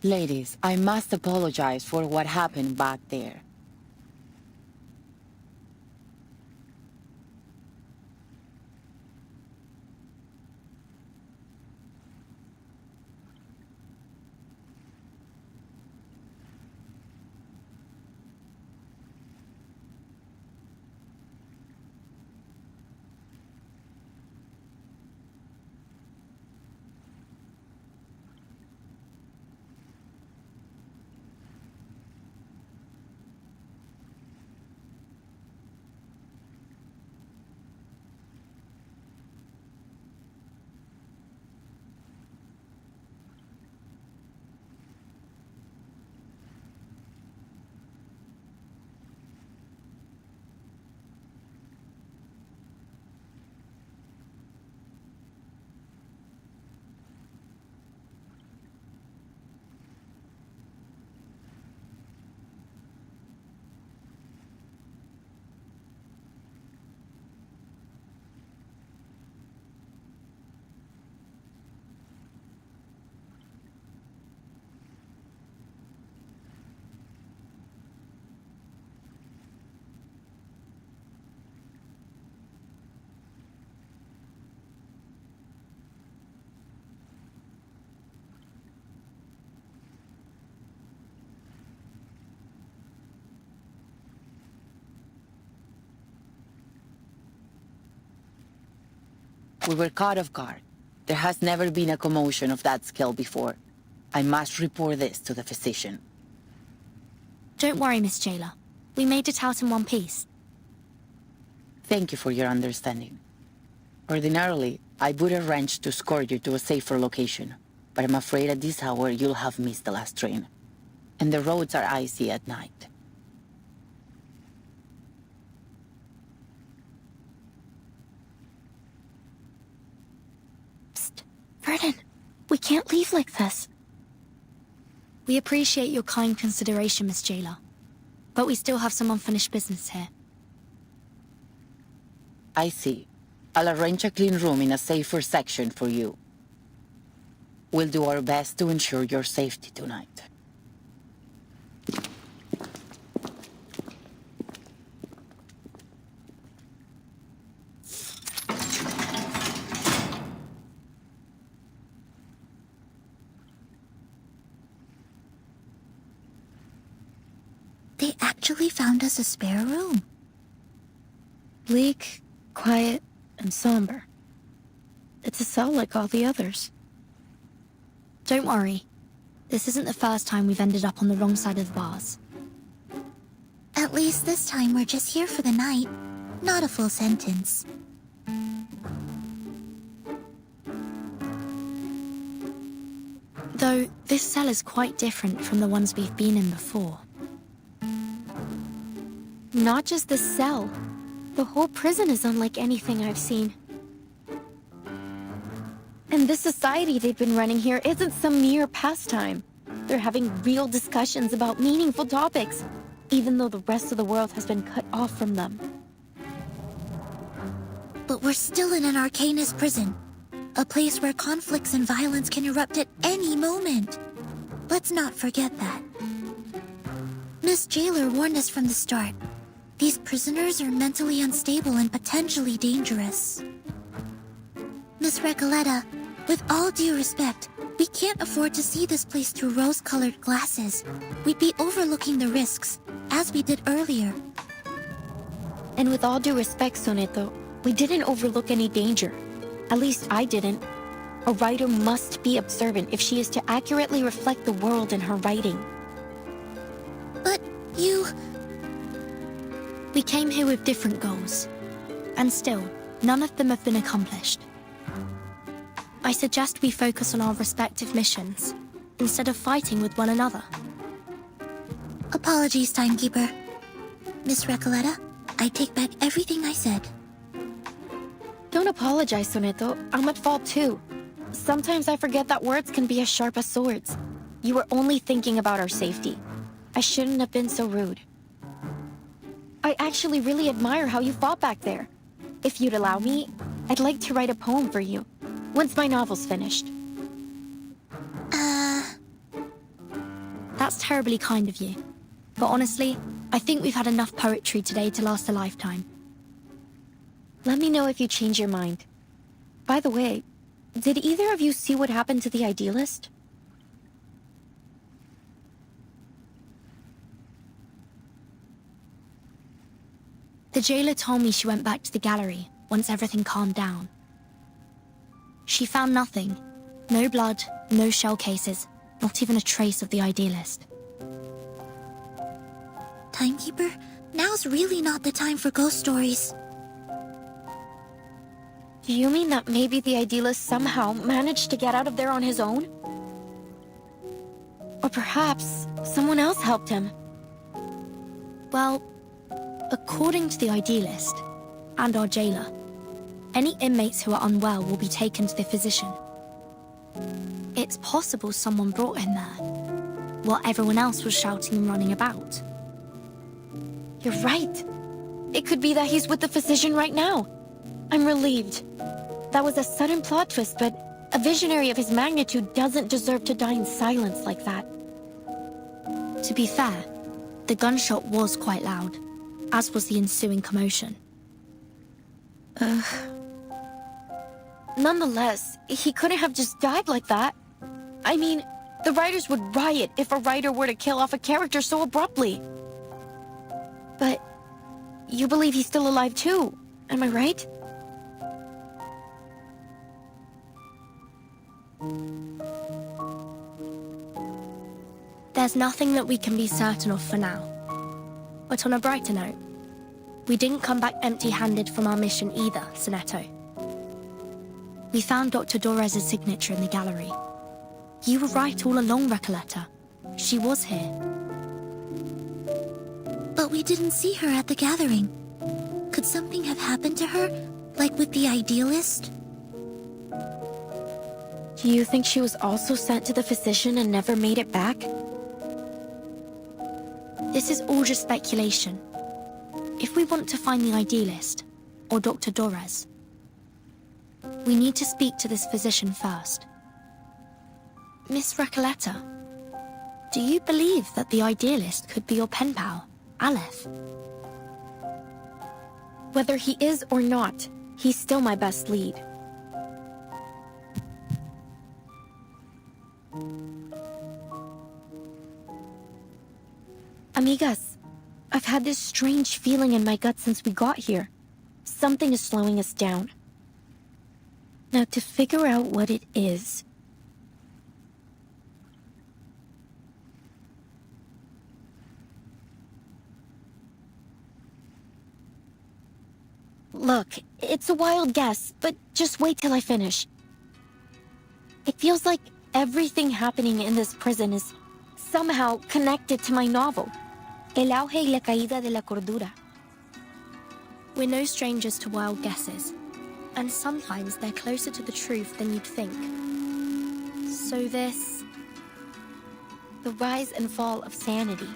Ladies, I must apologize for what happened back there. We were caught off guard. There has never been a commotion of that scale before. I must report this to the physician. Don't worry, Miss Jailer. We made it out in one piece. Thank you for your understanding. Ordinarily, I would arrange to escort you to a safer location, but I'm afraid at this hour you'll have missed the last train. And the roads are icy at night. Vernon, we can't leave like this. We appreciate your kind consideration, Miss Jailer, but we still have some unfinished business here. I see. I'll arrange a clean room in a safer section for you. We'll do our best to ensure your safety tonight. They actually found us a spare room. Bleak, quiet, and somber. It's a cell like all the others. Don't worry. This isn't the first time we've ended up on the wrong side of the bars. At least this time we're just here for the night, not a full sentence. Though, this cell is quite different from the ones we've been in before. Not just the cell. The whole prison is unlike anything I've seen. And this society they've been running here isn't some mere pastime. They're having real discussions about meaningful topics, even though the rest of the world has been cut off from them. But we're still in an Arcanist prison. A place where conflicts and violence can erupt at any moment. Let's not forget that. Miss Jailer warned us from the start. These prisoners are mentally unstable and potentially dangerous. Miss Recoleta, with all due respect, we can't afford to see this place through rose-colored glasses. We'd be overlooking the risks, as we did earlier. And with all due respect, Soneto, we didn't overlook any danger. At least I didn't. A writer must be observant if she is to accurately reflect the world in her writing. But you... We came here with different goals. And still, none of them have been accomplished. I suggest we focus on our respective missions, instead of fighting with one another. Apologies, Timekeeper. Miss Recoleta, I take back everything I said. Don't apologize, Soneto. I'm at fault too. Sometimes I forget that words can be as sharp as swords. You were only thinking about our safety. I shouldn't have been so rude. I actually really admire how you fought back there. If you'd allow me, I'd like to write a poem for you, once my novel's finished. That's terribly kind of you. But honestly, I think we've had enough poetry today to last a lifetime. Let me know if you change your mind. By the way, did either of you see what happened to the idealist? The jailer told me she went back to the gallery once everything calmed down. She found nothing. No blood, no shell cases, not even a trace of the idealist. Timekeeper, now's really not the time for ghost stories. Do you mean that maybe the idealist somehow managed to get out of there on his own? Or perhaps someone else helped him? Well, according to the idealist and our jailer, any inmates who are unwell will be taken to the physician. It's possible someone brought him there, while everyone else was shouting and running about. You're right. It could be that he's with the physician right now. I'm relieved. That was a sudden plot twist, but a visionary of his magnitude doesn't deserve to die in silence like that. To be fair, the gunshot was quite loud, as was the ensuing commotion. Nonetheless, he couldn't have just died like that. I mean, the writers would riot if a writer were to kill off a character so abruptly. But you believe he's still alive too, am I right? There's nothing that we can be certain of for now. But on a brighter note, we didn't come back empty-handed from our mission either, Sonetto. We found Dr. Dorez's signature in the gallery. You were right all along, Recoleta. She was here. But we didn't see her at the gathering. Could something have happened to her, like with the idealist? Do you think she was also sent to the physician and never made it back? This is all just speculation. If we want to find the idealist, or Dr. Dorez, we need to speak to this physician first. Miss Recoleta, do you believe that the idealist could be your pen pal, Aleph? Whether he is or not, he's still my best lead. Amigas, I've had this strange feeling in my gut since we got here. Something is slowing us down. Now, to figure out what it is... Look, it's a wild guess, but just wait till I finish. It feels like everything happening in this prison is somehow connected to my novel, El auge y la caída de la cordura. We're no strangers to wild guesses, and sometimes they're closer to the truth than you'd think. So this... The rise and fall of sanity.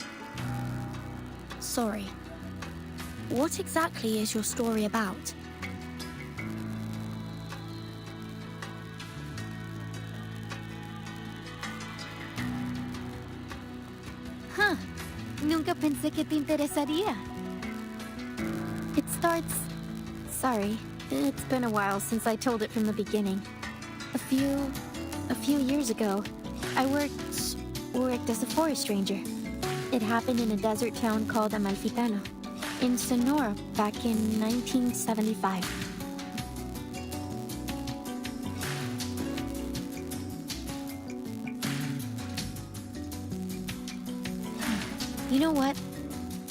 Sorry. What exactly is your story about? Huh. Nunca pensé que te interesaría. It starts... Sorry, it's been a while since I told it from the beginning. A few years ago, I worked as a forest ranger. It happened in a desert town called Amalfitano, in Sonora, back in 1975. You know what?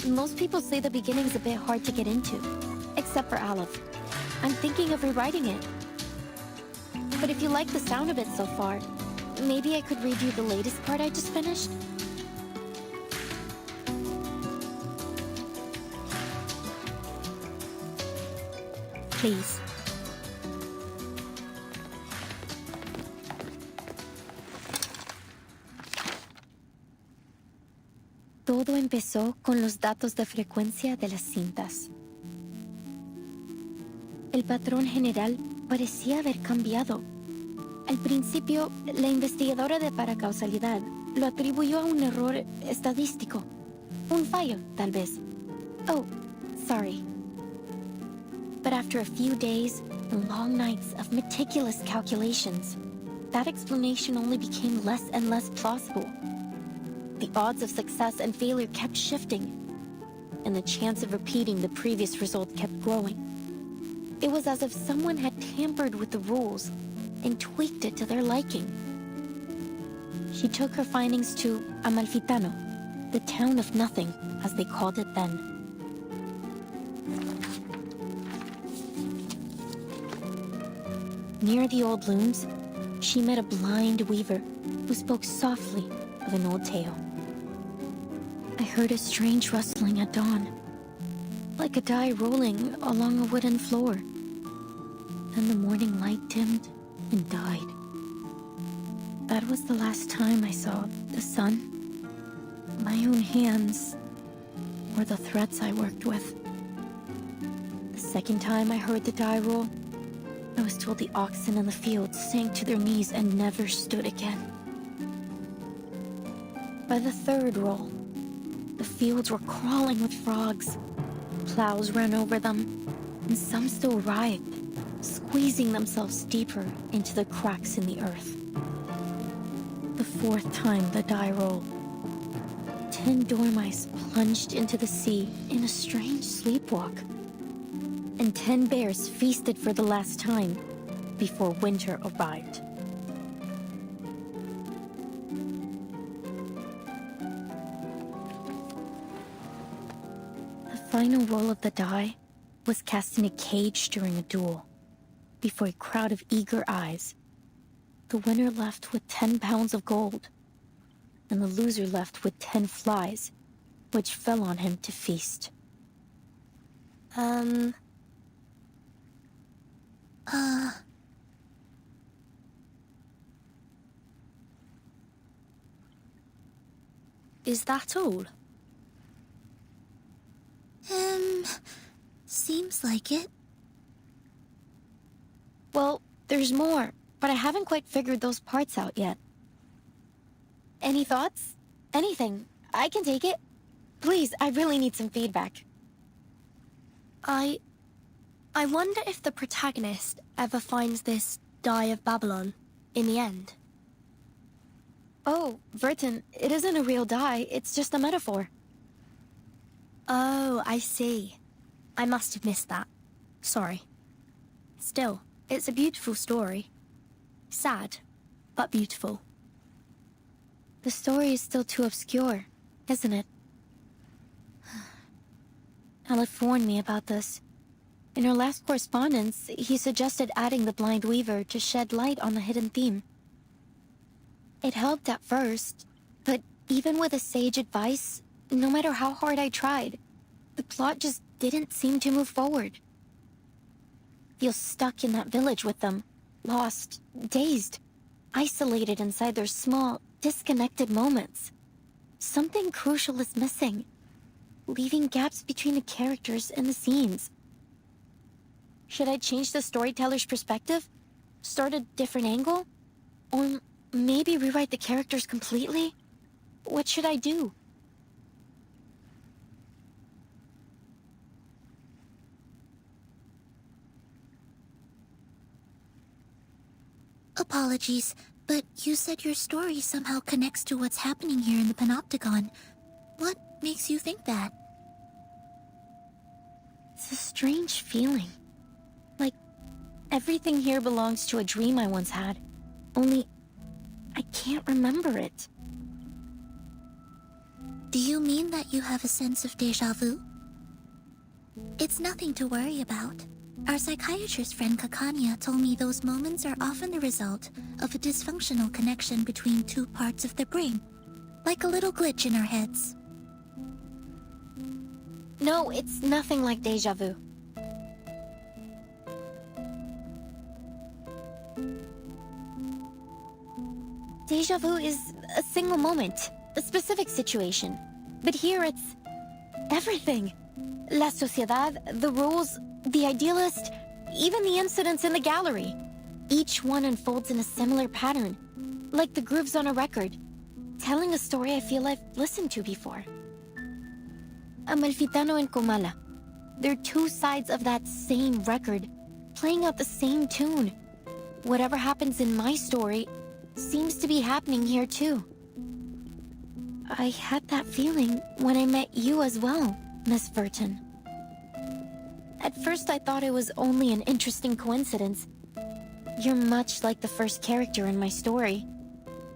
Most people say the beginning's a bit hard to get into, except for Aleph. I'm thinking of rewriting it. But if you like the sound of it so far, maybe I could read you the latest part I just finished? Please. Todo empezó con los datos de frecuencia de las cintas. El patrón general parecía haber cambiado. Al principio, la investigadora de paracausalidad lo atribuyó a un error estadístico. Un fallo, tal vez. Oh, sorry. But after a few days and long nights of meticulous calculations, that explanation only became less and less plausible. The odds of success and failure kept shifting, and the chance of repeating the previous result kept growing. It was as if someone had tampered with the rules and tweaked it to their liking. She took her findings to Amalfitano, the town of nothing, as they called it then. Near the old looms, she met a blind weaver who spoke softly of an old tale. I heard a strange rustling at dawn, like a die rolling along a wooden floor. Then the morning light dimmed and died. That was the last time I saw the sun. My own hands were the threads I worked with. The second time I heard the die roll, I was told the oxen in the fields sank to their knees and never stood again. By the third roll, the fields were crawling with frogs. Plows ran over them, and some still writhed, squeezing themselves deeper into the cracks in the earth. The fourth time the die rolled, 10 dormice plunged into the sea in a strange sleepwalk, and 10 bears feasted for the last time before winter arrived. The final roll of the die was cast in a cage during a duel. Before a crowd of eager eyes, the winner left with 10 pounds of gold, and the loser left with 10 flies, which fell on him to feast. Is that all? Seems like it. Well, there's more, but I haven't quite figured those parts out yet. Any thoughts? Anything. I can take it. Please, I really need some feedback. I wonder if the protagonist ever finds this Die of Babylon in the end. Oh, Verton, it isn't a real die, it's just a metaphor. Oh, I see. I must have missed that. Sorry. Still, it's a beautiful story. Sad, but beautiful. The story is still too obscure, isn't it? Aleph warned me about this. In our last correspondence, he suggested adding the blind weaver to shed light on the hidden theme. It helped at first, but even with his sage advice, no matter how hard I tried, the plot just didn't seem to move forward. Feel stuck in that village with them, lost, dazed, isolated inside their small, disconnected moments. Something crucial is missing, leaving gaps between the characters and the scenes. Should I change the storyteller's perspective? Start a different angle? Or maybe rewrite the characters completely? What should I do? Apologies, but you said your story somehow connects to what's happening here in the Panopticon. What makes you think that? It's a strange feeling. Like, everything here belongs to a dream I once had. Only, I can't remember it. Do you mean that you have a sense of déjà vu? It's nothing to worry about. Our psychiatrist friend Kakania told me those moments are often the result of a dysfunctional connection between two parts of the brain. Like a little glitch in our heads. No, it's nothing like déjà vu. Déjà vu is a single moment, a specific situation. But here it's everything. La sociedad, the rules, the idealist, even the incidents in the gallery. Each one unfolds in a similar pattern, like the grooves on a record. telling a story I feel I've listened to before. Amalfitano and Comala. They're two sides of that same record, playing out the same tune. Whatever happens in my story seems to be happening here too. I had that feeling when I met you as well, Miss Verton. At first I thought it was only an interesting coincidence. You're much like the first character in my story.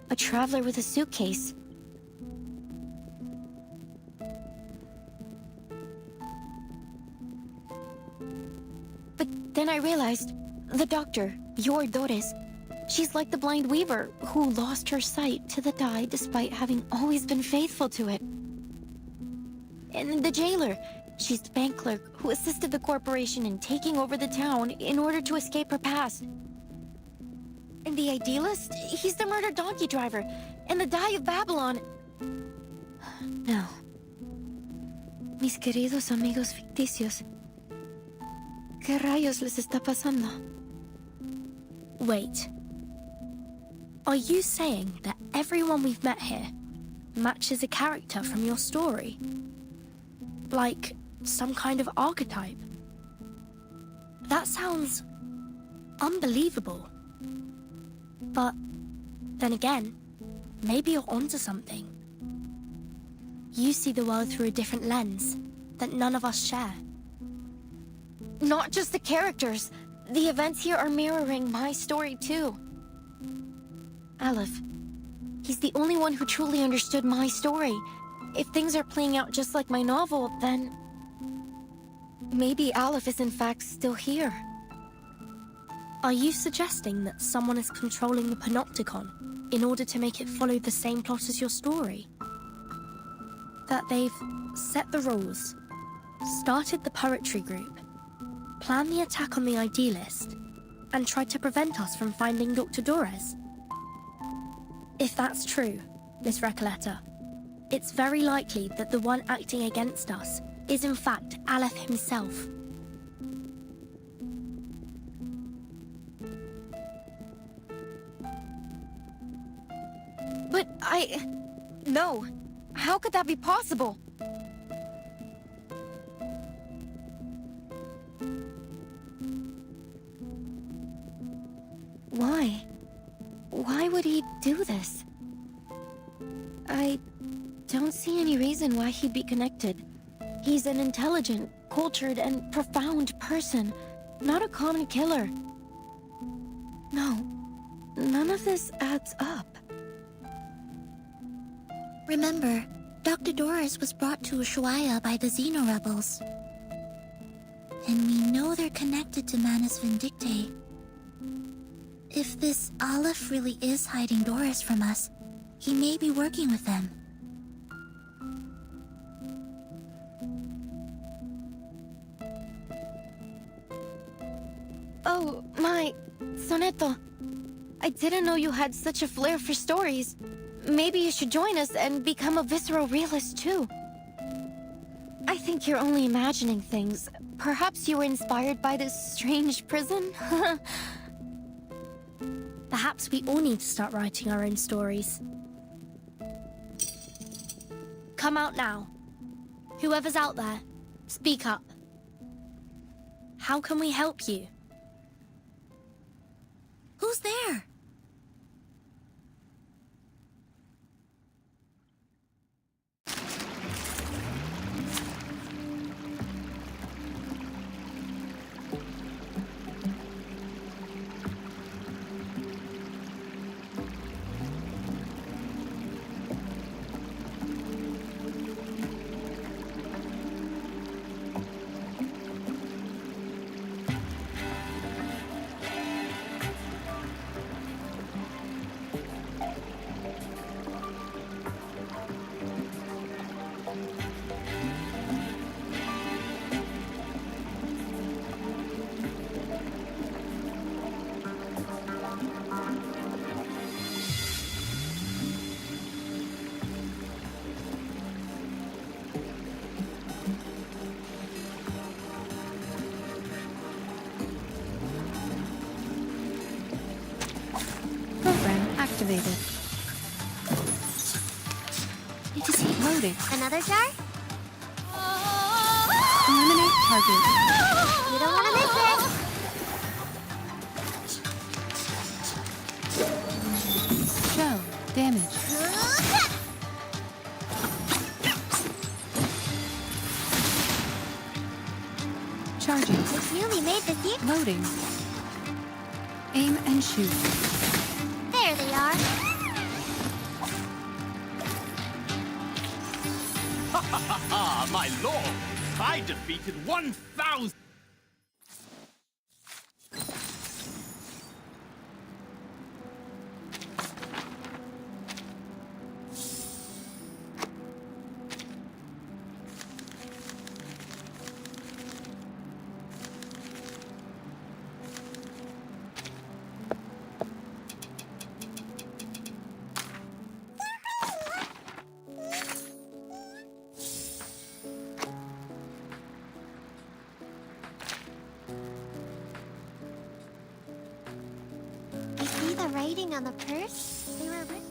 A traveler with a suitcase. But then I realized, the doctor, your Doris, she's like the blind weaver who lost her sight to the dye despite having always been faithful to it. And the jailer, she's the bank clerk who assisted the corporation in taking over the town in order to escape her past. And the idealist, he's the murdered donkey driver, and the dye of Babylon. No. Mis queridos amigos ficticios. ¿Qué rayos les está pasando? Wait. Are you saying that everyone we've met here matches a character from your story? Like some kind of archetype? That sounds unbelievable. But then again, maybe you're onto something. You see the world through a different lens that none of us share. Not just the characters. The events here are mirroring my story too. Aleph. He's the only one who truly understood my story. If things are playing out just like my novel, then maybe Aleph is in fact still here. Are you suggesting that someone is controlling the Panopticon in order to make it follow the same plot as your story? That they've set the rules, started the poetry group, planned the attack on the Idealist, and tried to prevent us from finding Dr. Dores? If that's true, Miss Recoleta, it's very likely that the one acting against us is in fact Aleph himself. But no. How could that be possible? Why? Why would he do this? I don't see any reason why he'd be connected. He's an intelligent, cultured, and profound person, not a common killer. No, none of this adds up. Remember, Dr. Doris was brought to Ushuaia by the Xeno rebels. And we know they're connected to Manus Vindicte. If this Aleph really is hiding Doris from us, he may be working with them. Oh, my... Soneto. I didn't know you had such a flair for stories. Maybe you should join us and become a visceral realist too. I think you're only imagining things. Perhaps you were inspired by this strange prison? Perhaps we all need to start writing our own stories. Come out now. Whoever's out there, speak up. How can we help you? Who's there? Program activated. Loading. Another jar? Eliminate target. You don't want to miss it. Show. Damage. Charging. It's newly made this year. Loading. Aim and shoot. There they are. My lord, I defeated 1,000. You see the writing on the purse? They were written.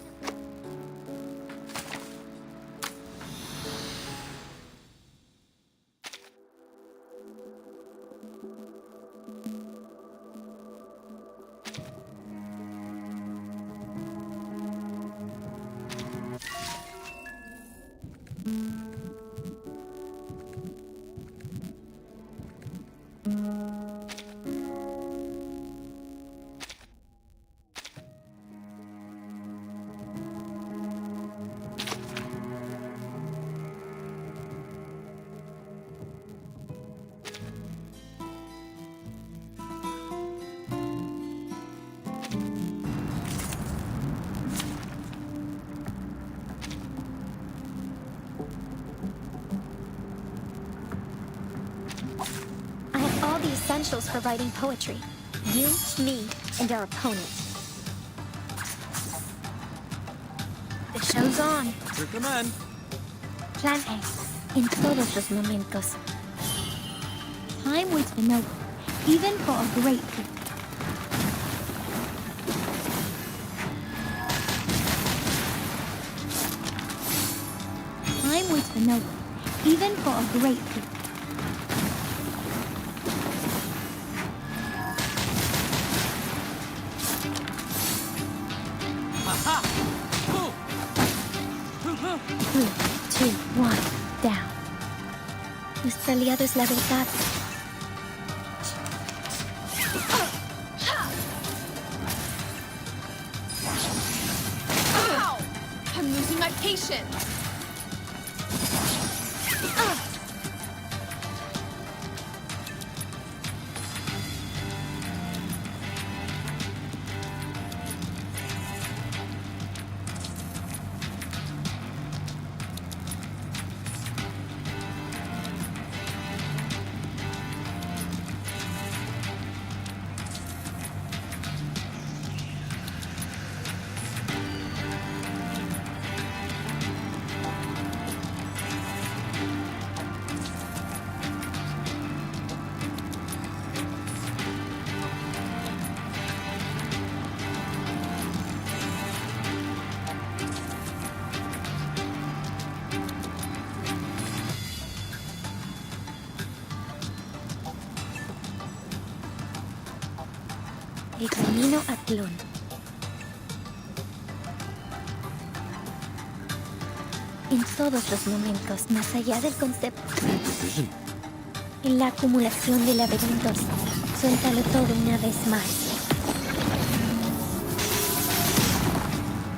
I have all the essentials for writing poetry. You, me, and our opponent. The show's on. Your command. Plan A. In todos los momentos. Time waits for no one, even for a great people. Time waits for no one, even for a great people. Three, two, one, down. Nuestro aliado es la verdad. Ow! I'm losing my patience. El camino a Tlón. En todos los momentos, más allá del concepto. En la acumulación de laberintos, suéltalo todo una vez más.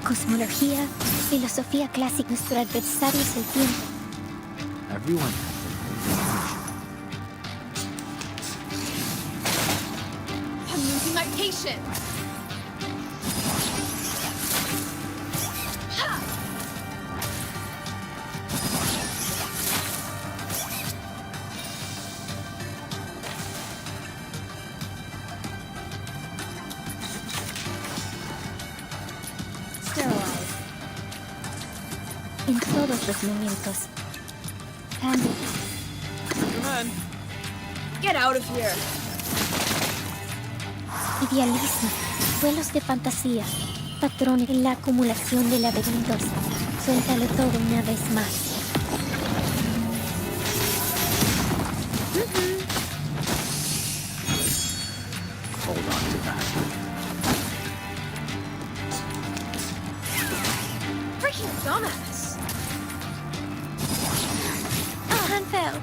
Cosmología, filosofía clásica, nuestro adversario es el tiempo. Everyone. I'm losing my patience. En todos los momentos. Cambio. Command. Get out of here. Idealismo, vuelos de fantasía, patrones en la acumulación de laberintos. Suéltalo todo una vez más. Hold on to that. Freaking dumbass! Han fell.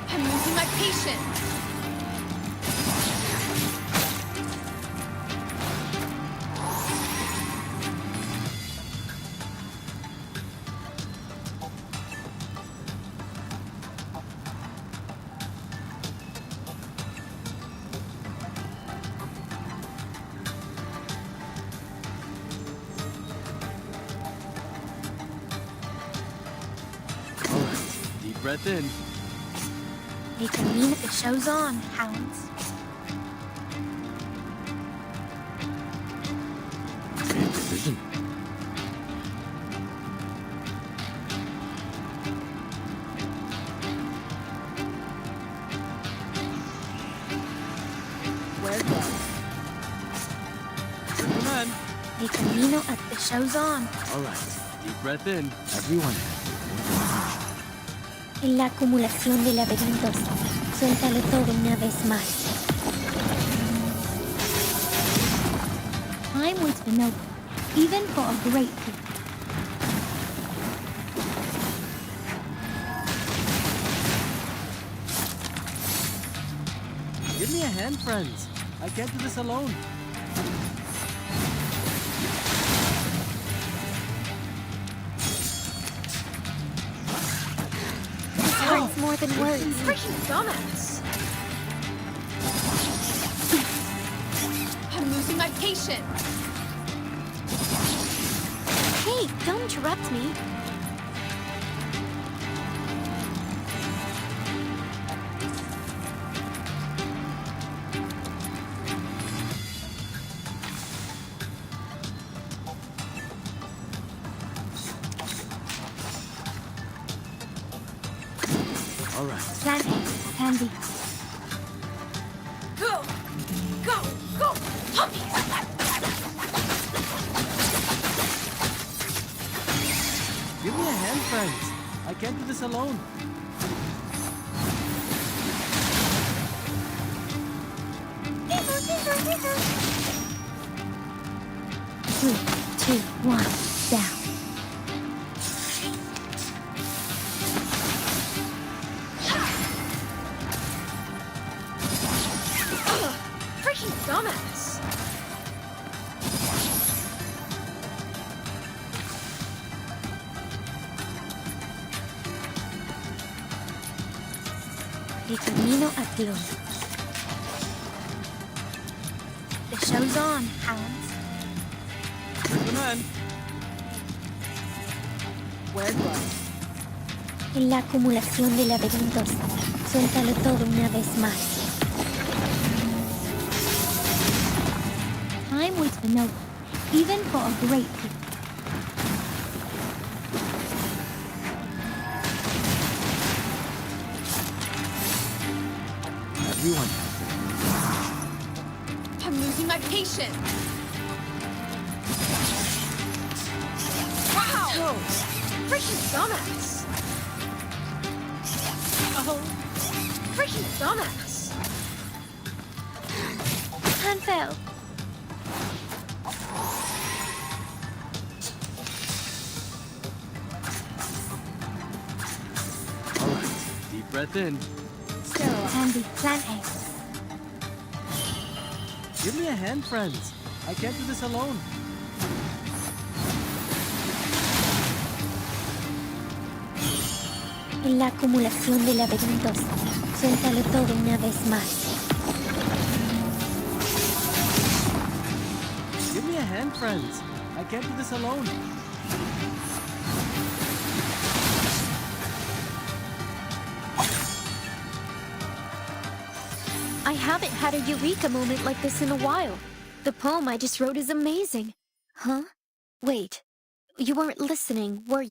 I'm losing my patience! Deep breath in. They can mean it. The show's on, hounds. Great decision. Where go? Good command. They can mean it. The show's on. All right. Deep breath in. Everyone. En la acumulación de laberintos, suéltalo todo una vez más. Time waits for no one, even for a great people. Give me a hand, friends. I can't do this alone. Hurts more than words. Freaking dumbass! I'm losing my patience! Hey, don't interrupt me. All right. Plan A, handy. Go! Go! Go! Puppies! Give me a hand, friends. I can't do this alone. Three, two, one, down. Freaking dumbass! De camino a Tlon. The show's on, hounds. Good command. Where go? En la acumulación de laberintos, suéltalo todo una vez más. Time waits for no one, even for a great people. Everyone. I'm losing my patience! Wow! Freaking dumbass! Oh! Freaking dumbass! Han fell. All right. Deep breath in. Sterile, handy, plan A. Give me a hand, friends. I can't do this alone. En la acumulación de laberintos, suéltalo todo una vez más. Give me a hand, friends. I can't do this alone. I haven't had a eureka moment like this in a while. The poem I just wrote is amazing. Huh? Wait. You weren't listening, were you?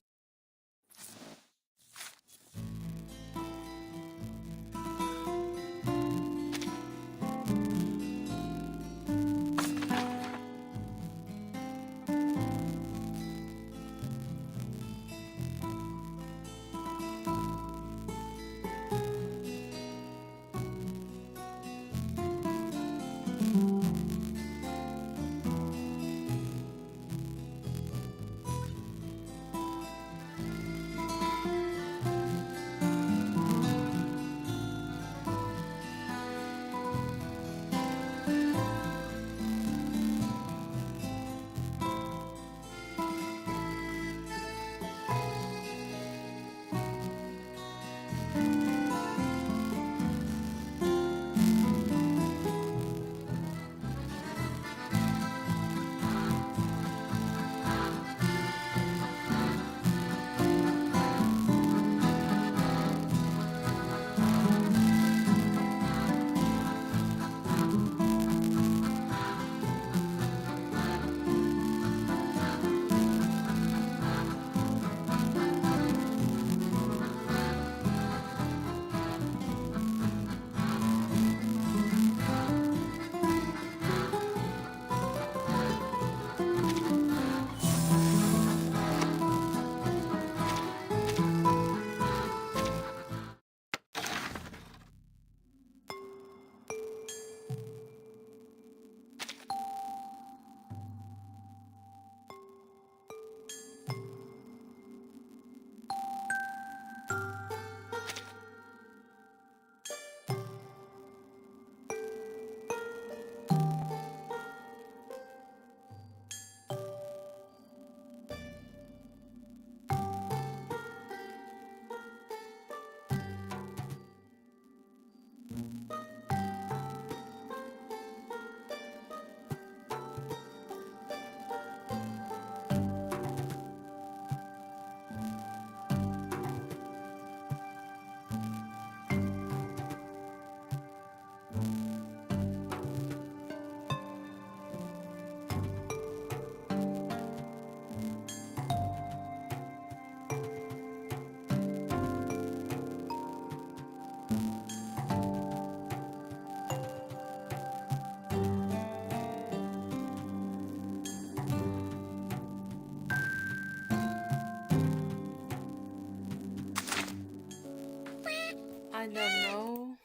don't know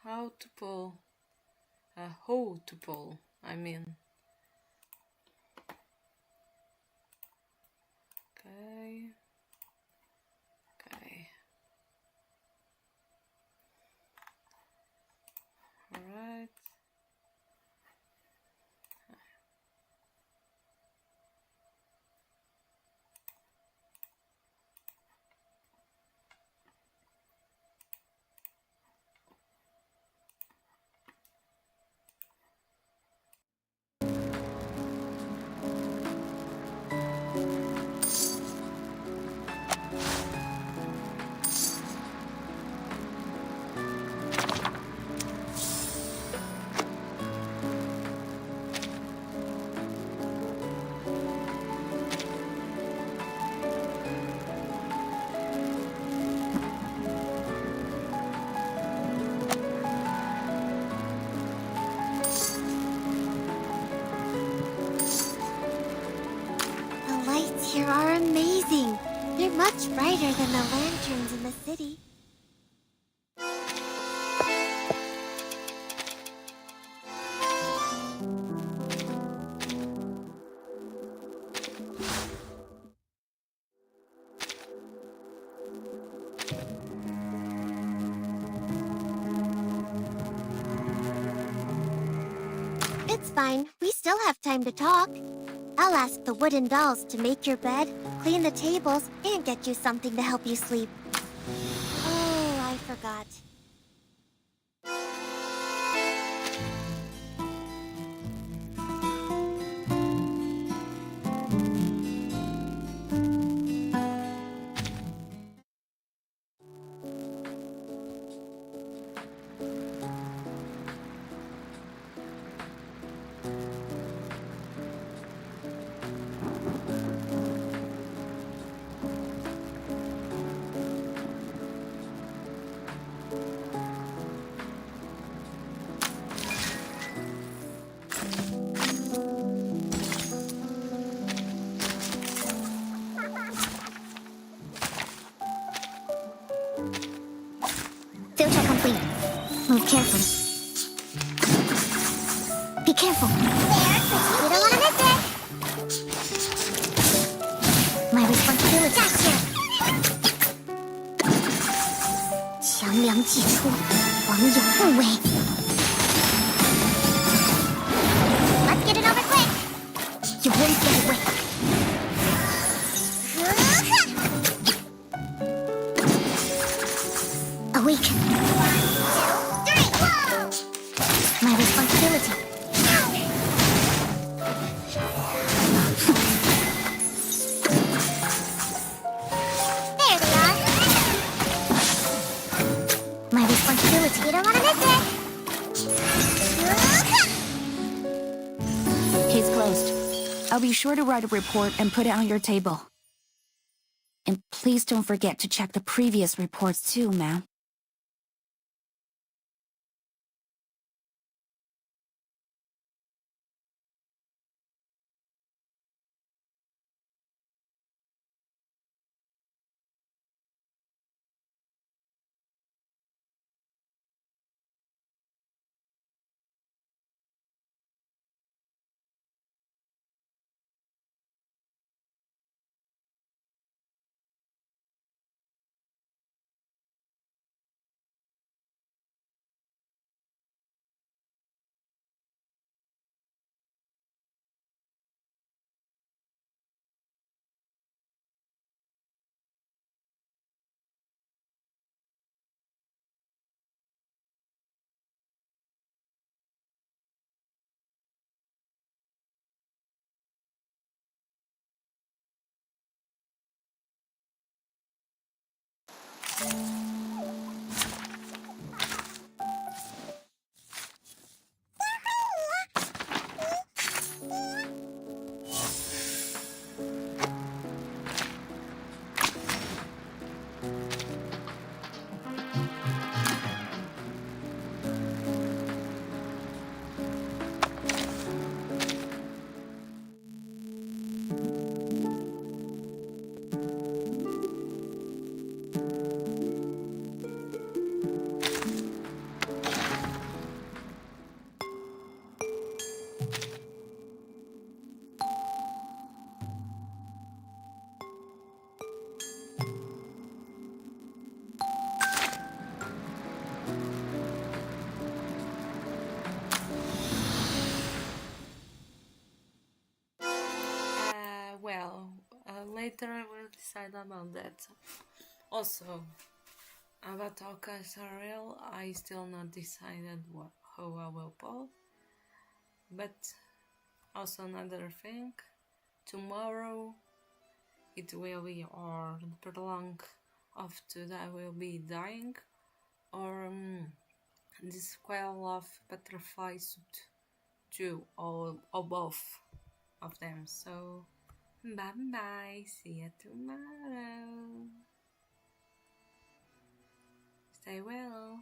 how to pull. How to pull, I mean. Okay. Okay. Alright. The lights here are amazing. They're much brighter than the lanterns in the city. It's fine. We still have time to talk. I'll ask the wooden dolls to make your bed, clean the tables, and get you something to help you sleep. Oh, I forgot. Filter complete. Move carefully. Be careful. There, you don't want to miss it. My responsibility. Gotcha. 强梁既出，王有不为。Let's get it over quick. You won't get away. Awaken. 1, 2, 3, whoa! My responsibility. There they are. My responsibility. You don't want to miss it. Case closed. I'll be sure to write a report and put it on your table. And please don't forget to check the previous reports too, ma'am. later I will decide about that. Also, about Oka's real, I still not decided how I will pull. But also another thing, tomorrow it will be or prolong of today will be dying, or the squall of butterfly suit too, or both of them. So bye bye, see you tomorrow. Stay well.